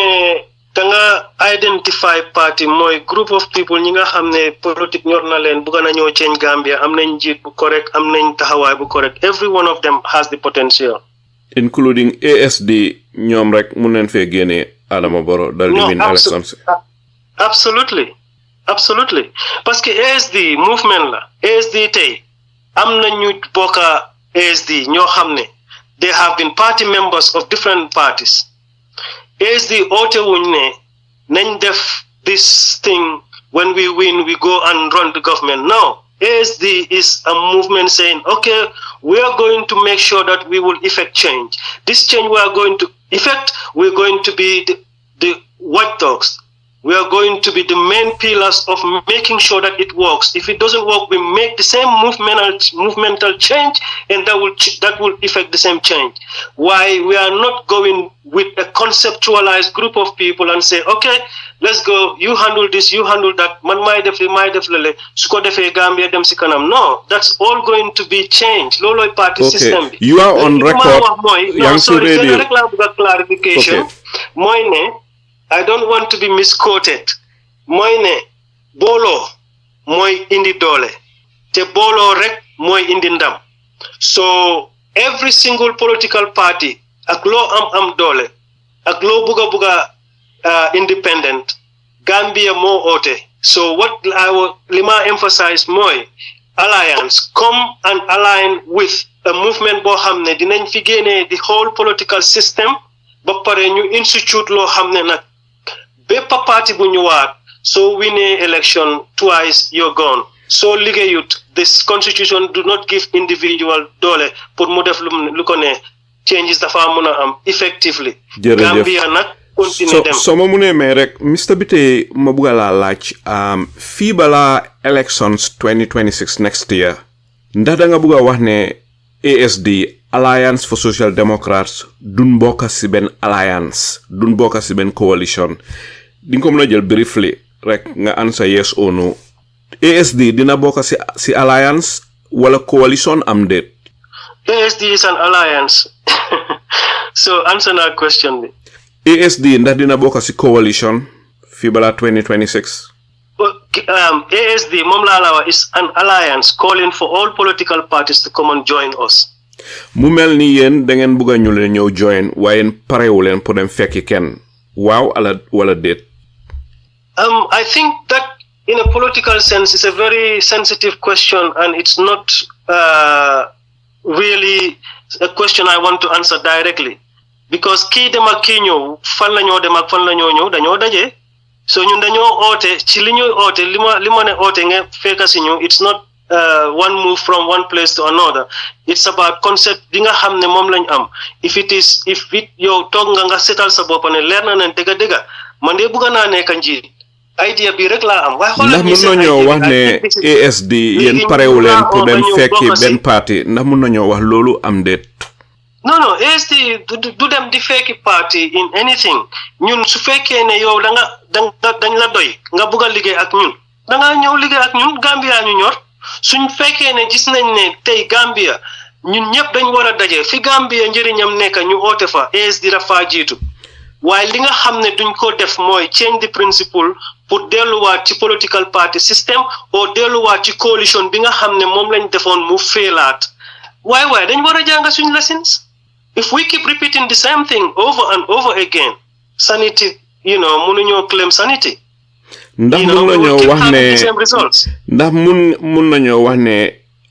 da nga identify party mooy group of people ñi nga xam ne politique ñor na leen bëgg na ñoo change Gambia am nañ njiit bu correct am nañ taxawaay bu correct every one of them has the potential including ASD ñoom rek mun nañ fee génne Adama Barrow dal di win elections absolutely parce que ASD movement la ASD tey am na ñu bokka ASD ñoo xam ne they have been party members of different parties ASD oote wuñ ne nañ def this thing when we win we go and run the government no ASD is a movement saying okay we are going to make sure that we will effect change this change we are going to effect we're going to be the watchdogs we are going to be the main pillars of making sure that it works. If it doesn't work, we make the same movemental change, and that will effect the same change. Why we are not going with a conceptualized group of people and say, okay, let's go. You handle this, you handle that. Man, my def lele. Suko defe Gambia dem si kanam. No, that's all going to be changed. Lolo party system. You are on record. No, sorry, clarification. Okay. I don't want to be misquoted. Moy bolo moy indi dole. Te bolo rek moy indi ndam. So every single political party ak lo am dole ak lo buga independent Gambia mo ote. So what lima emphasize moy alliance come and align with a movement bo xamne dinañ fi gene the whole political system ba pare ñu institute lo xamne nak Bepa party bu ñëwaat so winning election twice you're gone so liggéeyut this constitution do not give individual doole pour mu def lu ko ne changes dafa mën a am effectively Gambia nag continue dem so ma mu ne may rek Mr Bittaye ma bëgg laa laaj fii balaa elections 2026 next year ndax da nga bëgg a wax ne ASD Alliance for Social Democrats duñ bokk si benn alliance duñ bokk si benn coalition di nga ko mën a jël briefly rek nga answer yes or no ASD dina bokk si alliance wala coalition am déet ASD is an alliance so answer that question bi ASD ndax dina bokk si coalition fii balaa 2026 ASD moom laa la wax is an alliance calling for all political parties to come and join us mu mel ni yéen da ngeen bëgg a ñu leen ñëw join waaye parewu leen pour dem fekki kenn waaw wala déet I think that in a political sense is a very sensitive question and it's not really a question I want to answer directly because kii dem ak kii ñëw fan la ñoo dem ak fan la ñoo ñëw dañoo daje so ñun dañoo oote ci li ñuy oote li ma ne oote nga fekka si ñu it's not one move from one place to another it's about concept bi nga xam ne moom lañ am if it yow toog nga setal sa bopp ne leer na ne dëgg man de bëgg naa nekk njiit idea bi rek laa am waaye xoolal ndax mun nañoo wax ne ASD yéen parewu leen pour dem fekki benn parti ndax mun nañoo wax loolu am déet non ASD du dem di fekki parti in anything ñun su fekkee ne yow dañ la doy nga bëgg a liggéey ak ñun da nga ñëw liggéey ak ñun Gambia ñu ñor suñ fekkee ne gis nañ ne tey Gambia ñun ñëpp dañ war a daje fi Gambia njëriñam nekk ñu oote fa ASD dafa jiitu waaye li nga xam ne duñ ko def mooy change the principle pour delluwaat ci political party system ou delluwaat ci coalition bi nga xam ne moom lañ defoon mu féelaat waaye dañ war a jàng suñ lessons if we keep repeating the same thing over and over again sanity mënuñoo claim sanity ndax mun nañoo wax ne ndax mun nañoo wax ne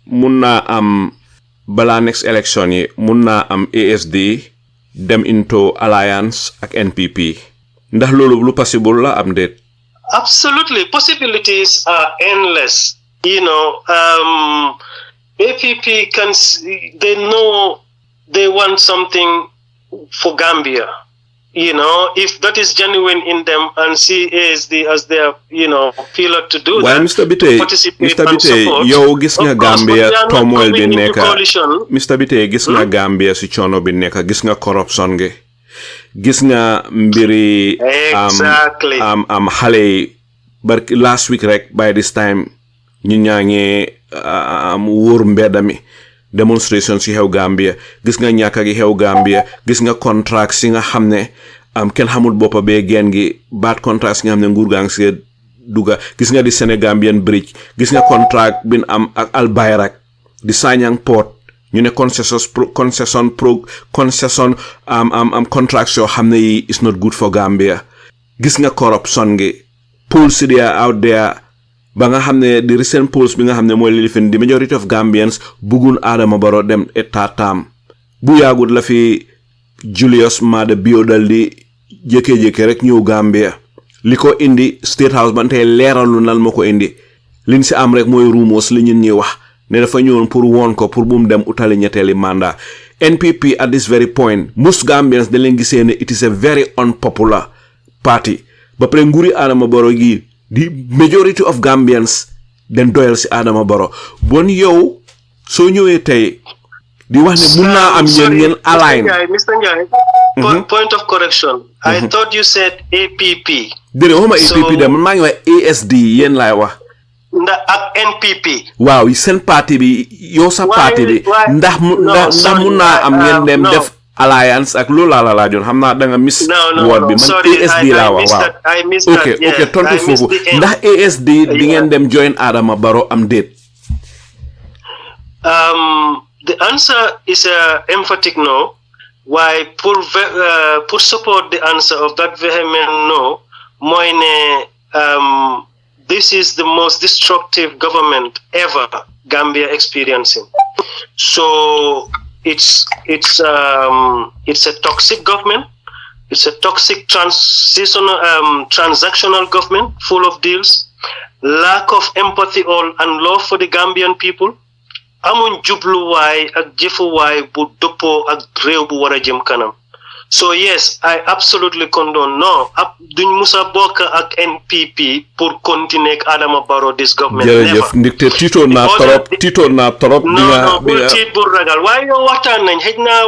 mun naa am balaa next election yi mun naa am ASD dem into alliance ak NPP ndax loolu lu possible la am déet. Absolutely, possibilities are endless. APP they know they want something for Gambia. If that is genuine in them and see ASD as their, pillar to do that. Mr. Bittaye, yow gis nga Gambia turmoil bi nekk. Mr. Bittaye, gis nga Gambia si coono bi nekk, gis nga corruption gi. Gis nga mbiri xale yi barki last week rek by this time ñu ñaange wóor mbedda mi demonstration si xew Gambia gis nga ñàkka gi xew Gambia gis nga contract si nga xam ne kenn xamul boppa bee geen gi baat contract si nga xam ne nguur gaa ngi si duga gis nga di Sénégambian bridge gis nga contract bin am ak Al Bayrak di Sanyang port ñu ne concession contracts yoo xam ne yi is not good for Gambia gis nga corruption gi polls they are out there ba nga xam ne di recent polls bi nga xam ne mooy lifin the majority of Gambians bugun Adama Barrow dem etatam bu yaagut la fi Julius Maada Bio dal di jékki-jékki rek ñëw Gambia li ko indi State House bante leeralu nal ma ko indi liñ si am rek mooy rumors li ñun ñuy wax ne dafa ñëwoon pour woon ko pour bu mu dem utali ñetteeli mandat NPP at this very point most Gambians dañ leen gisee ne it is a very unpopular party ba pare nguuri Adama Barrow gi the majority of Gambians den doyal si Adama Barrow bon yow soo ñëwee tey di wax ne mun naa am yéen ngeen align. Mr. Njai, point of correction. I thought you said APP. Déedéet waxuma APP de man maa ngi wax ASD yéen laay wax. Ak NPP. waaw seen parti bi yow sa parti bi ndax mun naa am ngeen dem def alliance ak loolu laa la laajoon xam naa da nga miss word bi man ASD laa wax waaw. ok tontu foofu ndax ASD di ngeen dem join Adama Barrow am déet. The answer is a emphatic no. Why pour support the answer of that vehement no, moine this is the most destructive government ever Gambia experiencing. So it's a toxic government. It's a toxic transactional government full of deals, lack of empathy and love for the Gambian people. Amun jubluwaay ak jëfuwaay bu dëppoo ak réew bu war a jëm kanam. So yes, I absolutely condone no. Duñ musa bokk ak NPP pour continuer ak Adama Barrow this government. jërëjëf ndikte tiitoon naa torop bul tiit bul ragal waaye yow waxtaan nañ xëj na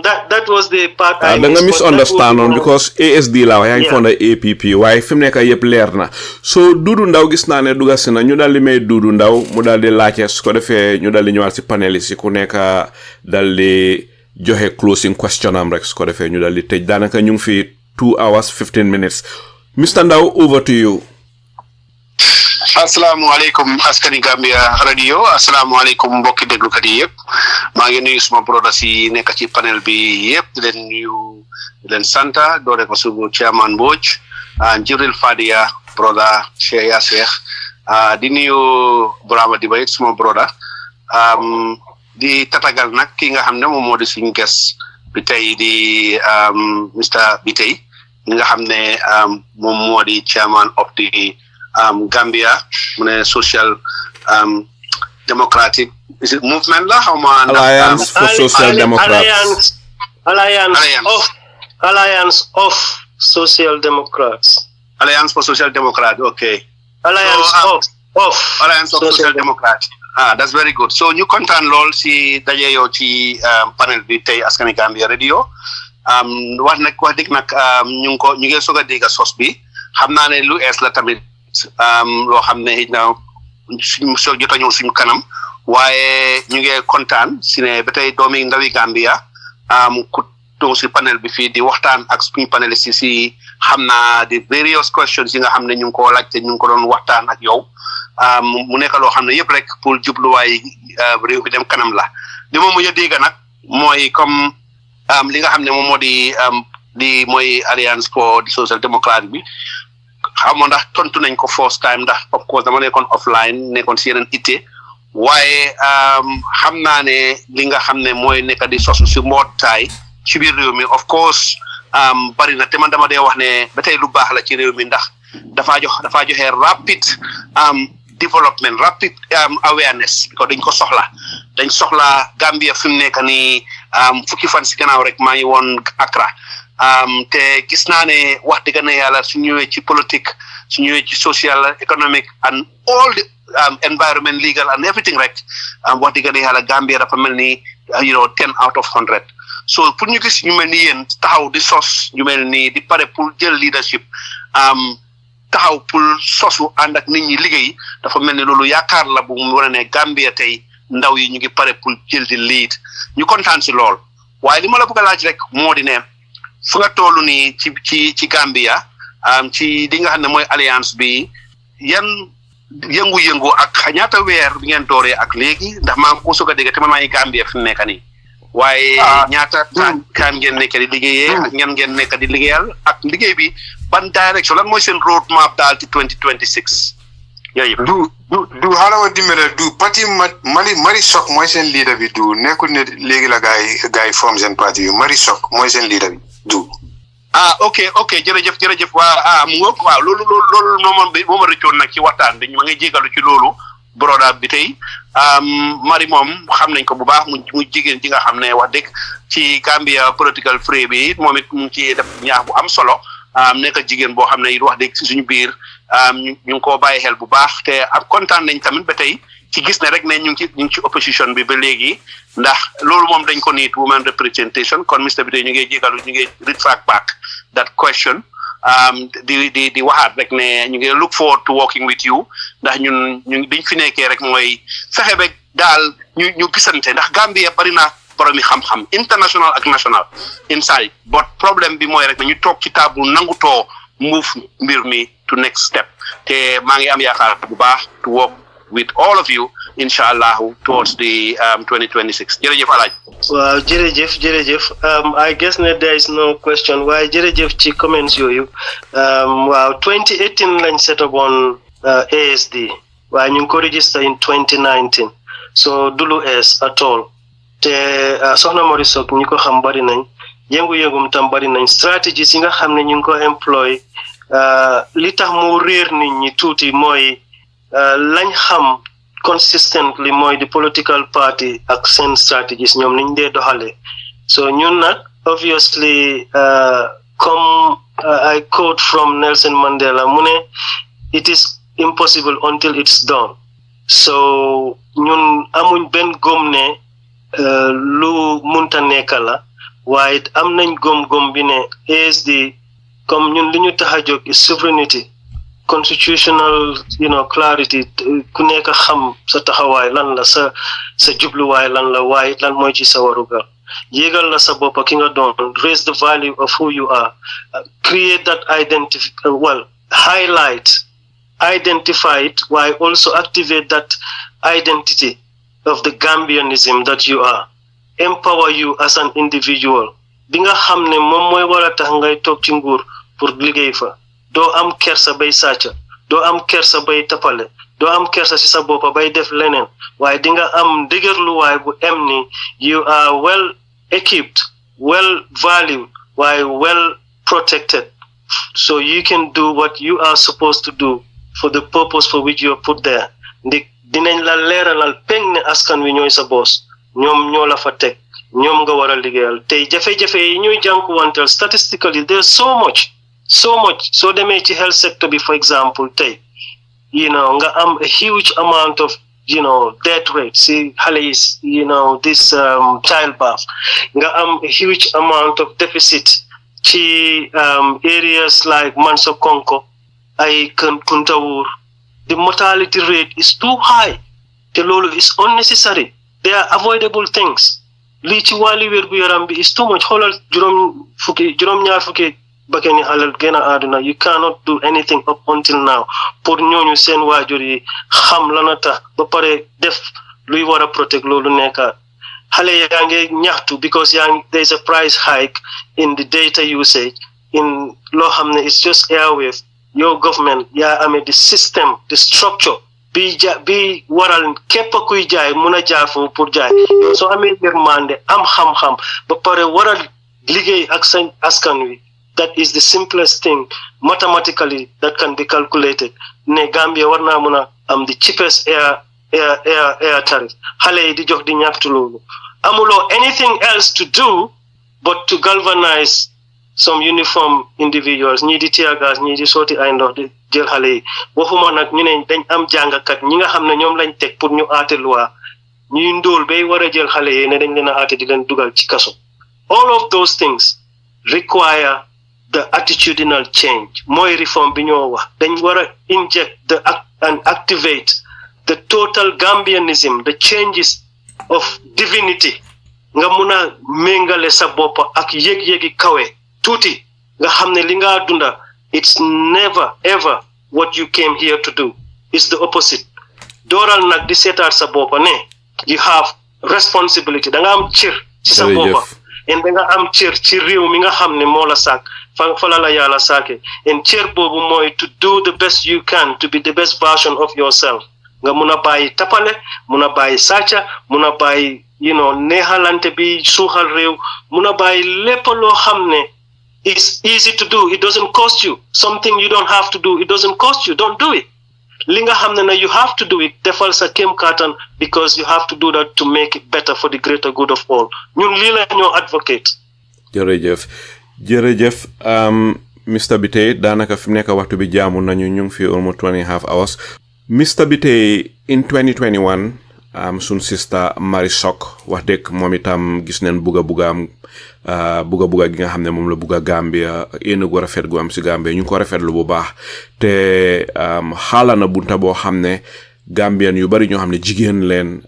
that was the part da nga misunderstand on because ASD la wax yaa ngi fonda APP waaye fi mu nekk yëpp leer na so Dudu Ndaw gis naa ne duga si na ñu daal di may Dudu Ndaw mu daal di laajte su ko defee ñu daal di ñëwaat si paneliste yi ku nekk daal di joxe closing question am rek su ko defee ñu daal di tëj daanaka ñu ngi fi 2 hours 15 minutes Mr. Ndaw over to you. Assalamualaikum askani Gambia radio assalamualaikum mbokki déglukat yi yëpp maa ngi nuyu suma broda si nekk ci panel bi yëpp di leen nuyu di leen santa doore ko subu chairman Mbodj Jibril Fadia broda Cheikh Yasseex di nuyu Brahma di bayit suma broda di tatagal nag ki nga xam ne moom moo di suñu guest bi tey di Mr. Bittaye nga xam ne moom moo di chairman of the Gambia mu ne social democratic is it movement la xaw ma Alliance for Social Democrats Alliance of Social Democrats okay Alliance of Social Democrats that's very good so ñu kontaan lool si daje yow ci panel bi tey askani Gambia radio wax dëgg nag ñu ngi soog a dégg sos bi xam naa ne lu ees la tamit loo xam ne xëy na suñu soo jot a ñëw suñu kanam waaye ñu ngi kontaan si ne ba tey doomi ndawi Gambia ku toog si panel bi fii di waxtaan ak suñu paneliste si xam naa di various questions yi nga xam ne ñu ngi koo laajte ñu ngi ko doon waxtaan ak yow mu nekk loo xam ne yëpp rek pour jubluwaay réew bi dem kanam la li ma mujj a dégg nag mooy comme li nga xam ne moom moo di mooy Alliance for the Social Democrat bi xam nga ndax tontu nañ ko first time ndax of course dama nekkoon offline nekkoon si yeneen itte waaye xam naa ne li nga xam ne mooy nekk di sosu si mbootaay ci biir réew mi of course bari na te man dama dee wax ne ba tey lu baax la ci réew mi ndax dafaa joxe rapid development rapid awareness because dañ soxla Gambia fi mu nekk nii fukki fan si gannaaw rek maa ngi woon Accra te gis naa ne wax dëgg na yàlla su ñëwee ci politique su ñëwee ci social economic and all the environment legal and everything rek wax dëgg na yàlla Gambia dafa mel ni 10 out of 100 so pour ñu gis ñu mel ni yéen taxaw di sos ñu mel ni di pare pour jël leadership taxaw pour sosu ànd ak nit ñi liggéey dafa mel ni loolu yaakaar la bu mu wane ne Gambia tey ndaw yi ñu ngi pare pour jël di lead ñu kontaan si lool waaye li ma la bëgg a laaj rek moo di ne fu nga toll nii ci Gambia ci li nga xam ne mooy alliance bi yan yëngu-yëngu ak ñaata weer bi ngeen dooree ak léegi ndax maa ngi ko soog a dégg te man maa ngi Gambia fi mu nekk nii waaye ñaata kaan ngeen nekk di liggéeyee ak ñan ngeen nekk di liggéeyal ak liggéey bi ban direction lan mooy seen road map daal ci 2026 yooyu du xalawa dimbale du parti Mari Sok mooy seen leader bi du nekkul ne léegi la gaay form seen parti bi Mari Sok mooy seen leader bi du ok jërëjëf mu ngoog waaw loolu moom ma rëccoon nag ci waxtaan bi ma ngay jégalu ci loolu broda bi tey Mari moom xam nañ ko bu baax mu jigéen ji nga xam ne wax dëgg ci Gambia political fray bi moom it mu ci def ñaax bu am solo nekk jigéen boo xam ne it wax dëgg si suñu biir ñu ngi koo bàyyi xel bu baax te ak kontaan nañ tamit ba tey ci gis ne rek ne ñu ngi ci opposition bi ba léegi ndax loolu moom dañ ko need women representation kon Mr. Bittaye ñu ngi jégalu ñu ngi retract back that question di waxaat rek ne ñu ngi look forward to working with you ndax ñun diñ fi nekkee rek mooy fexe ba daal ñu gisante ndax Gambia bari na borom yi xam-xam international ak national inside but problème bi mooy rek ne ñu toog ci table nangutoo move mbir mi to next step te maa ngi am yaakaar bu baax to work with all of you inshallah towards the 2026 jërëjëf alaaj waaw jërëjëf I guess there is no question waaye jërëjëf ci comments yooyu waaw 2018 lañ set up on ASD waaye ñu ngi ko register in 2019 so dulu es at all te soxna Mari Sok ñi ko xam bari nañ yëngu-yëngum tam bari nañ stratégies yi nga xam ne ñu ngi ko employ li tax mu réer nit ñi tuuti mooy lañ xam consistently mooy di political party ak seen strategies ñoom niñ dee doxalee so ñun nag obviously comme I quote from Nelson Mandela mu ne it is impossible until it's done so ñun amuñ benn gom ne lu munta nekk la waaye am nañ gom bi ne ASD comme ñun li ñu tax a jóg is sovereignty constitutional clarity ku nekk xam sa taxawaay lan la sa jubluwaay lan la waaye lan mooy ci sa warugar yéegal la sa bopp ki nga doon raise the value of who you are create that identify it while also activate that identity of the Gambianism that you are empower you as an individual bi nga xam ne moom mooy war a tax ngay toog ci nguur pour liggéey fa doo am kersa bay sàcca doo am kersa bay tapale doo am kersa ci sa boppa bay def leneen waaye di nga am dëgërluwaay bu em ni you are well equipped well valued waaye well protected so you can do what you are supposed to do for the purpose for which you are put there ndik dinañ la leeralal peng ne askan wi ñooy sa boss ñoom ñoo la fa teg ñoom nga war a liggéeyal tey jafe-jafe yi ñuy jànkuwanteel statistically there's so much soo demee ci health sector bi for example tey nga am a huge amount of death rate si xale yi this childbirth nga am a huge amount of deficit ci areas like Mansokonko ay Kuntawur the mortality rate is too high te loolu is unnecessary they are avoidable things lii ci wàlli wér gu yaram bi is too much xoolal juróom-ñaar fukki bakeni halal gën a àdduna you cannot do anything up until now pour ñooñu seen waajur yi xam lana tax ba pare def luy war a protect loolu nekkaat xale yaa ngi ñaxtu because there is a price hike in the data usage in loo xam ne it's just airwave your government yaa amee the system the structure bi waral képp kuy jaay mun a jaar foofu pour jaay soo amee yërmande am xam-xam ba pare waral liggéey ak sa askan wi that is the simplest thing mathematically that can be calculated ne Gambia war naa mun a am the cheapest air tariff xale yi di jox di ñaxtu loolu amuloo anything else to do but to galvanize some uniform individuals ñii di tear gas ñii di sooti ay ndox di jël xale yi waxuma nag ñu ne dañ am jàngakat ñi nga xam ne ñoom lañ teg pour ñu aate loi ñuy ndóol bay war a jël xale yi ne dañ leen a aate di leen dugal ci kaso all of those things require the attitudinal change mooy reform bi ñoo wax dañ war a inject and activate the total Gambianism the changes of divinity nga mun a méngale sa bopp ak yëg-yëgi kawe tuuti nga xam ne li nga dunda it's never ever what you came here to do it's the opposite dooral nag di seetaat sa bopp ne you have responsibility da nga am cër ci sa bopp en da nga am cër ci réew mi nga xam ne moo la sàkk fa la yàlla sàkke en cër boobu mooy to do the best you can to be the best version of yourself nga mun a bàyyi tapale mun a bàyyi sàcca mun a bàyyi neexalante bi suuxal réew mun a bàyyi lépp loo xam ne it's easy to do it doesn't cost you something you don't have to do it doesn't cost you don't do it li nga xam ne you have to do it defal sa kéem kattan because you have to do that to make it better for the greater good of all ñun lii la ñoo advocate jërëjëf Mr Bittaye daanaka fi mu nekk waxtu bi jaamu nañu ñu ngi fi almost 2.5 hours Mr Bittaye in 2021 sun sister Mary Sok wax dëgg moom itam gis neen buga gi nga xam ne moom la buga Gambia yéen gu rafet gu am si Gambia ñu ngi ko rafetlu bu baax te xaala na bunta boo xam ne Gambian yu bari ñoo xam ne jigéen leen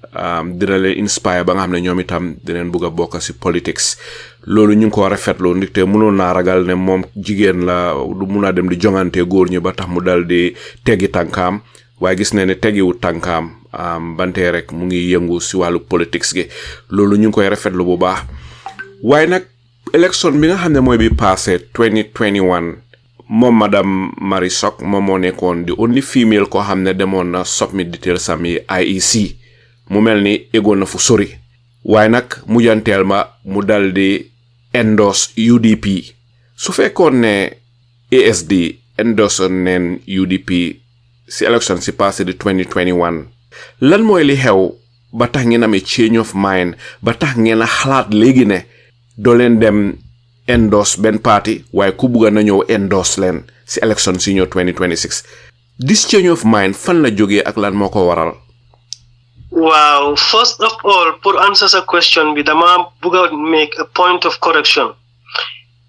dina leen inspire ba nga xam ne ñoom itam dineen bugg a bokk si politics loolu ñu ngi ko rafetlu ndaxte mënoon naa ragal ne moom jigéen la du mun a dem di jongante góor ñi ba tax mu dal di teggi tànkaam waaye gis ne teggiwu tànkaam bante rek mu ngi yëngu si wàllu politics gi loolu ñu ngi koy rafetlu bu baax waaye nag élection bi nga xam ne mooy bi passé 2021 moom madame Mary Sok moom moo nekkoon di only female koo xam ne demoon na submit details am yi IEC mu mel ni egoon na fu sori waaye nag mujjanteel ma mu dal di endorse UDP su fekkoon ne ASD endorse neen UDP si élection si passé di 2021 lan mooy li xew ba tax ngeen amee change of mind ba tax ngeen a xalaat léegi ne doo leen dem endorse benn party waaye ku bugga na ñëw endorse leen si élection si ñëw 2026 this change of mind fan la jógee ak lan moo ko waral Wow, first of all, pour answer the question, bi dama buga make a point of correction.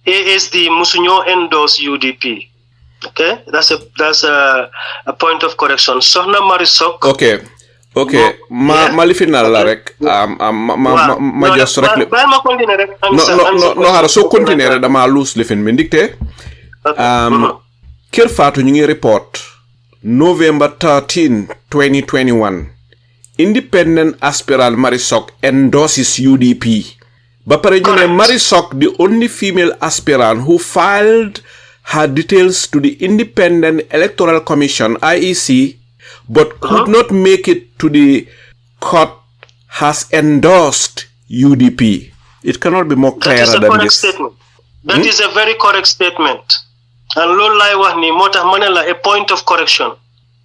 ASD musunyo endorse UDP. Okay, that's a point of correction. Sohna Mary Sok. Okay. Ma lifina la rek. Ma just rek. Ba ma continue rek. No, hara so continue rek dama lose lifin mi ndikte. Kër Fatou ñu ngi report November 13, 2021. Independent aspirant Mary Sok endorses UDP. But Mary Sok, the only female aspirant who filed her details to the Independent Electoral Commission, IEC, but could not make it to the court, has endorsed UDP. It cannot be more clear than this. Statement. That is a very correct statement. And Lolai Wahni, Mota Manela, a point of correction.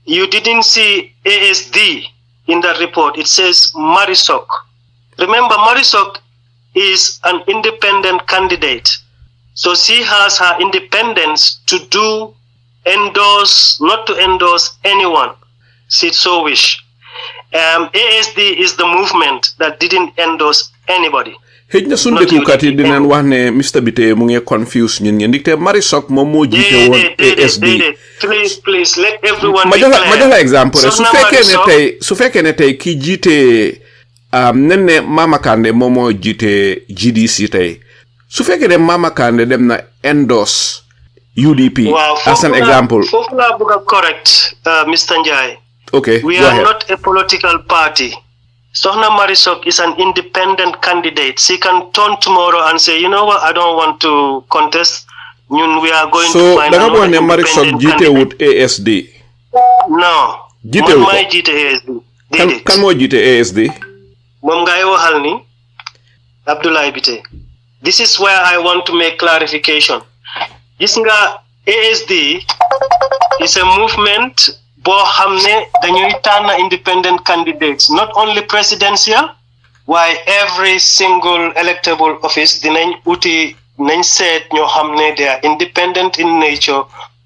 You didn't see ASD in that report. It says Mary Sok. Remember, Mary Sok is an independent candidate. So she has her independence to not to endorse anyone. She so wish. ASD is the movement that didn't endorse anybody. Hejna sun dekukat yi dinen wax ne Mr Bittaye mu ngi confuse ñun ñi ndikte Mary Sok moom moo jiite woon ASD. Please let everyone be clear. Ma jox la exemple rek su fekkee ne tey ki jiite nen ne Mama Kandeh moom moo jiite GDC tey su fekkee ne Mama Kandeh dem na endorse UDP as an example. Foofu laa bëgg a correct Mr Njie. Okay, we are not a political party. Sohna Mary Sok is an independent candidate. She can turn tomorrow and say, you know what, I don't want to contest. We are going to find another independent candidate. So, Mary Sok jite with ASD? No. jiite man maay jiite ASD. kan moo jiite ASD. moom ngay waxal ni Abdoulaye Bittaye. This is where I want to make clarification. Gis nga ASD is a movement boo xam ne dañuy tànn independent candidates, not only presidential, waaye every single electable office dinañ uti nañ seet ñoo xam ne they are independent in nature,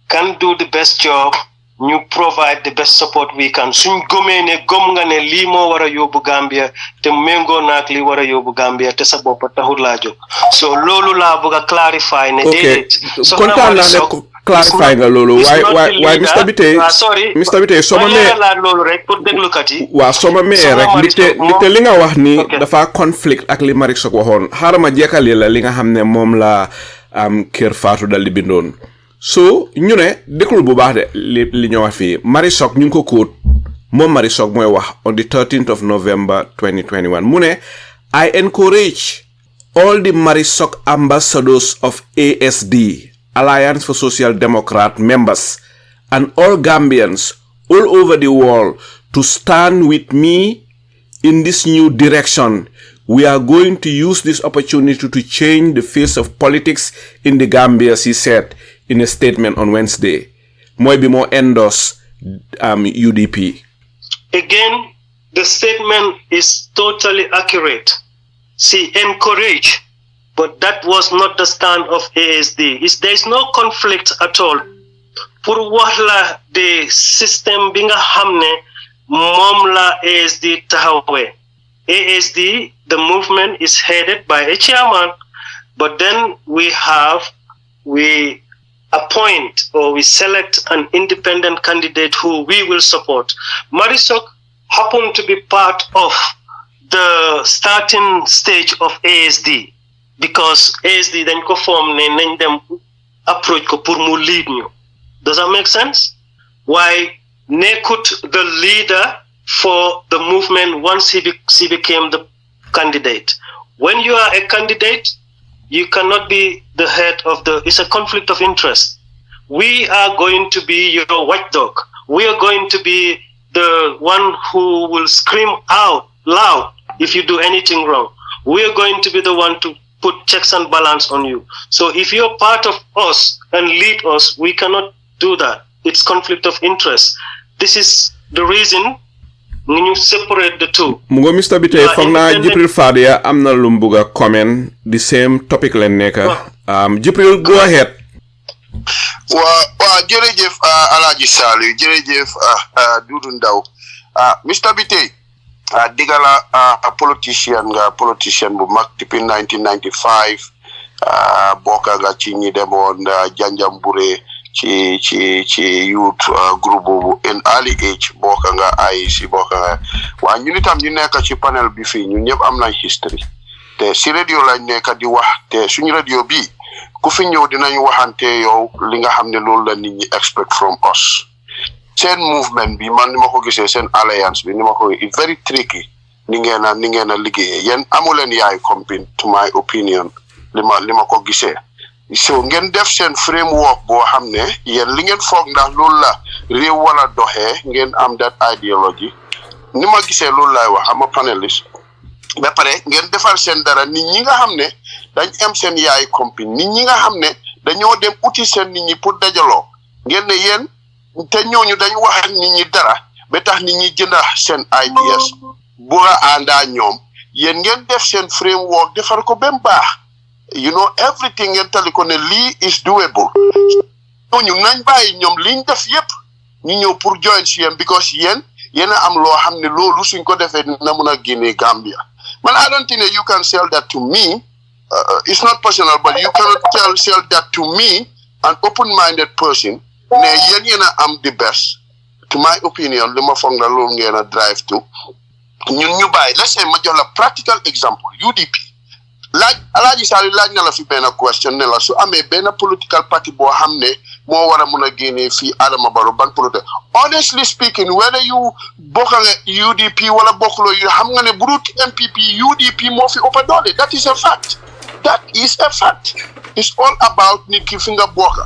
can do the best job, ñu provide the best support we can. Suñ gëmee ne gëm nga ne lii moo war a yóbbu Gambia te méngoo naak li war a yóbbu Gambia te sa bopp taxul laa jóg. So loolu laa bëgg a clarify ne déedéet. kontaan naa ne clarify nga loolu waaye Mr. Bittaye Mr. Bittaye soo ma mee laa loolu rek pour déglukat yi. waaw soo ma mee rek nite li nga wax ni dafa conflict ak li Marie Sock waxoon xaaral ma jekkali la li nga xam ne moom la Kër Fatou dal di bindoon. So ñu ne déglul bu baax de li ñu wax fii Marie Sock ñu ngi ko quote moom Marie Sock mooy wax on the 13th of November 2021 mu ne I encourage all the Marie Sock ambassadors of ASD, Alliance for Social Democrat members, and all Gambians all over the world to stand with me in this new direction. We are going to use this opportunity to change the face of politics in the Gambia, she said in a statement on Wednesday. Mooy bi moo endorse UDP. Again, the statement is totally accurate. She encouraged, but that was not the stand of ASD. There is no conflict at all. Pour wax la the system bi nga xam ne moom la ASD taxawee. ASD, the movement is headed by a chairman, but then we appoint or we select an independent candidate who we will support. Marie Sock happened to be part of the starting stage of ASD because ASD then ko form ne nañ dem approach ko pour mu lead ñu. Does that make sense? Why nekkut the leader for the movement once he became the candidate. When you are a candidate, you cannot be the head of it's a conflict of interest. We are going to be your watchdog. We are going to be the one who will scream out loud if you do anything wrong. We are going to be the one to put checks and balance on you. So if you're part of us and lead us, we cannot do that. It's conflict of interest. This is the reason ñu separate the two. Mungo Mr. Bittaye foog naa Jibril Fadia am na lu mu bugg a comment the same topic leen nekk. Jibril, go ahead. waa jërëjëf Alhaji Saliou jërëjëf Dudu Ndaw Mr. Bittaye digala politicien bu mag depuis 1995 bokka nga ci ñi demoon Janjanbureh ci youth group boobu in early age bokka nga IEC bokka nga waa ñun itam ñu nekk ci panel bi fii ñun ñëpp am nañ history te si radio lañ nekk di wax te suñu radio bi ku fi ñëw dinañ waxante yow li nga xam ne loolu la nit ñi expect from us seen movement bi man ni ma ko gisee seen alliance bi ni ma ko it's very tricky ni ngeen a liggéeyee yéen amuleen yaay compine to my opinion li ma ko gisee so ngeen def seen framework boo xam ne yéen li ngeen foog ndax loolu la réew wala doxee ngeen am that ideology ni ma gisee loolu laay wax ama panelist ba pare ngeen defar seen dara nit ñi nga xam ne dañ am seen yaay compine nit ñi nga xam ne dañoo dem uti seen nit ñi pour dajaloo ngeen ne yéen te ñooñu dañ wax ak nit ñi dara ba tax nit ñi jënda seen ideas bu nga àndaa ñoom yéen ngeen def seen framework defar ko ba mu baax you know everything ngeen tali ko ne lii is doable ñooñu nañ bàyyi ñoom liñ def yépp ñu ñëw pour join si yéen because yéen a am loo xam ne loolu suñ ko defee na mun a génnee Gambia man I don't think that you can sell that to me it's not personal but you cannot sell that to me an open-minded person ne yéen a am the best to my opinion li ma foog na loolu ngeen a drive to ñun ñu bàyyi let's say ma jox la practical example UDP laaj Alhaji Saliou laaj na la fi benn question ne la su amee benn political party boo xam ne moo war a mun a génnee fii Adama Barrow ban politique honestly speaking whether you bokk nga UDP wala bokkuloo yu xam nga ne bu dul MPP UDP moo fi ëpp doole that is a fact it's all about nit ki fi nga bokk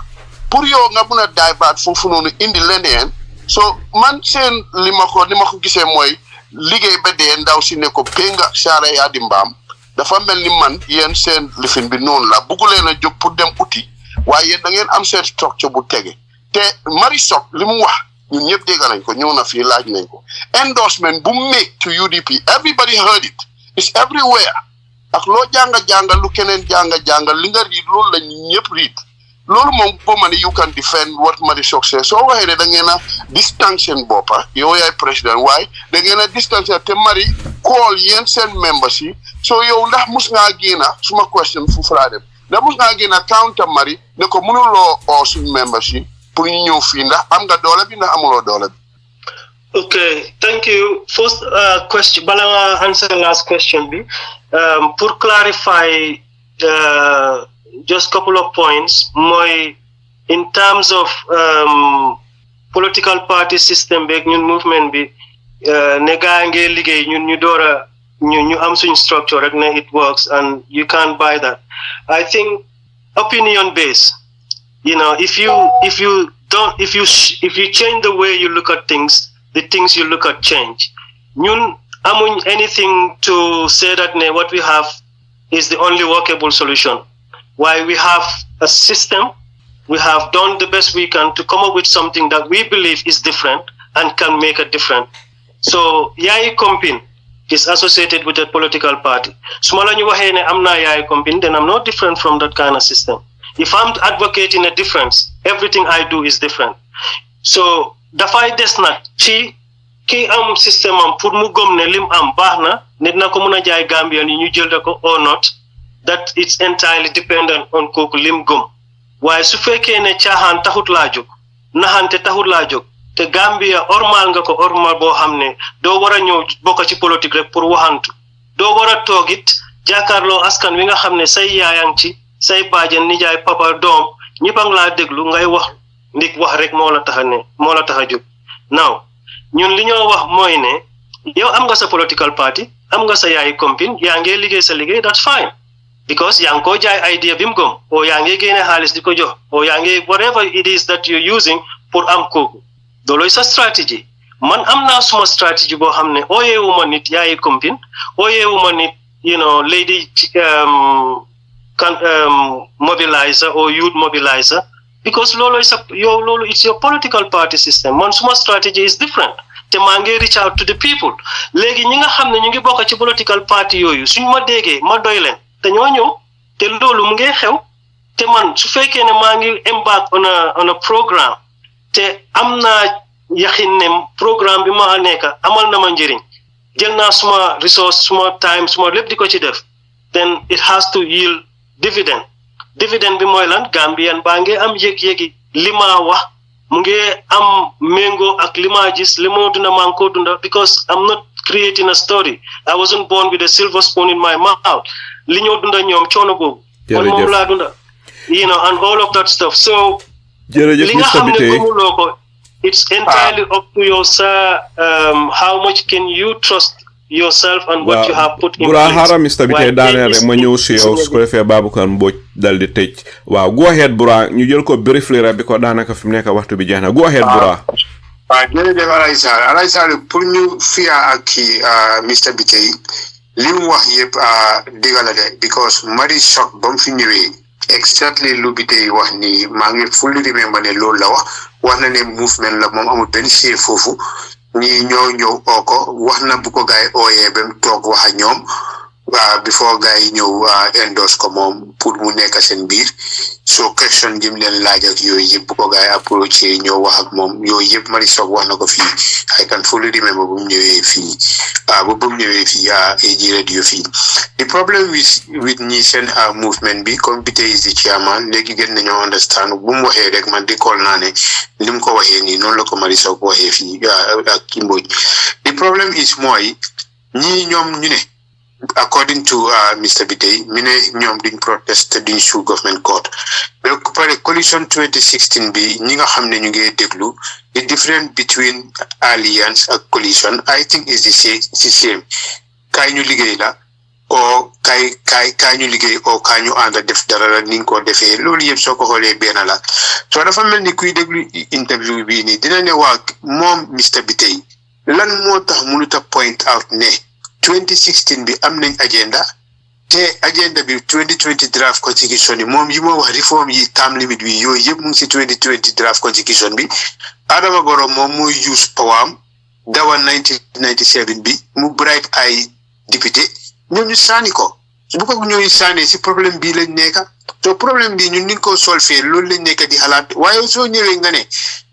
pour yow nga mun a divert foofu noonu indi leneen so man seen li ma ko gisee mooy liggéey ba dee ndaw si ne ko pénga saara yaa di mbaam dafa mel ni man yéen seen lifin bi noonu la bugguleen a jóg pour dem uti waaye da ngeen am seen structure bu tege te Marisol li mu wax ñun ñëpp dégg nañ ko ñëw na fii laaj nañ ko endorsement bu make to UDP everybody heard it it's everywhere ak loo jànga lu keneen jànga li nga riid loolu la ñëpp riid loolu moom boo ma ne you can defend what Marisol says soo waxee ne da ngeen a distinction boppa yow yaay président waaye da ngeen a distinction te Mari call yéen seen members yi so yow ndax mus ngaa génn suma question fu laa dem ndax mus ngaa génn counter Mari ne ko mënuloo oo suñu members yi pour ñu ñëw fii ndax am nga doole bi ndax amuloo doole bi. Okay, thank you. First question, bala answer the last question bi. Pour clarify just couple of points, in terms of political party system beeg ñun movement bi ne gaa ngee liggéey ñun ñu door ñu am suñ structure rek ne it works and you can't buy that. I think opinion based, if you change the way you look at things, the things you look at change. Ñun amuñ anything to say that what we have is the only workable solution. Why we have a system, we have done the best we can to come up with something that we believe is different and can make a difference. So yaay compin is associated with a political party. Suma la ñu waxee ne am naa yaay compin, then I'm not different from that kind of system. If I'm advocating a difference, everything I do is different. So dafay des nag ci ki am système am pour mu gëm ne lim am baax na nit na ko mën a jaay Gambian yi ñu jël da ko or not, that it's entirely dependent on kooku lim gëm. Waaye su fekkee ne caaxaan taxut laa jóg naxante taxut laa jóg te Gambia ormal nga ko ormal boo xam ne doo war a ñëw bokk ci politique rek pour waxantu doo war a toog it jàkkaarloo askan wi nga xam ne say yaayang ci say baajen nijaay papa doom ñëpp a ngi laa déglu ngay wax ndik wax rek moo la tax a jóg. Now ñun li ñoo wax mooy ne yow am nga sa political party am nga sa yaay compine yaa ngi liggéey sa liggéey that's fine because yaa ngi ko jaay idea bi mu gëm o yaa ngi génne xaalis di ko jox o yaa ngi whatever it is that you're using pour am kooku looloy sa stratégie. Man am naa suma stratégie boo xam ne ooyeewuma nit yaay compine ooyeewuma nit lady mobilizer or youth mobilizer because loolu it's your political party system. Man suma strategy is different te maa ngi reach out to the people. Léegi ñi nga xam ne ñu ngi bokk ci political party yooyu suñ ma déggee ma doy leen te ñoo ñëw te loolu mu ngi xew te man su fekkee ne maa ngi embark on a programme te am naa yaxin ne programme bi ma nekk amal na ma njëriñ jël naa suma resource suma time suma lépp di ko ci def then it has to yield dividend bi mooy lan Gambian baa ngi am yëg-yëgi li ma wax mu ngi am méngoo ak li ma gis li ma dunda maa ngi ko dunda because I'm not creating a story. I wasn't born with a silver spoon in my mouth. Li ñoo dunda ñoom coono boobu man moom laa dunda and all of that stuff. So li nga xam ne gëmuloo ko it's entirely up to yourself. How much can you trust yourself and what you have put in place. Bura Mr. Bittaye daaneel rek ma ñëw si yow su ko defee Baboucarr Mbodj dal di tëj waaw go ahead Bura ñu jël ko briefly rek bi ko daanaka fi mu nekk waxtu bi jeex na go ahead Bura. Jërëjëf Alay Sall pour ñu fiya ak kii Mr. Bittaye li mu wax yëpp dëgg la de because Marisol ba mu fi ñëwee exactly lu Bittaye wax ni maa ngi fully remember ne loolu la wax na ne movement la moom amul benn chef foofu ñi ñoo ñëw oko wax na bu ko gaay ooyee ba mu toog wax ak ñoom before gaay ñëw endorse ko moom pour mu nekk seen biir so question jëm leen laaj ak yooyu yëpp bu ko gaay approché ñëw wax ak moom yooyu yëpp Marisol wax na ko fii I can fully remember bu mu ñëwee fii AG radio fii the problem with ñi seen movement bi comme Bittaye is the chairman léegi gën nañoo understand bu mu waxee rek man di call naa ne li mu ko waxee nii noonu la ko Marisol ko waxee fii ak Mbodj the problem is mooy ñii ñoom ñu ne according to Mr. Bittaye mi ne ñoom duñ protest duñ sue government court mais pare coalition 2016 bi ñi nga xam ne ñu ngi déglu the difference between alliance ak coalition I think is the same kaay ñu liggéey la o kaay ñu liggéey o kaay ñu ànd def dara ni nga ko defee loolu yëpp soo ko xoolee benn la soo dafa mel ni kuy déglu interview bii nii dina ne waa moom Mr Bittaye lan moo tax mënut a point out ne 2016 bi am nañ agenda te agenda bi 2020 draft constitution yi moom yi moo wax reform yi term limit bi yooyu yëpp mu ngi si 2020 draft constitution bi Adama Barrow moom mooy use powam dawa 1997 bi mu bribe ay député ñooñu saani ko bu ko ñooñu saanee si problème bii lañ nekka to problème bi ñun ni nga ko solfee loolu lañ nekk di xalaat waaye soo ñëwee nga ne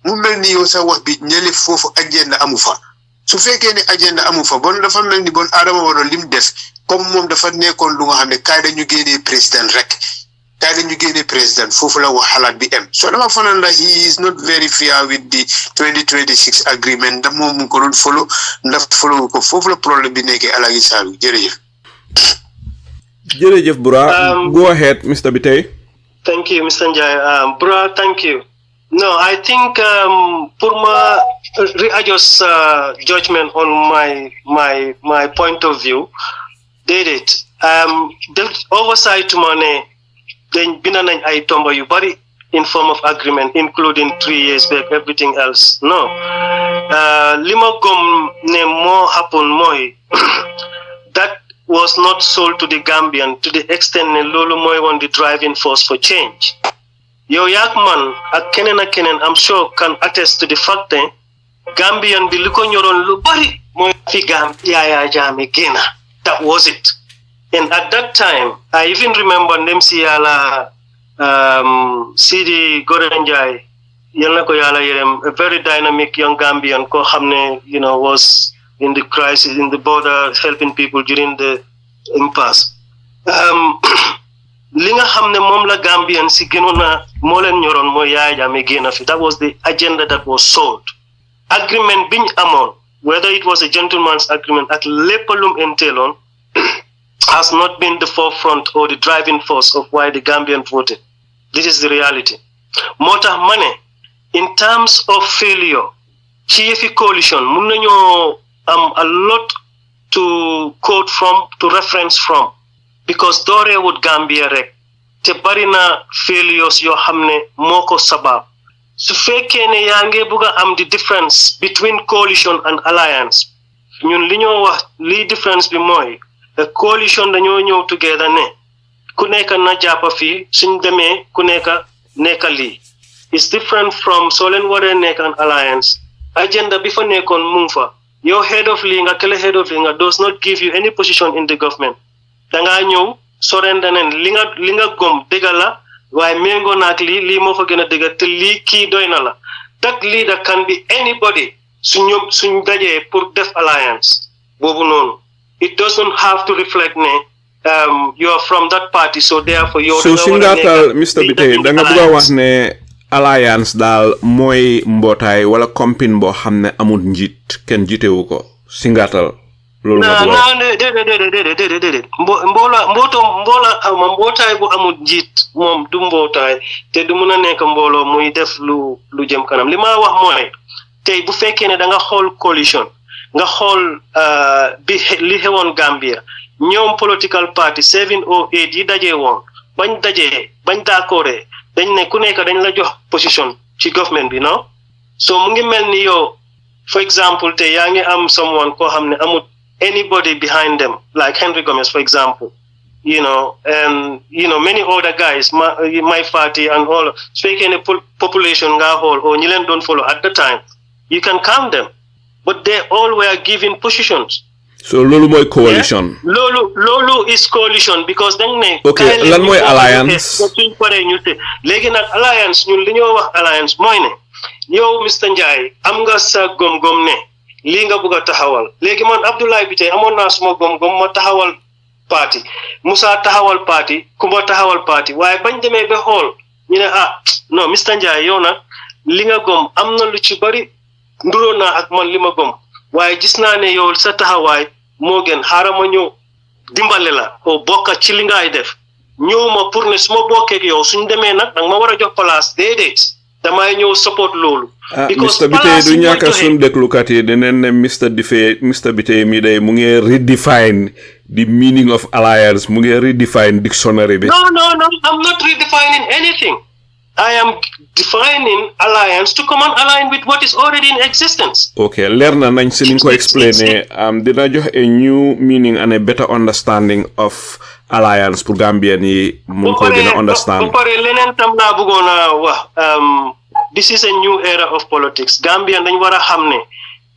mu mel ni yow sa wax bi ñële foofu agenda amu fa su fekkee ne agenda amu fa bon dafa mel ni bon Adama Barrow lim def comme moom dafa nekkoon lu nga xam ne kaay dañu génnee président rek kaay dañu génnee président foofu la wax xalaat bi am so dama fanaan la he is not very fair with the 2026 agreement ndax moom mu ko doon follow ndax follow ko foofu la problème bi nekkee Alaaji Saalu jërëjëf Bura go ahead Mr Bittaye. Thank you Mr Njie. Bura, thank you. No, I think pour ma readjust judgment on my point of view déedéet the oversight ma ne dañ bind nañ ay tomba yu bari in form of agreement including 3 years back everything else no li ma gom ne moo happen mooy that was not sold to the Gambian to the extent ne loolu mooy woon the driving force for change. Yow yaak man ak keneen I'm sure can attest to the fact that Gambian bi li ko ñoroon lu bari mooy fi Yaya Jammeh génna. That was it. And at that time, I even remember Nemsi Yala Sidi Gorenjai, Yalako Yala Yerem, a very dynamic young Gambian, ko xamne, was in the crisis, in the border, helping people during the impasse. Linga xamne mom la Gambian si gënona mo len ñoron moy Yaya Jammeh génna fi. That was the agenda that was sold. Agreement biñ amon, whether it was a gentleman's agreement at lepalum entailon, has not been the forefront or the driving force of why the Gambian voted. This is the reality. Mota money, in terms of failure, Chief coalition, munnaño a lot to quote from, to reference from, because Dore would Gambia rek, te barina failures yo hamne moko sabab. Su fekkee ne yaa ngi bëgg a am the difference between coalition and alliance ñun li ñoo wax li difference bi mooy a coalition dañoo ñëw together ne ku nekk na jàppa fii suñ demee ku nekk lii it's different from soo leen waree nekk an alliance agenda bi fa nekkoon mu ngi fa yow head of lii nga kele head of lii nga does not give you any position in the government dangaa ñëw sorende nen li nga gom dëgg la waaye méngoo naak lii moo fa gën a dëgg te lii kii doy na la that leader can be anybody suñ dajee pour def alliance boobu noonu it doesn't have to reflect ne you are from that party so therefore yow so si ngaatal Mr Bittaye da nga bëgg a wax ne alliance daal mooy mbootaay wala compine boo xam ne amul njiit kenn jiitewu ko si ngaatal loolu déedéet mbootaay bu amul njiit moom du mbootaay te du mun a nekk mbooloo muy def lu jëm kanam li ma wax mooy tey bu fekkee ne da nga xool coalition nga xool bi li xewoon Gambia ñoom political party 7 or 8 yi dajee woon bañ d'accordé dañ ne ku nekk dañ la jox position ci government bi non so mu ngi mel ni yow for example te yaa ngi am someone koo xam ne amul anybody behind them like Henry Gomez for example and many other guys my party and all speaking a population nga xool or ñi leen doon follow at the time you can count them but they all were given positions. So loolu mooy coalition. Loolu is coalition because dañ ne. Okay, lan mooy alliance. suñ paree ñu te léegi nag alliance ñun li ñoo wax alliance mooy ne yow Mr Njie am nga sa gom-gom ne lii nga bëgg a taxawal léegi man Abdoulaye Bittaye amoon naa suma gom-gom ma taxawal parti Musa taxawal parti Kumba taxawal parti waaye bañ demee ba xool ñu ne non Mr Njie yow nag li nga gom am na lu ci bari nduroo naa ak man li ma gom waaye gis naa ne yow sa taxawaay moo gën xaaral ma ñëw dimbale la o bokka ci li ngaay def ñëw ma pour ne su ma bokkee ak yow suñ demee nag danga ma war a jox place déedéet damay ñëw support loolu. Mr Bittaye du ñàkk a suñ déglukat yi dinañ ne Mr Bittaye mi day mu ngi redefine the meaning of alliance mu ngi redefine dictionary bi. No, I'm not redefining anything. I am defining alliance to come and align with what is already in existence. Okay, leer na nañ si niñ ko explainer dina jox a new meaning and a better understanding of alliance pour Gambian yi mun ko gën a understand. Ba pare leneen tam laa bëggoon a wax this is a new era of politics. Gambian dañ war a xam ne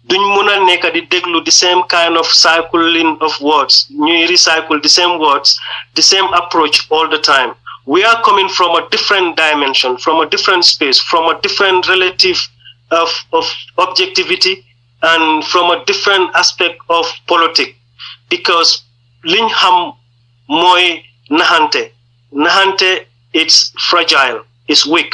duñ mun a nekk di déglu the same kind of cycling of words ñuy recycle the same words, the same approach all the time. We are coming from a different dimension, from a different space, from a different relative of objectivity, and from a different aspect of politics. Because liñ xam mooy naxante it's fragile, it's weak.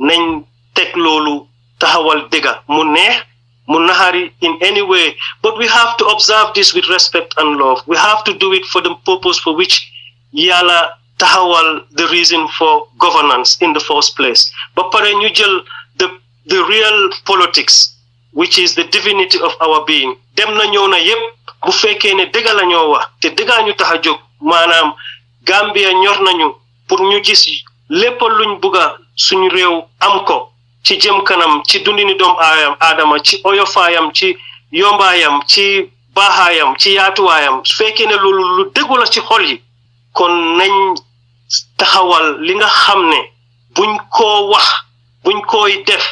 Nañ teg loolu taxawal dëgga mu neex mu naxari in any way. But we have to observe this with respect and love. We have to do it for the purpose for which Yàlla taxawal the reason for governance in the first place. But pare ñu jël the real politics, which is the divinity of our being, dem na ñëw na yépp bu fekkee ne dëgg la ñoo wax te dëggaa ñu tax a jóg maanaam Gambia ñor nañu pour ñu gis lépp luñ bugga suñu réew am ko ci jëm kanam ci dundini doom aadama ci oyofaayam ci yombaayam ci baaxaayam ci yaatuwaayam su fekkee ne loolu lu dëggu la ci xol yi kon nañ taxawal li nga xam ne buñ koo wax buñ koy def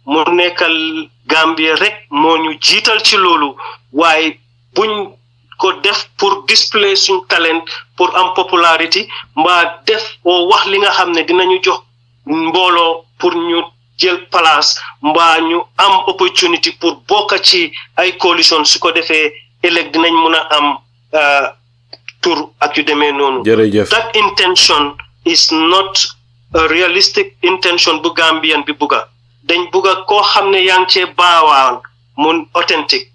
mu nekkal Gambia rek moo ñu jiital ci loolu waaye buñ ko def pour display suñ talent pour am popularity mbaa def oo wax li nga xam ne dinañu jox mbooloo pour ñu jël place mbaa ñu am opportunity pour bokk ci ay coalition su ko defee ëllëg dinañ mun a am tour ak yu demee noonu. Jërëjëf. That intention is not a realistic intention bu Gambian bi bugga dañ bugga koo xam ne yaa ngi cee baawaan mun authentic.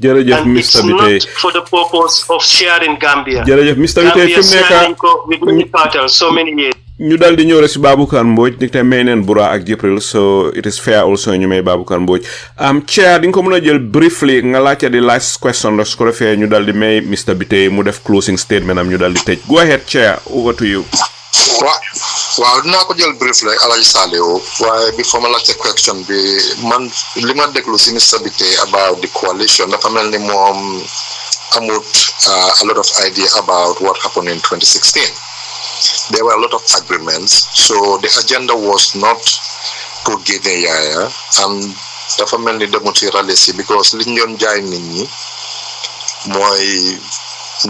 Jërëjëf and Mr. it's Bittaye. not for the purpose of sharing Gambia. Jërëjëf Mr. Bittaye fi mu nekk with many parties so many years. ñu dal di ñëw rek si Baboucarr Mbodj ni te may neen Bura ak Jibril so it is fair also ñu may Baboucarr Mbodj chair di nga ko mën a jël briefly nga laajte di last question rek su ko defee ñu dal di may Mr. Bittaye mu def closing statement am ñu dal di tëj go ahead chair over to you. waaw dinaa ko jël briefly Alhaji Saliou waaye before ma laajte question bi man li ma déglu si Mr. Bittaye about the coalition dafa mel ni moom amut a lot of idea about what happened in 2016. There were a lot of agreements, so the agenda was not to give a yaya and dafa mel ni demu ci ralisi because liñ doon jaay nit ñi mooy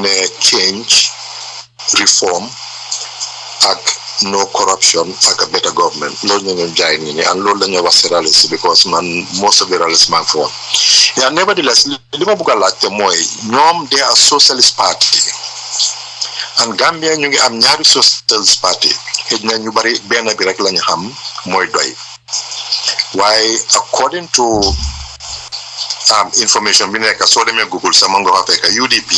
ne change reform ak no corruption ak a better government loolu ñu jaay nit ñi and loolu dañoo wax ci ralisi because man most of the rallies man for yeah nevertheless li ma bëgg a laajte mooy ñoom they are socialist party and Gambia ñu ngi am ñaari socialist party xëj na ñu bari benn bi rek lañu xam mooy doy waaye according to information bi nekk soo demee Google sama nga fa fekk UDP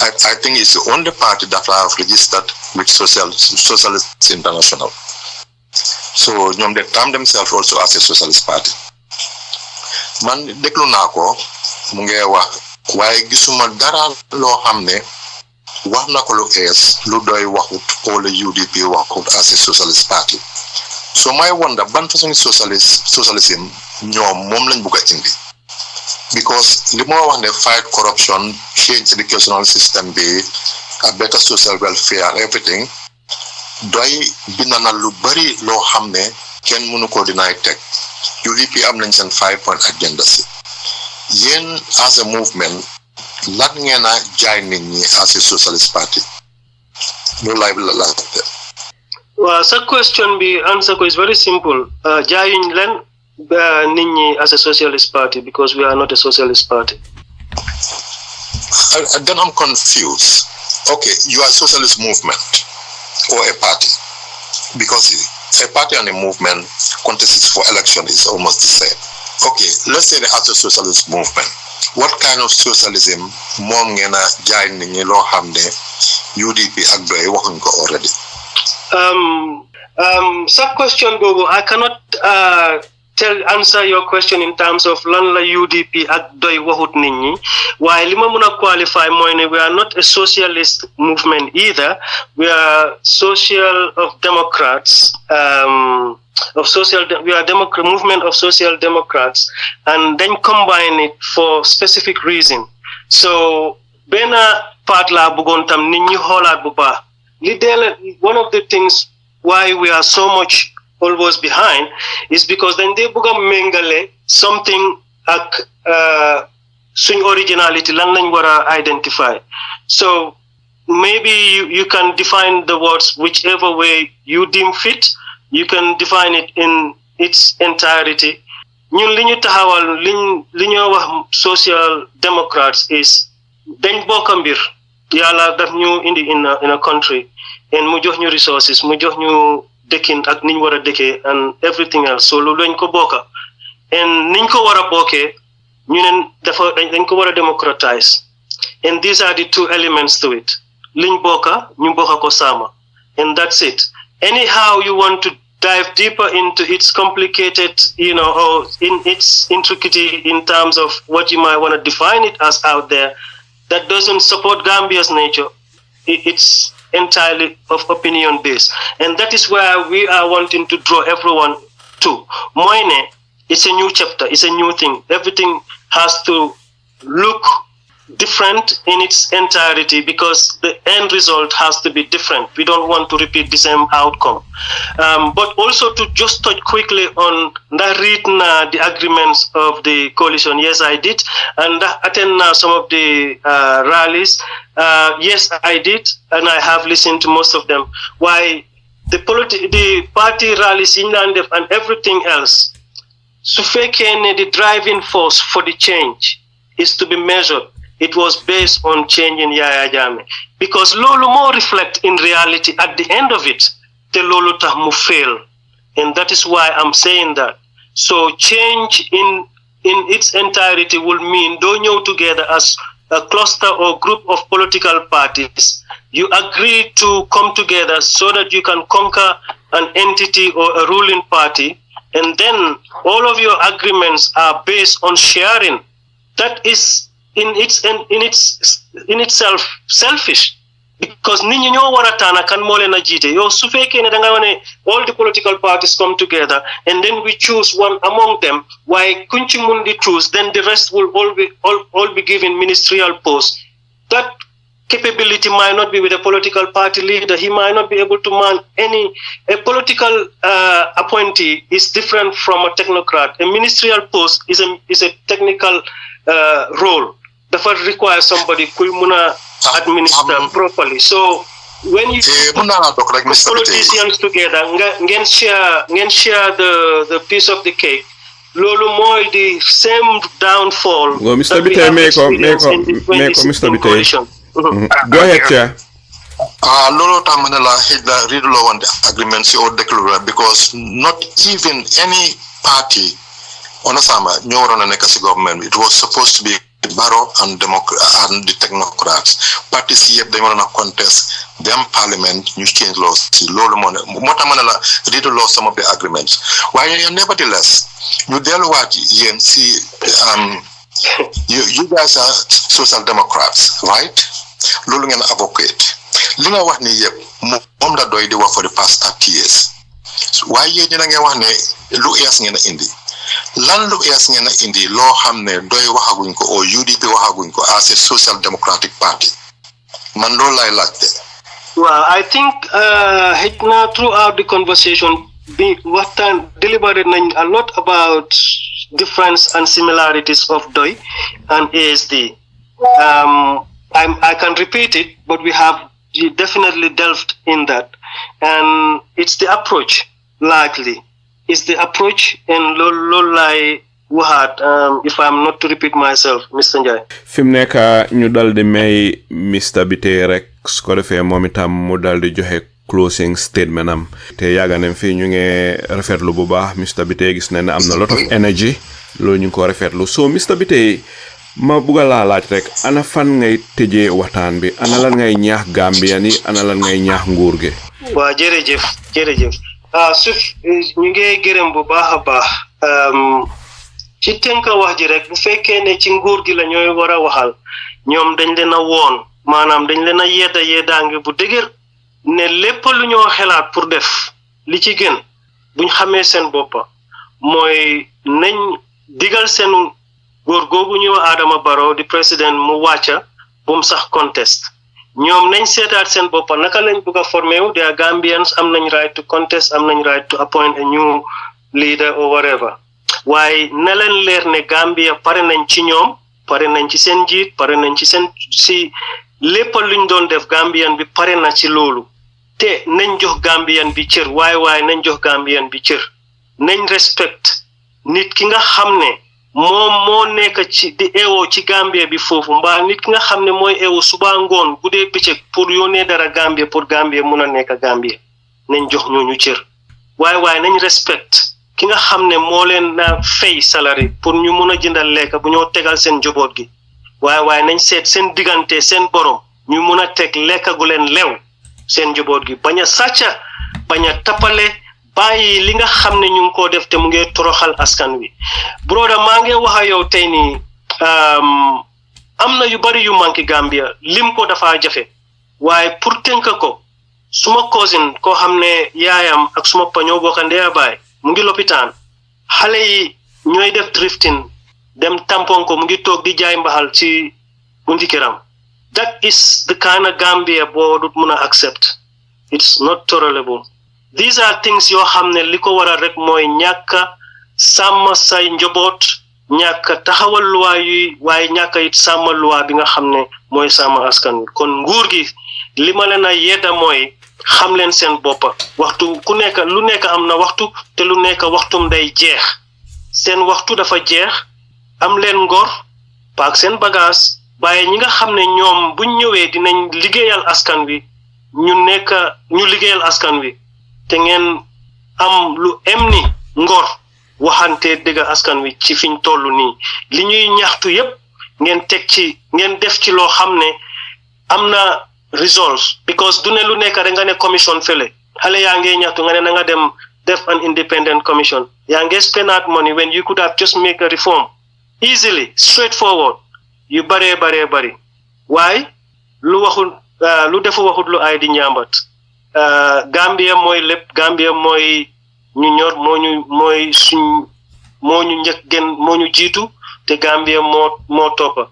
I think it's the only party that I have registered with Socialist International so ñoom they term themselves also as a socialist party man déglu naa ko mu ngi wax waaye gisuma dara loo xam ne wax na ko lu ees lu doy waxut wala UDP waxut as a socialist party so may wonder ban façon socialism ñoom moom lañ bugg a indi because li ma wax ne fight corruption change educational system bi a better social welfare everything doy bind na lu bari loo xam ne kenn mënu ko dinaay teg UDP am nañ seen 5-point agenda si yéen as a movement lan ngeen a jaay nit ñi as a socialist party loolu laay la waaw sa question bi answer ko is very simple jaayuñ leen nit ñi as a socialist party because we are not a socialist party. Then I'm confused. Okay, you are a socialist movement or a party because a party and a movement contests for election is almost the same. Okay, let's say as a socialist movement. What kind of socialism moom ngeen a jaay nit ñi loo xam ne UDP ak doy waxuñ ko already. Sub question boobu I cannot answer your question in terms of lan la UDP ak doy waxut nit ñi waaye li ma mën a qualify mooy ne we are not a socialist movement either. We are democrats. We are movement of social democrats, and then combine it for specific reason. So bena part la bugon tam nit ñi xolaat bu baax li one of the things why we are so much always behind is because then they bëgg a méngale something ak suñ originality lan lañ war a identify. So maybe you can define the words whichever way you deem fit. You can define it in its entirety. ñun li ñu taxawal li ñoo wax social democrats is dañ bokk mbir yàlla daf ñu indi in a country and mu jox ñu resources mu jox ñu dëkkin ak niñ war a dëkkee and everything else so loolu dañ ko bokka and niñ ko war a bokkee ñu ne dañ ko war a democratize and these are the two elements to it liñ bokka ñu bokka ko sama and that's it. Anyhow you want to dive deeper into its complicated, or in its intricity in terms of what you might want to define it as out there, that doesn't support Gambia's nature. It's entirely of opinion based. And that is where we are wanting to draw everyone to. Moine, it's a new chapter, it's a new thing. Everything has to look different in its entirety because the end result has to be different. We don't want to repeat the same outcome. But also to just touch quickly on the agreements of the coalition. Yes, I did. And attend some of the rallies. Yes, I did. And I have listened to most of them. Why the party rallies in Landef and everything else, the driving force for the change is to be measured. It was based on changing Yaya Jammeh. Because Lolo more reflect in reality at the end of it, the Lolo Tahmu fail. And that is why I'm saying that. So change in its entirety will mean don't you together as a cluster or group of political parties. You agree to come together so that you can conquer an entity or a ruling party. And then all of your agreements are based on sharing. That is in itself selfish, because nit ñi ñoo war a tànn kan moo leen a jiite yow su fekkee ne da nga wane all the political parties come together and then we choose one among them waaye kuñ ci mun di choose then the rest will all be given ministerial posts. That capability might not be with a political party leader. He might not be able to man a political appointee is different from a technocrat. A ministerial post is a technical role. Therefore, require somebody who muna administer properly. So when you put politicians together, ngen share the piece of the cake. Lolo moy the same downfall. Go, Mr. Bittaye, Mr. Bittaye. Go ahead, Chair. Lolo Tamanela hit the read law on the agreements or declaration because not even any party on Osama knew on the Nekasi government. It was supposed to be Barrow and the technocrats. Parties here they want to contest them parliament, you change laws. Lolo Motamanela read law some of the agreements. Why nevertheless, you deal what you see you guys are social democrats, right? Lulu an advocate. Linga wax ni yeb mom la doy di wax for the past 30 years. Why ye ñu nga wax ne lu es ngeen indi. Lan lu es ngeen indi lo xamne doy waxaguñ ko o UDP waxaguñ ko as a social democratic party. Man lo lay laajte. Well, I think throughout the conversation what time deliberated a lot about difference and similarities of DOI and ASD. I can repeat it, but we have definitely delved in that. And it's the approach, largely. It's the approach and lolai wahat, if I'm not to repeat myself, Mr. Njai. Fimneka ñu dal di may Mr. Bittaye rek su ko defee moom itam mu dal di joxe closing statement am te yàgga nañ fi ñu ngi rafetlu bu baax Mr. Bittaye gis nañ ne am na lot of energy loolu ñu ko rafetlu so Mr. Bittaye ma bugga laa laaj rek ana fan ngay tëjee waxtaan bi ana lan ngay ñaax Gambian yi ana lan ngay ñaax nguur gi waa jërëjëf suuf ñu ngi gërëm bu baax a baax ci tënk wax ji rek bu fekkee ne ci nguur gi la ñooy war a waxal ñoom dañ leen a woon maanaam dañ leen a yeddaange bu dëgër ne lépp lu ñoo xelaat pour def li ci gën buñ xamee seen boppa mooy nañ digal seen góor googu ñuy wax Adama Barrow di président mu wàcca bu mu sax contest ñoom nañ seetaat seen boppa naka lañ bëgg a formé wu they are Gambians am nañ right to contest am nañ right to appoint a new leader or whatever waaye na leen leer ne Gambia pare nañ ci ñoom pare nañ ci seen njiit pare nañ ci seen si lépp luñ doon def Gambian bi pare na ci loolu te nañ jox Gambian bi cër waaye nañ jox Gambian bi cër nañ respect nit ki nga xam ne moom moo nekk ci di eewoo ci Gambia bi foofu mbaa nit ki nga xam ne mooy eewu suba ngoon bu dee bëccëg pour yónnee dara Gambia pour Gambia mun a nekk Gambia nañ jox ñooñu cër waaye nañ respect ki nga xam ne moo leen na fay salary pour ñu mun a jëndal lekk bu ñoo tegal seen njaboot gi waaye nañ seet seen diggante seen borom ñu mun a teg lekk gu leen lew seen njaboot gi bañ a sàcca bañ a tappale bàyyi li nga xam ne ñu ngi koo def te mu ngi toroxal askan wi broda maa ngi wax ak yow tey nii am na yu bari yu manqué Gambia lim ko dafa jafe waaye pour tënk ko suma cousin koo xam ne yaayam ak suma pa ñoo bokk ndey baay mu ngi lopitaan xale yi ñooy def drifting dem tampon ko mu ngi toog di jaay mbaxal ci bunti këram that is the kind of Gambia boo dut mun a accept it's not tolerable these are things yoo xam ne li ko waral rek mooy ñàkk sàmm say njaboot ñàkk taxawal luwaa yi waaye ñàkk it sàmm luwaa bi nga xam ne mooy sàmm askan wi kon nguur gi li ma leen a yedda mooy xam leen seen boppa waxtu ku nekk lu nekk am na waxtu te lu nekk waxtum day jeex seen waxtu dafa jeex am leen ngor paak seen bagage waaye ñi nga xam ne ñoom buñ ñëwee dinañ liggéeyal askan wi ñu liggéeyal askan wi te ngeen am lu em ni ngor waxante dëgg askan wi ci fiñ toll nii li ñuy ñaxtu yépp ngeen def ci loo xam ne am na results because du ne lu nekk rek nga ne commission fele xale yaa ngee ñaxtu nga ne na nga dem def an independent commission yaa ngee spend out money when you could have just make a reform easily straightforward yu baree bari waaye lu defu waxut lu ay di ñaambat Gambia mooy lépp Gambia mooy ñu ñor moo ñu njëkk gën moo ñu jiitu te Gambia moo toppa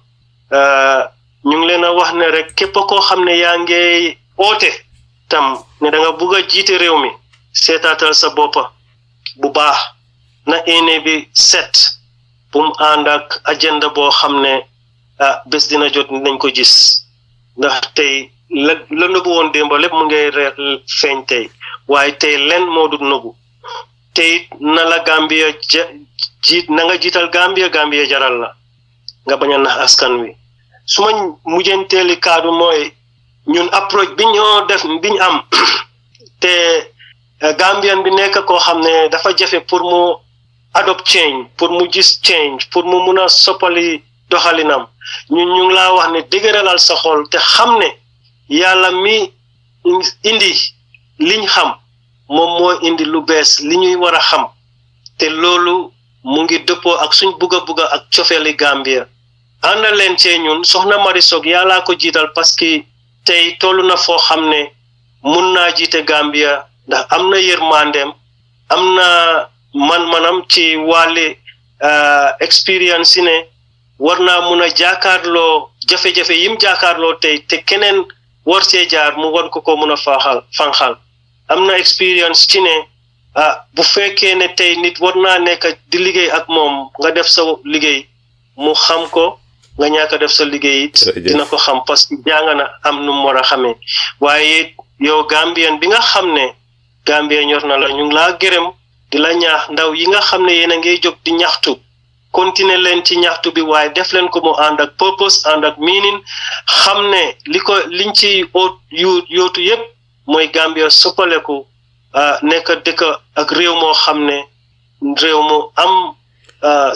ñu ngi leen a wax ne rek képp koo xam ne yaa ngi oote tam ne da nga bugg a jiite réew mi seetaatal sa boppa bu baax na ene bi set bu mu ànd ak agenda boo xam ne bés dina jot nañ ko gis ndax tey la nëbbu woon démb lépp mu ngi feeñ tey waaye tey len moo dut nëbbu tey na la Gambia na nga jiital Gambia jaral la nga bañ a nax askan wi su ma mujjanteeli kaddu mooy ñun approche bi ñoo def biñ am te Gambian bi nekk koo xam ne dafa jafe pour mu adopt change pour mu gis change pour mu mun a soppali doxalinam ñun ñu ngi laa wax ne dëgëralal sa xol te xam ne yàlla mi indi liñ xam moom moo indi lu bees li ñuy war a xam te loolu mu ngi dëppoo ak suñ bugga ak cofeeli Gambia ànd leen cee ñun soxna Mari Sock yàllaa ko jiital parce que tey tollu na foo xam ne mun naa jiite Gambia ndax am na yërmandeem am na man-manam ci wàlli expérience yi ne war naa mun a jaakaarloo jafe-jafe yim jaakaarloo tey te keneen war see jaar mu war ko mun a fanxal am na expérience ci ne bu fekkee ne tey nit war naa nekk di liggéey ak moom nga def sa liggéey mu xam ko nga ñàkk a def sa liggéey it dina ko xam parce que jàng na am nu mu war a xamee waaye yow Gambien bi nga xam ne Gambien ñor na la ñu ngi laa gërëm di la ñaax ndaw yi nga xam ne yéen a ngay jóg di ñaxtu continuer leen ci ñaxtu bi waaye def leen ko mu ànd ak purpose ànd ak meaning xam ne liñ ci yootu yépp mooy Gambia soppaleku nekk dëkk ak réew moo xam ne réew mu am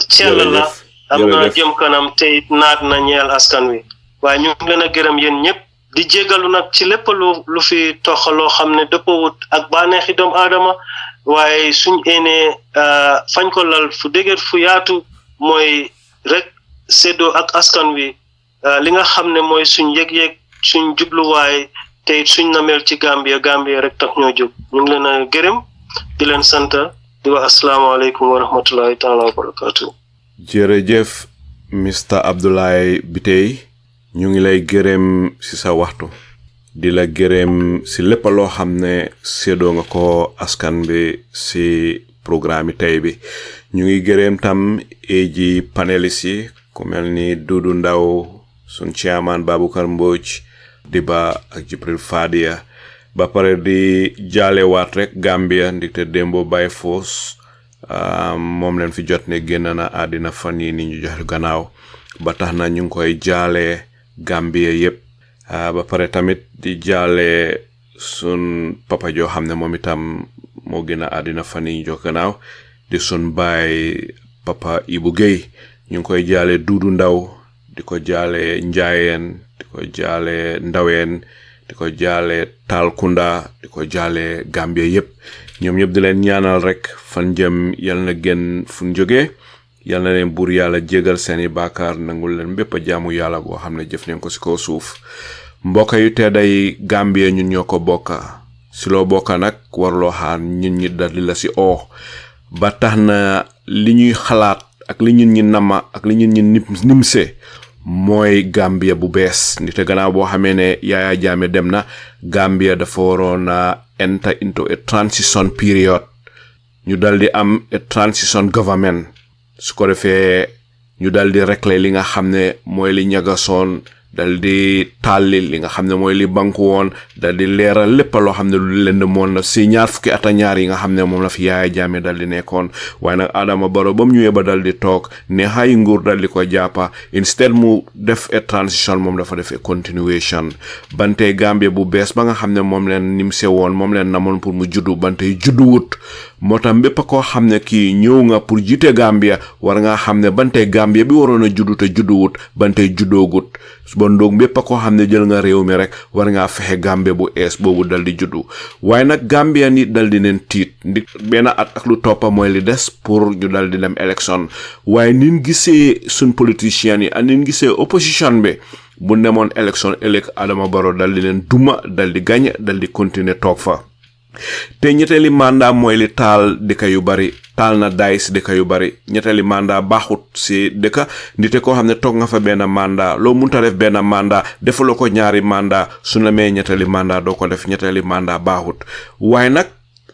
cell la am na jëm kanam te it naat na ñeel askan wi waaye ñu ngi leen a gërëm yéen ñëpp di jégalu nag ci lépp lu fi toxaloo xam ne dëppawut ak bànneexi doomu aadama waaye suñ eenee fañ ko lal fu dëgër fu yaatu mooy rek séddoo ak askan wi li nga xam ne mooy suñ yëg-yëg suñ jubluwaay te suñ namel ci Gambia rek tax ñoo jóg ñu ngi leen a gërëm di leen sant di wax asalaamaaleykum wa rahmatullahi taala wa barakatuh. jërëjëf Mr Abdoulaye Bittaye ñu ngi lay gërëm ci sa waxtu di la gërëm ci lépp loo xam ne séddoo nga ko askan bi ci programme tey bi ñu ngi gërëm tam eji panélistes yi ku mel ni Dudu Ndaw sun chairman Baboucarr Mbodj Diba ak Jibril Fadia ba pare di jaale waat rek Gambia ndikte Dembo Baye Foss moom leen fi jot ne génn na àddina fan yi ni ñu jox gannaaw ba tax na ñu ngi koy jaale Gambia yépp ba pare tamit di jaale sun papa joo xam ne moom itam moo génn àddina fan yi ñu jox gannaaw di sun baay papa Ibu Gueye ñu ngi koy jaale Dudu Ndaw di ko jaale Njaayeen di ko jaale Ndaween di ko jaale Talkunda di ko jaale Gambia yépp ñoom ñëpp di leen ñaanal rek fan jëm yal na gën fuñ jógee yal na leen buur yàlla jégal seeni baakaar nangul leen bépp jaamu yàlla goo xam ne jëf nañ ko ci kaw suuf mbokk yu tedday Gambia ñun ñoo ko bokka si loo bokka nag warloo xaar ñun ñi daldi la ci ba tax na li ñuy xalaat ak li ñun ñi nama ak li ñun ñi nimse mooy Gambia bu bees nite gannaaw boo xamee ne Yaya Jammeh dem na Gambia dafa waroon a enter into a transition period ñu daldi am a transition government su ko defee ñu daldi régler li nga xam ne mooy li ñagasoon daldi tàlli li nga xam ne mooy li banku woon daldi leeral lépp loo xam ne lu leen moon na si ñaar fukki at ñaar yi nga xam ne moom la fi Yaya Jammeh daldi nekkoon waaye nag Adama Barrow ba mu ñëwee ba daldi toog ne xay nguur daldi ko jàppa instead mu def a transition moom dafa def a continuation bante Gambia bu bees ba nga xam ne moom leen nim sewoon moom leen namoon pour mu juddu bante judduwut moo tax bépp koo xam ne kii ñëw nga pour jiite Gambia war nga xam ne bante Gambia bi waroon a juddu te judduwut bante juddoogut bon donc bépp koo xam ne jël nga réew mi rek war ngaa fexe Gambia bu ees boobu dal di juddu waaye nag Gambia nit dal di leen tiit ndi benn at ak lu toppa mooy li des pour ñu dal di dem élection waaye nin gisee suñ politiciens yi ak nin gisee opposition bi bu demoon élection ëllëg Adama Barrow dal di leen duma dal di gañ dal di continuer toog fa te ñetteeli mandat mooy li taal dëkk yu bari taal na daay si dëkk yu bari ñetteeli mandat baaxut si dëkk ndite koo xam ne toog nga fa benn mandat loo munta def benn mandat defaloo ko ñaari mandat su la mee ñetteeli mandat doo ko def ñetteeli mandat baaxut waaye nag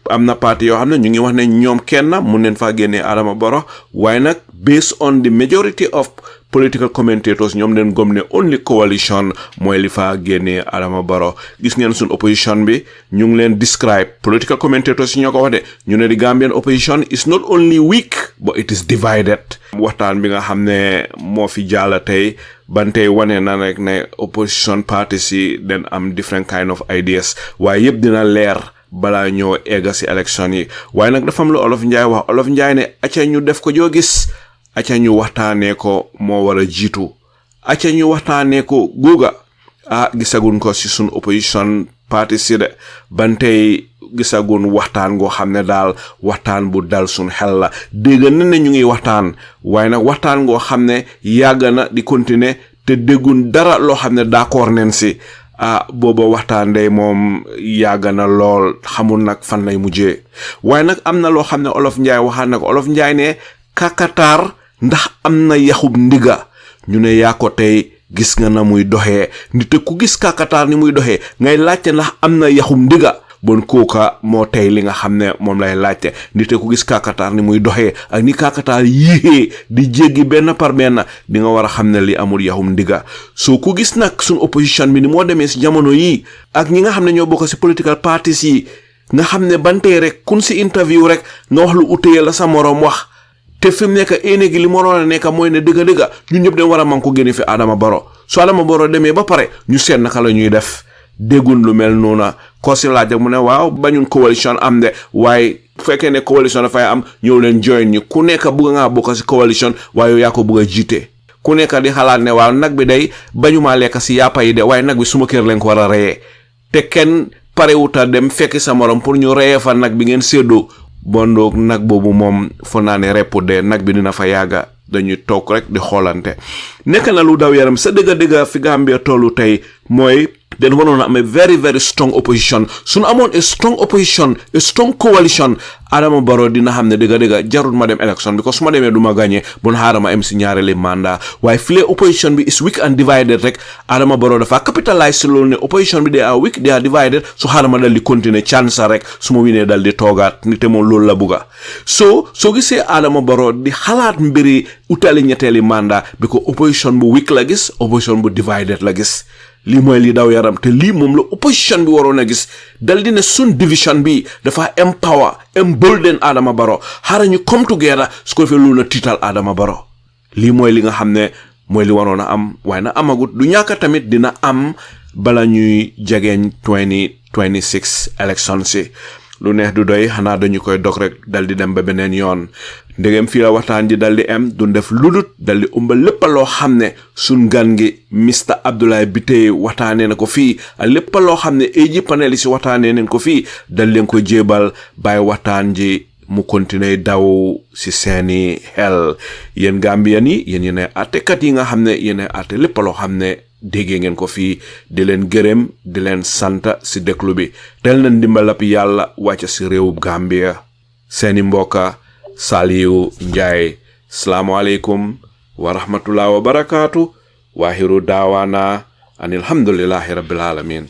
am na parti yoo xam ne ñu ngi wax ne ñoom kenn mun neen faa génnee Adama Barrow waaye nag based on the majority of political commentators ñoom leen gom ne only coalition mooy li faa génnee Adama Barrow gis ngeen suñ opposition bi ñu ngi leen describe political commentators ñoo ko wax de ñu ne di Gambian opposition is not only weak but it is divided waxtaan bi nga xam ne moo fi jàll tey bantey wane na rek ne opposition parties yi den am different kind of ideas waaye yëpp dina leer balaa ñoo egga si élection yi waaye nag dafa am lu Olof Njaay wax Olof Njaay ne acca ñu def ko joo gis acca ñu waxtaanee ko moo war a jiitu acca ñu waxtaanee ko googa gisagun ko si sun opposition party si de bantey gisagun waxtaan goo xam ne daal waxtaan bu dal sun xel la dégg na ne ñu ngi waxtaan waaye nag waxtaan goo xam ne yàgg na di continuer te déggun dara loo xam ne d'accord nen si booba waxtaan day moom yàgg na lool xamul nag fan lay mujjee waaye nag am na loo xam ne Olof Njaay waxaan na ko Olof Njaay ne kakataar ndax am na yaxub ndiga ñu ne yaa ko tey gis nga na muy doxee nite ku gis kakataar ni muy doxee ngay laajte ndax am na yaxub ndiga bon kooka moo tey li nga xam ne moom lay laajte nite ku gis kakataar ni muy doxee ak ni kakataar yéexee di jéggi benn par benn di nga war a xam ne li amul yaxum ndiga soo ku gis nag suñ opposition bi ni moo demee si jamono yi ak ñi nga xam ne ñoo bokk si political parties yi nga xam ne bantee rek kun si interview rek nga wax lu utee la sa moroom wax te fi mu nekk éene gi li mu waroon a nekk mooy ne dëgga ñun ñëpp dañ war a man ko génne fi Adama Barrow su Adama Barrow demee ba pare ñu seet naka la ñuy def déggun lu mel noona ko si laaj mu ne waaw bañun coalition am de waaye bu fekkee ne coalition dafay am ñëw leen join ñi ku nekk bëgg ngaa bokk si coalition waaye yaa ko bëgg a jiite ku nekk di xalaat ne waaw nag bi day bañumaa lekk si yàppa yi de waaye nag bi suma kër leen ko war a reyee te kenn parewuta dem fekki sa morom pour ñu reyee fa nag bi ngeen séddoo bondoog nag boobu moom fo naa ne repp de nag bi dina fa yàgga dañuy toog rek di xoolante nekk na lu daw yaram sa dëgga fi Gambia tollu tey mooy den waroon a am a very very strong opposition suñu amoon a strong opposition a strong coalition Adama Barrow dina xam ne dëgga jarul ma dem election because su ma demee du ma gagné bon xaaral ma am si ñaareeli mandat waaye file opposition bi is weak and divided rek Adama Barrow dafa capitalize si loolu ne opposition bi they are weak they are divided su xaaral ma dal di continuer chance rek su ma winee dal di toogaat ni te moom loolu la bugga soo gisee Adama Barrow di xalaat mbiri utali ñetteeli mandat bi ko opposition bu weak la gis opposition bu divided la gis lii mooy li daw yaram te lii moom la opposition bi waroon a gis dal di ne sun division bi dafa empower embolden Adama Barrow xaaral ñu come together su ko defee loolu na tiital Adama Barrow lii mooy li nga xam ne mooy li waroon a am waaye na amagut du ñàkk tamit dina am bala ñuy jegeeñ 2026 élection si lu neex du doy xanaa dañu koy dog rek dal di dem ba beneen yoon ndegem fii la waxtaan ji dal di am du def ludut dal di umba lépp loo xam ne sun gan gi Mr Abdoulaye Bittaye waxtaanee na ko fii ak lépp loo xam ne AG panel si waxtaanee nañ ko fii dal leen ko jébal bàyyi waxtaan ji mu continuer daw si seeni xel yéen Gambian yi yéen àttekat yi nga xam ne yéen àtte lépp loo xam ne déggee ngeen ko fii di leen gërëm di leen sant si déglu bi tel na ndimbalap yàlla wàcc si réewub Gambia seeni mbokka Saliu Njie salaamu aleykum wa rahmatullah wa barakaatu waaxiru daawaana an alhamdulillahi rabbil alamin